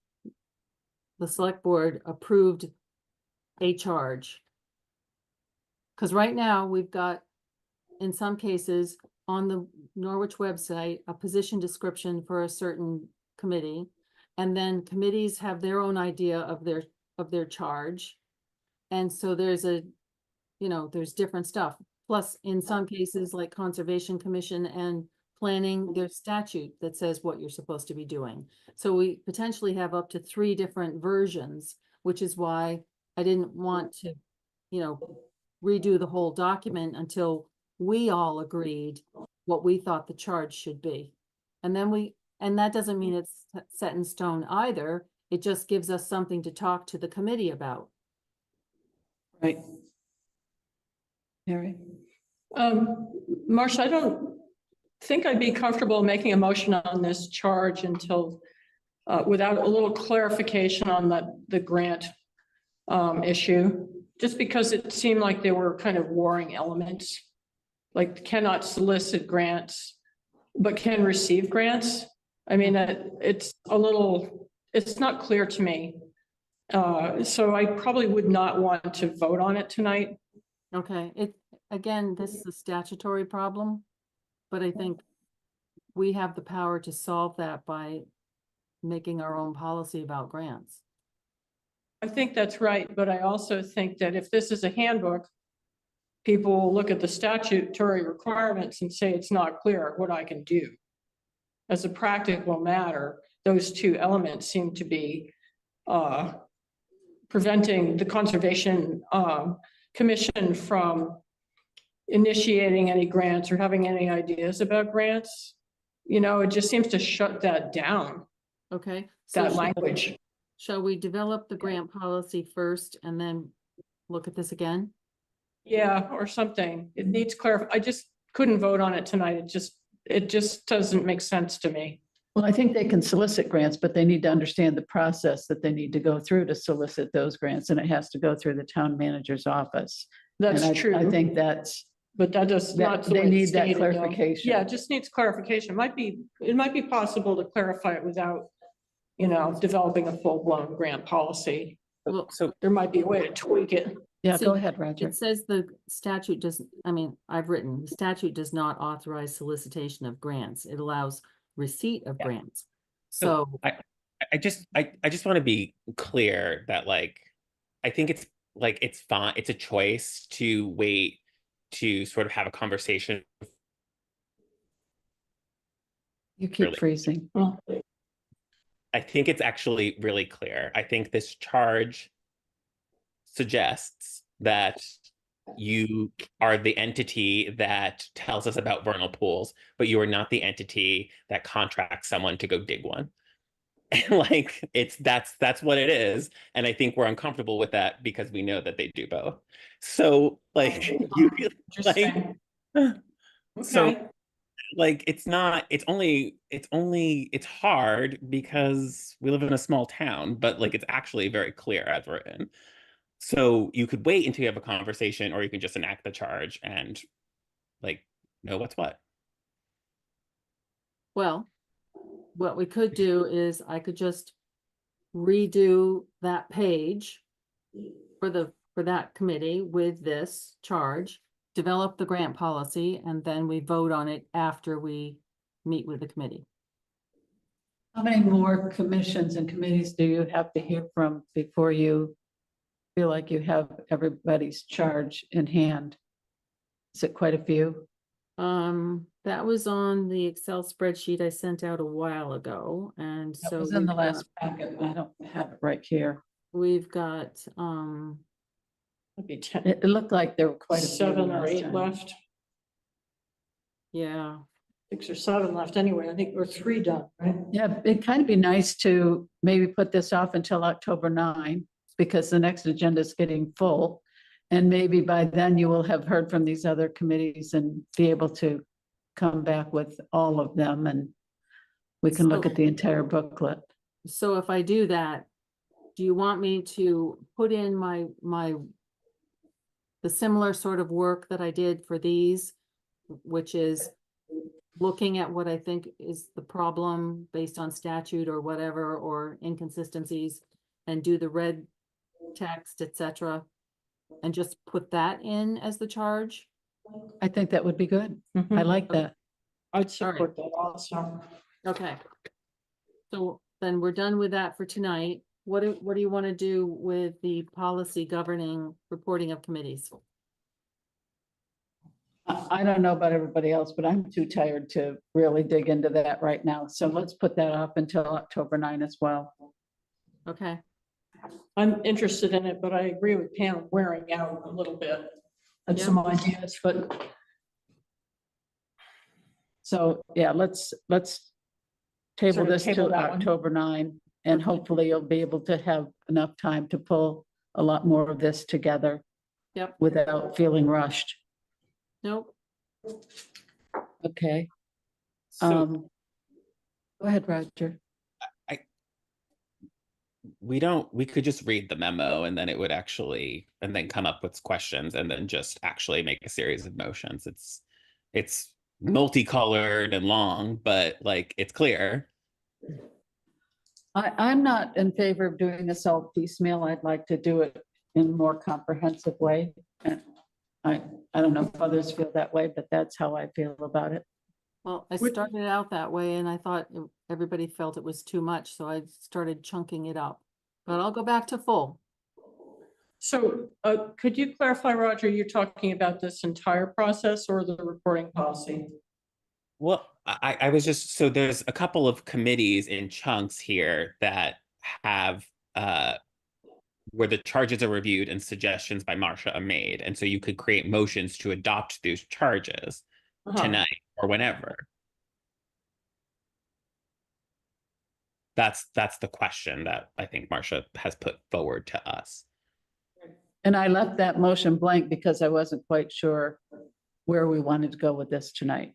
the select board approved a charge. Because right now, we've got, in some cases, on the Norwich website, a position description for a certain committee. And then committees have their own idea of their charge. And so there's there's different stuff. Plus, in some cases, like Conservation Commission and planning, there's statute that says what you're supposed to be doing. So we potentially have up to 3 different versions, which is why I didn't want to, redo the whole document until we all agreed what we thought the charge should be. And that doesn't mean it's set in stone either. It just gives us something to talk to the committee about. Right. Mary? Marcia, I don't think I'd be comfortable making a motion on this charge until, without a little clarification on the grant issue, just because it seemed like there were kind of warring elements, like cannot solicit grants, but can receive grants. I mean, it's not clear to me. So I probably would not want to vote on it tonight. Okay, again, this is a statutory problem, but I think we have the power to solve that by making our own policy about grants. I think that's right, but I also think that if this is a handbook, people will look at the statutory requirements and say it's not clear what I can do. As a practical matter, those 2 elements seem to be preventing the Conservation Commission from initiating any grants or having any ideas about grants. It just seems to shut that down, Okay. that language. Shall we develop the grant policy first and then look at this again? Yeah, or something. It needs I just couldn't vote on it tonight. It just doesn't make sense to me. Well, I think they can solicit grants, but they need to understand the process that they need to go through to solicit those grants, and it has to go through the town manager's office. That's And true. I think But that does not. they need that clarification. Yeah, it just needs clarification. It might be possible to clarify it without, developing a full-blown grant policy. Well, So There might be a way to tweak it. Yeah, See, go ahead, Roger. It says the statute doesn't, I've written, the statute does not authorize solicitation of grants. It allows receipt of grants. So I just want to be clear that I think it's fine. It's a choice to wait to sort of have a conversation. You keep really. freezing. I think it's actually really clear. I think this charge suggests that you are the entity that tells us about vernal pools, but you are not the entity that contracts someone to go dig one. And that's what it is. And I think we're uncomfortable with that because we know that they do both. So it's hard because we live in a small town, but it's actually very clear as written. So you could wait until you have a conversation, or you can just enact the charge and know what's what. well, what we could do is I could just redo that page for that committee with this charge, develop the grant policy, and then we vote on it after we meet with the committee. How many more commissions and committees do you have to hear from before you feel like you have everybody's charge in hand? Is it quite a few? That was on the Excel spreadsheet I sent out a while ago, and That so was in the we've last packet. I don't have it right here. we've got, Maybe 10, It looked like there were quite a few 7 or last 8 time. left, yeah, 6 or 7 left anyway. I think we're 3 done, right? Yeah, it'd kind of be nice to maybe put this off until October 9, because the next agenda is getting full. And maybe by then you will have heard from these other committees and be able to come back with all of them, and we can look So- at the entire booklet. so if I do that, do you want me to put in the similar sort of work that I did for these, which is looking at what I think is the problem based on statute or whatever, or inconsistencies, and do the red text, etc., and just put that in as the charge? I think that would be good. I Mhm. like that. I'd support that also. Okay. So then we're done with that for tonight. What do you want to do with the policy governing reporting of committees? I don't know about everybody else, but I'm too tired to really dig into that right now. So let's put that up until October 9 as well. Okay, I'm interested in it, but I agree with Pam wearing out a little bit. And some ideas, but So, yeah, let's table Sort of this table to that one. October 9, and hopefully you'll be able to have enough time to pull a lot more of this together. Yep. Without feeling rushed. nope, Okay. So Go ahead, Roger. we could just read the memo and then it would actually, and then come up with questions and then just actually make a series of motions. It's multicolored and long, but like it's clear. I'm not in favor of doing this all piecemeal. I'd like to do it in a more comprehensive way. And I don't know if others feel that way, but that's how I feel about it. well, I started out that way and I thought everybody felt it was too much, so I started chunking it up. But I'll go back to full. so could you clarify, Roger, you're talking about this entire process or the reporting policy? Well, I was just, so there's a couple of committees in chunks here that have where the charges are reviewed and suggestions by Marcia are made. And so you could create motions to adopt those charges tonight or whenever. That's the question that I think Marcia has put forward to us. And I left that motion blank because I wasn't quite sure where we wanted to go with this tonight.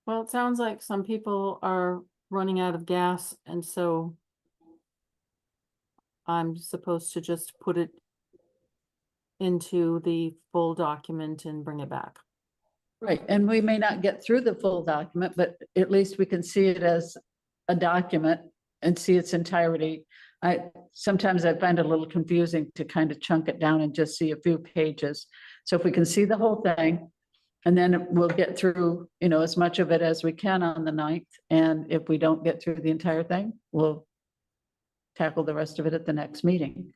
Well, it sounds like some people are running out of gas, and so I'm supposed to just put it into the full document and bring it back. Right, and we may not get through the full document, but at least we can see it as a document and see its entirety. Sometimes I find it a little confusing to kind of chunk it down and just see a few pages. So if we can see the whole thing, and then we'll get through, as much of it as we can on the 9th. And if we don't get through the entire thing, we'll tackle the rest of it at the next meeting.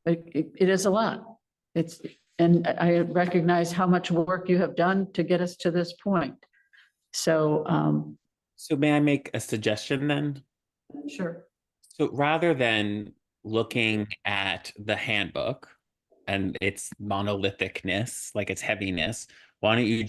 It is a lot. And I recognize how much work you have done to get us to this point. So, So may I make a suggestion then? sure. So rather than looking at the handbook and its monolithicness, like its heaviness, why don't you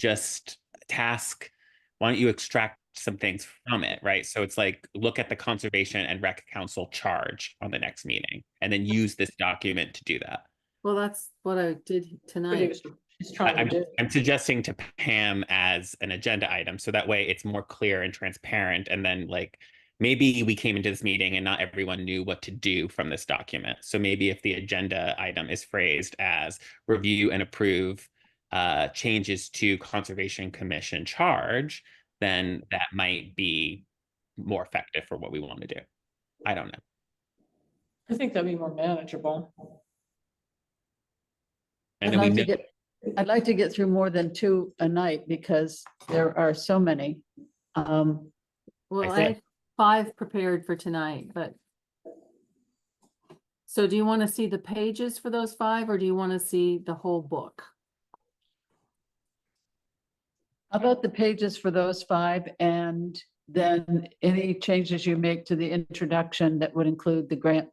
extract some things from it, right? So it's like, look at the Conservation and Rec Council charge on the next meeting, and then use this document to do that. Well, that's what I did tonight. She's trying to do. I'm suggesting to Pam as an agenda item, so that way it's more clear and transparent, and then like, maybe we came into this meeting and not everyone knew what to do from this document. So maybe if the agenda item is phrased as review and approve changes to Conservation Commission charge, then that might be more effective for what we want to do. I don't know. I think that'd be more manageable. And then we know, I'd like to get through more than 2 a night because there are so many. Well, I I see. have 5 prepared for tonight, but. So do you want to see the pages for those 5, or do you want to see the whole book? How about the pages for those 5, and then any changes you make to the introduction that would include the grant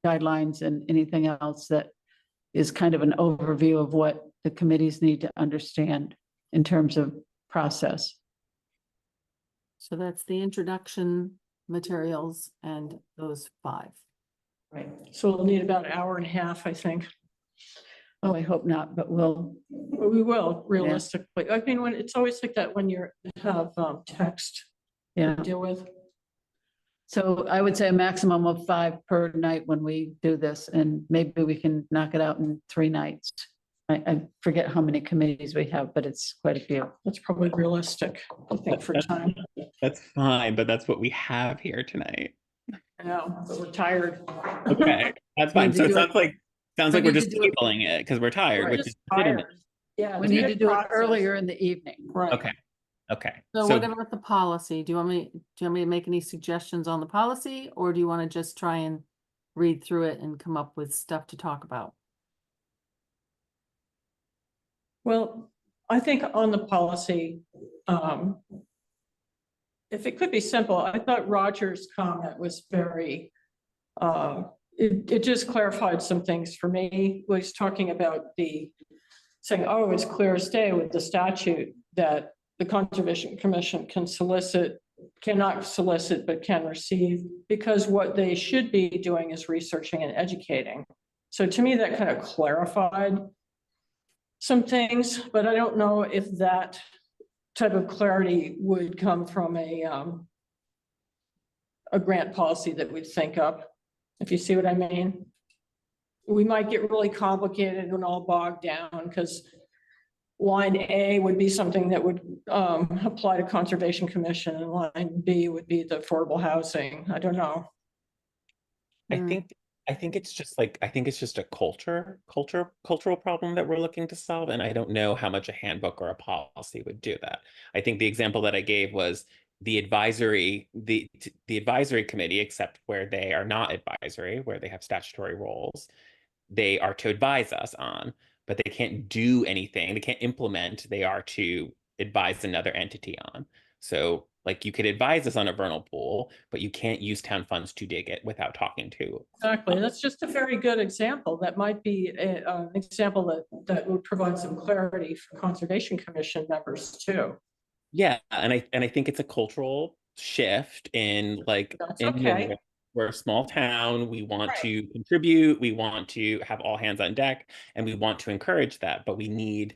guidelines and anything else that is kind of an overview of what the committees need to understand in terms of process. So that's the introduction materials and those 5. Right. So we'll need about an hour and a half, I think. Oh, I hope not, but we'll, But we will realistically. I mean, when it's always like that when you have text yeah. to deal with. So I would say a maximum of 5 per night when we do this, and maybe we can knock it out in 3 nights. I forget how many committees we have, but it's quite a few. That's probably realistic, I think, for time. That's fine, but that's what we have here tonight. I know, but we're tired. Okay, that's fine. Need to So it do it- sounds we like we're need to just do it- tabling it because we're tired, We're which just is legitimate. tired. Yeah. We it's need a to do it process. earlier in the evening. Right. Okay, okay. So So whatever with the policy, do you want me to make any suggestions on the policy, or do you want to just try and read through it and come up with stuff to talk about? Well, I think on the policy, if it could be simple, I thought Roger's comment was very, it just clarified some things for me. He was talking about saying, oh, it's clear as day with the statute that the Conservation Commission cannot solicit, but can receive, because what they should be doing is researching and educating. So to me, that kind of clarified some things, but I don't know if that type of clarity would come from a grant policy that we'd think up, if you see what I mean. We might get really complicated and all bogged down, because line A would be something that would apply to Conservation Commission, and line B would be the affordable housing. I don't know. I think it's just like, I think it's just a cultural problem that we're looking to solve. And I don't know how much a handbook or a policy would do that. I think the example that I gave was the advisory committee, except where they are not advisory, where they have statutory roles, they are to advise us on, but they can't do anything. They can't implement. They are to advise another entity on. So like you could advise us on a vernal pool, but you can't use town funds to dig it without talking to. Exactly. That's just a very good example. That might be an example that would provide some clarity for Conservation Commission members too. Yeah, and I think it's a cultural shift in like That's in okay. Norwich. We're a small town. We want to contribute. We want to have all hands on deck, and we want to encourage that. But we need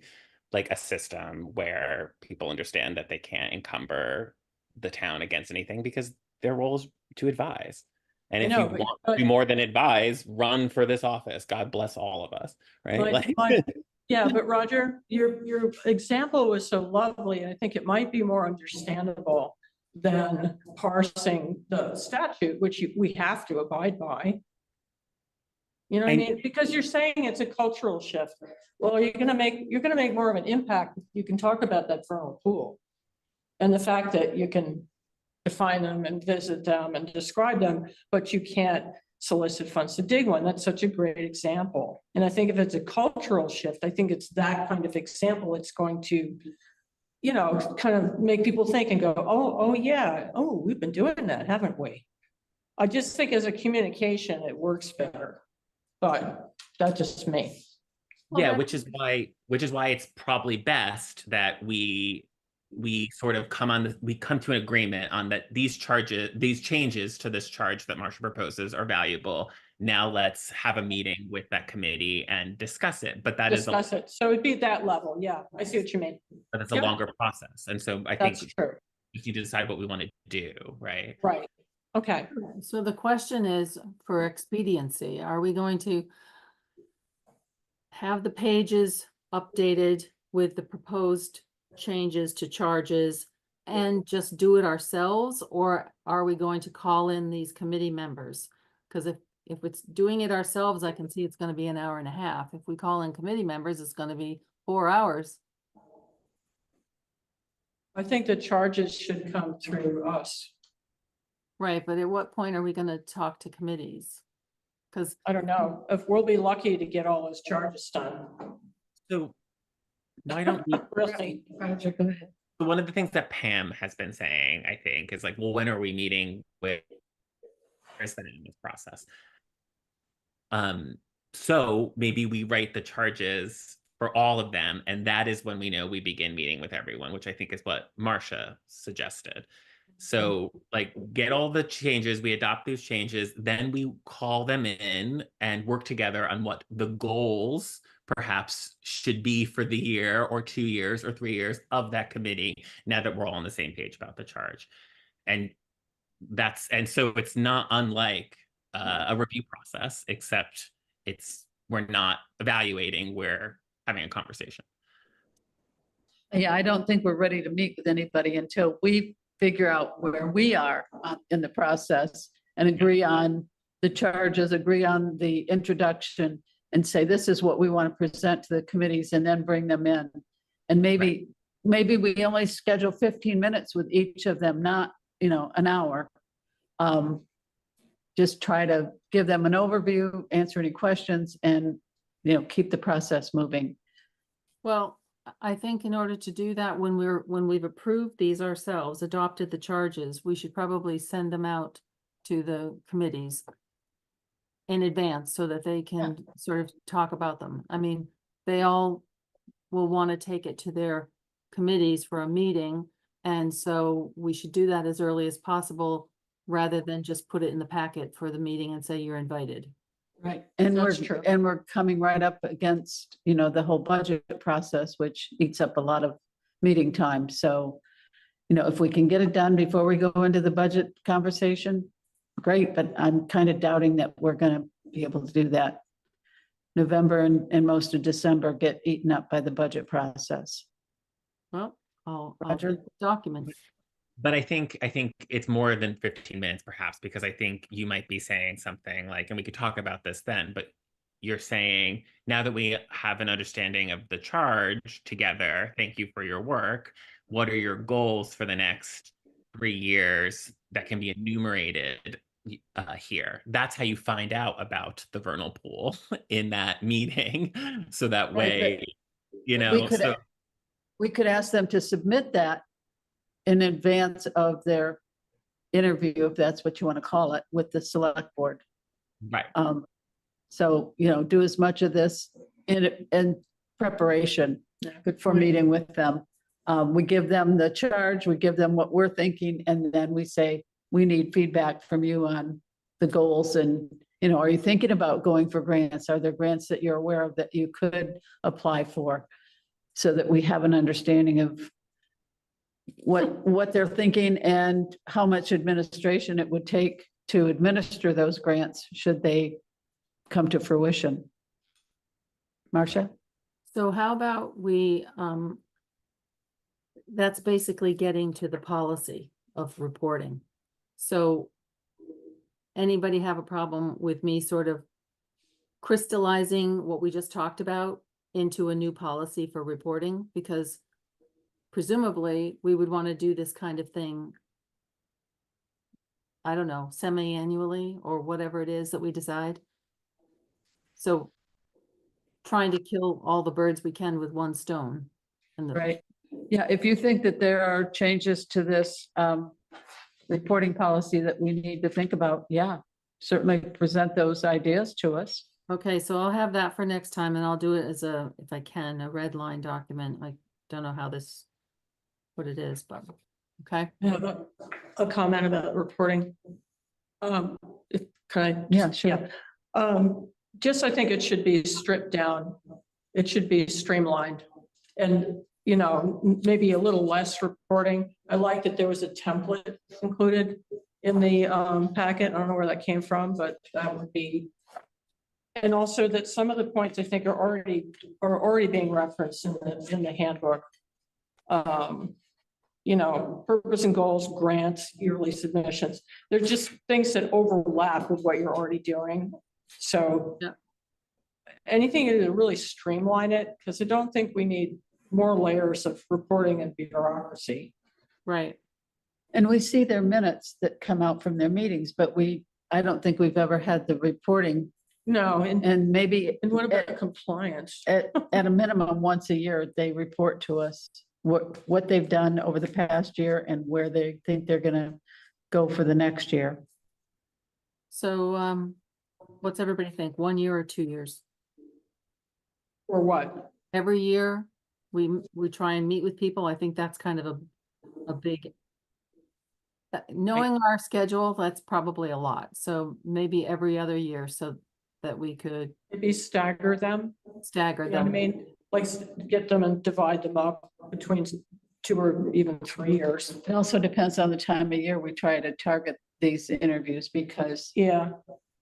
like a system where people understand that they can't encumber the town against anything because their role is to advise. And I if know, you want to do more than advise, run for this office. God bless all of us, right? Yeah, but Roger, your example was so lovely, and I think it might be more understandable than parsing the statute, which we have to abide by. You know what I mean? Because you're saying it's a cultural shift. Well, you're gonna make more of an impact. You can talk about that vernal pool. And the fact that you can define them and visit them and describe them, but you can't solicit funds to dig one. That's such a great example. And I think if it's a cultural shift, I think it's that kind of example. It's going to, you know, kind of make people think and go, oh yeah, oh, we've been doing that, haven't we? I just think as a communication, it works better, but that's just me. Yeah, which is why it's probably best that we sort of we come to an agreement on that these changes to this charge that Marcia proposes are valuable. Now let's have a meeting with that committee and discuss it. But that discuss it. So it'd be that level. Yeah, I see what you mean. But it's a longer process. And so I think true. we need to decide what we want to do, right? Right. Okay. So the question is, for expediency, are we going to have the pages updated with the proposed changes to charges and just do it ourselves, or are we going to call in these committee members? Because if it's doing it ourselves, I can see it's going to be an hour and a half. If we call in committee members, it's going to be 4 hours. I think the charges should come through us. Right, but at what point are we going to talk to committees? Because I don't know if we'll be lucky to get all those charges done. So why don't we Really? Roger, go ahead. one of the things that Pam has been saying, I think, is like, well, when are we meeting with Kristen in this process? So maybe we write the charges for all of them, and that is when we know we begin meeting with everyone, which I think is what Marcia suggested. So like get all the changes, we adopt those changes, then we call them in and work together on what the goals perhaps should be for the year or 2 years or 3 years of that committee, now that we're all on the same page about the charge. And so it's not unlike a review process, except we're not evaluating, we're having a conversation. Yeah, I don't think we're ready to meet with anybody until we figure out where we are in the process and agree on the charges, agree on the introduction, and say, this is what we want to present to the committees, and then bring them in. And maybe we only schedule 15 minutes with each of them, not, an hour. Just try to give them an overview, answer any questions, and, keep the process moving. Well, I think in order to do that, when we've approved these ourselves, adopted the charges, we should probably send them out to the committees in advance so that they can sort of talk about them. I mean, they all will want to take it to their committees for a meeting. And so we should do that as early as possible rather than just put it in the packet for the meeting and say you're invited. Right. And That's true. we're coming right up against, the whole budget process, which eats up a lot of meeting time. So, if we can get it done before we go into the budget conversation, great, but I'm kind of doubting that we're going to be able to do that. November and most of December get eaten up by the budget process. Well, I'll Roger? document. But I think it's more than 15 minutes perhaps, because I think you might be saying something like, and we could talk about this then, but you're saying, now that we have an understanding of the charge together, thank you for your work. What are your goals for the next 3 years that can be enumerated here? That's how you find out about the vernal pool in that meeting. So that way, We could ask them to submit that in advance of their interview, if that's what you want to call it, with the select board. Right. So, do as much of this in preparation for meeting with them. We give them the charge, we give them what we're thinking, and then we say, we need feedback from you on the goals and, are you thinking about going for grants? Are there grants that you're aware of that you could apply for? So that we have an understanding of what they're thinking and how much administration it would take to administer those grants should they come to fruition. Marcia? So how about we, that's basically getting to the policy of reporting. So anybody have a problem with me sort of crystallizing what we just talked about into a new policy for reporting? Because presumably we would want to do this kind of thing, I don't know, semi-annually or whatever it is that we decide. So trying to kill all the birds we can with one stone. Right. Yeah, if you think that there are changes to this reporting policy that we need to think about, certainly present those ideas to us. Okay, so I'll have that for next time and I'll do it as if I can, a red line document. I don't know what it is, but okay. I have a comment about reporting. Can I? Yeah, sure. Just, I think it should be stripped down. It should be streamlined and, maybe a little less reporting. I like that there was a template included in the packet. I don't know where that came from, but that would be. And also that some of the points I think are already being referenced in the handbook. Purpose and goals, grants, yearly submissions. They're just things that overlap with what you're already doing. So anything to really streamline it, because I don't think we need more layers of reporting and bureaucracy. Right. And we see their minutes that come out from their meetings, but I don't think we've ever had the reporting. No, And maybe and what about compliance? at a minimum, once a year, they report to us what they've done over the past year and where they think they're gonna go for the next year. So what's everybody think? 1 year or 2 years? Or what? Every year we try and meet with people. I think that's kind of a big, knowing our schedule, that's probably a lot. So maybe every other year so that we could Maybe stagger them. stagger You know what I them. mean? Like get them and divide them up between 2 or even 3 years. It also depends on the time of year we try to target these interviews because Yeah.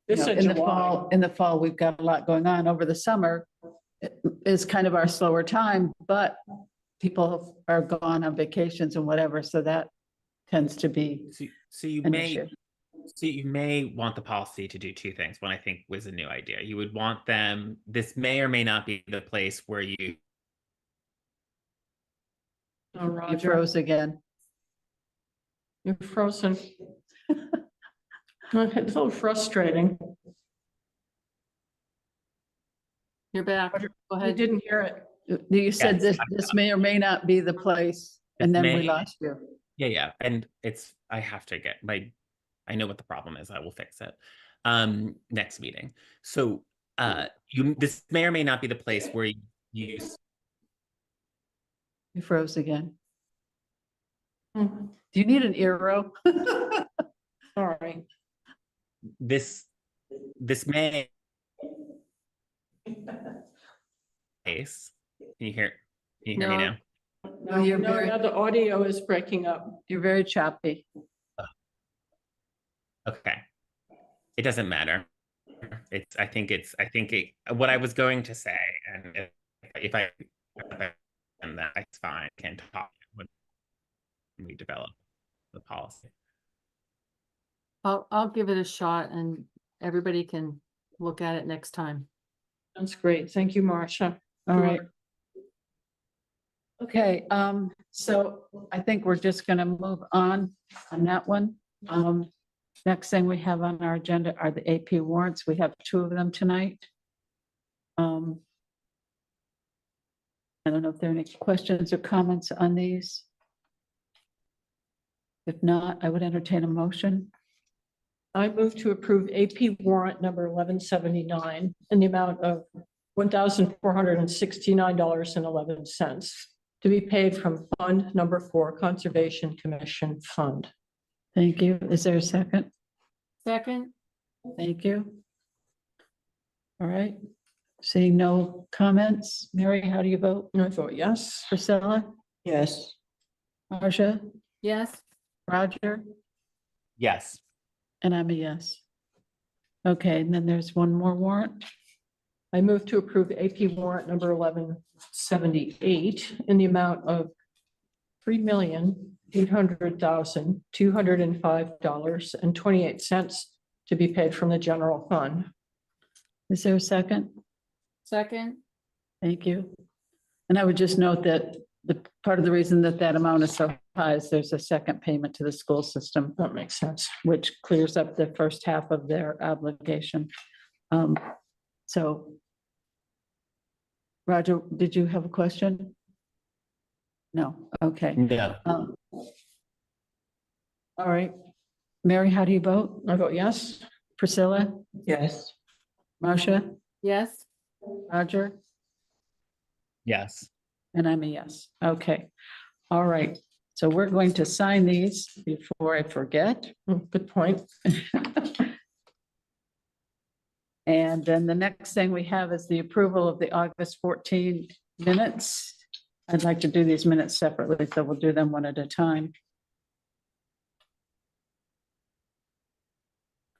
This is in the July. fall, we've got a lot going on. Over the summer, is kind of our slower time, but people are gone on vacations and whatever, so that tends to be So you an may, issue. so you may want the policy to do two things. One I think was a new idea. You would want them, this may or may not be the place where you, Oh, You Roger, froze again. you're frozen. It's a little frustrating. You're back. Go I ahead. didn't hear it. You said Yes. this may or may not be the place, and then we may- lost you. yeah, and it's, I have to get I know what the problem is. I will fix it. Next meeting. So, this may or may not be the place where you use, You froze again. Hmm, Do you need an ear? Sorry. this may case. Can you hear me No. now? No, you're No, very, now the audio is breaking up. you're very choppy. Okay. It doesn't matter. I think what I was going to say, and if I, and that it's fine, can talk when we develop the policy. I'll give it a shot and everybody can look at it next time. That's great. Thank you, Marcia. All right. Okay, so I think we're just gonna move on that one. Next thing we have on our agenda are the AP warrants. We have two of them tonight. I don't know if there are any questions or comments on these. If not, I would entertain a motion. I move to approve AP warrant number 1179 in the amount of $1,469.11 to be paid from Fund Number 4 Conservation Commission Fund. Thank you. Is there a second? Second, Thank you. All right. Seeing no comments, Mary, how do you vote? I vote yes. Priscilla, Yes. Marcia, yes, Roger, Yes. and I'm a yes. Okay, and then there's one more warrant. I move to approve AP warrant number 1178 in the amount of $3,800,205.28 to be paid from the general fund. Is there a second? second, Thank you. And I would just note that the part of the reason that that amount is so high is there's a second payment to the school system, That makes sense. which clears up the first half of their obligation. So Roger, did you have a question? No, okay. No. All right. Mary, how do you vote? I vote yes. Priscilla, Yes. Marcia, yes, Roger, Yes. and I'm a yes. Okay. All right. So we're going to sign these before I forget. Good point. And then the next thing we have is the approval of the August 14 minutes. I'd like to do these minutes separately, so we'll do them one at a time.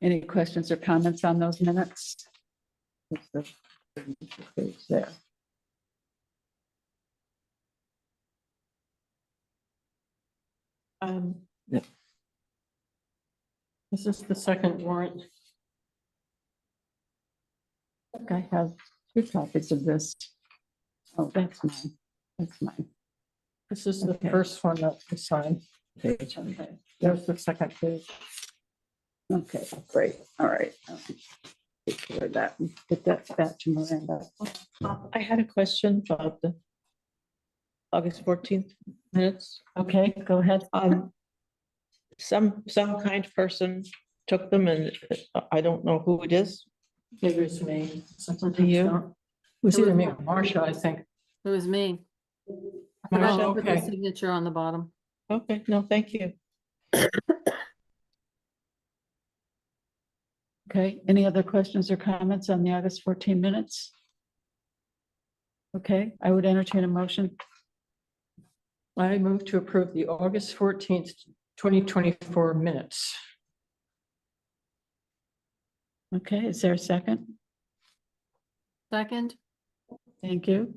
Any questions or comments on those minutes? There. This is the second warrant. I think I have two copies of this. Oh, that's mine. That's mine. This is the Okay. first one that we signed. Page, okay. There's the second page. Okay, great. All right. Take care of that. Get that back to Miranda. I had a question about the August 14th minutes. Okay, go ahead. Some kind person took them and I don't know who it is. Maybe it's me. Sometimes To you? not. It was either me or Marcia, I think. it was me. I forgot to Oh, put the okay. signature on the bottom. Okay, no, thank you. Okay, any other questions or comments on the August 14 minutes? Okay, I would entertain a motion. I move to approve the August 14th, 2024 minutes. Okay, is there a second? Second, Thank you.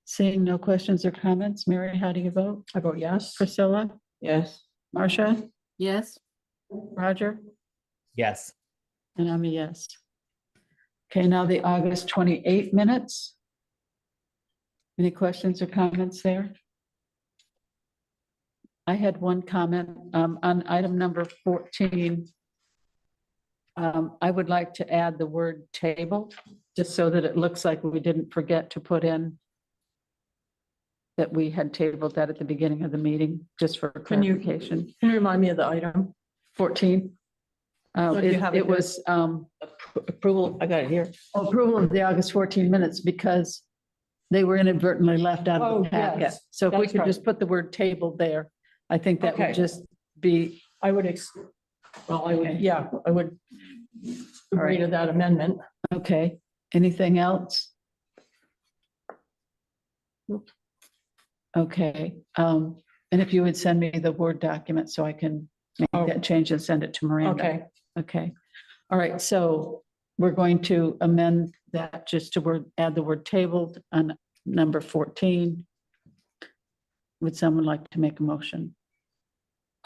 Seeing no questions or comments, Mary, how do you vote? I vote yes. Priscilla, Yes. Marcia, Yes, Roger, Yes. and I'm a yes. Okay, now the August 28 minutes. Any questions or comments there? I had one comment on item number 14. I would like to add the word table, just so that it looks like we didn't forget to put in that we had tabled that at the beginning of the meeting, just for Can you- clarification. Can you remind me of the item? 14. What do you have it It here? was Approval, I got it here. approval of the August 14 minutes because they were inadvertently left out of Oh, the packet. yes, So if we that's could right. just put the word table there, I think that would Okay. just be, I would, well, I would, Okay. yeah, I would agree right. to that amendment. okay. Anything else? Okay, and if you would send me the Word document so I can make Oh. that change and send it to Miranda. Okay, Okay, all right, so we're going to amend that just to add the word tabled on number 14. Would someone like to make a motion?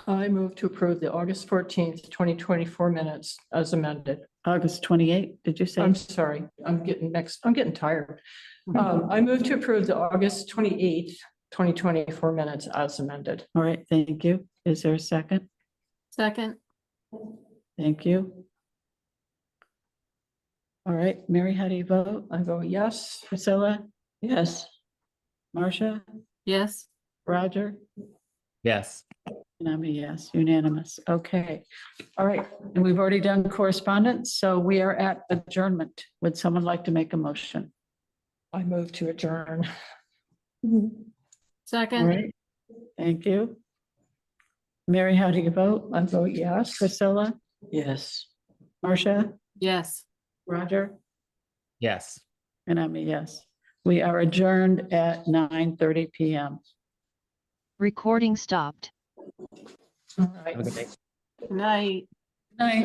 I move to approve the August 14th, 2024 minutes as amended. August 28, did you say? I'm sorry, I'm getting tired. I move to approve the August 28th, 2024 minutes as amended. All right, thank you. Is there a second? second, Thank you. All right, Mary, how do you vote? I vote yes. Priscilla, Yes. Marcia, yes. Roger? Yes. And I'm a yes, unanimous. Okay. All right. And we've already done correspondence, so we are at adjournment. Would someone like to make a motion? I move to adjourn. All Second, right. Thank you. Mary, how do you vote? I vote yes. Priscilla, Yes. Marcia, yes. Roger, Yes. and I'm a yes. We are adjourned at 9:30 PM. Recording stopped. All right. Have a good day. Night. Night.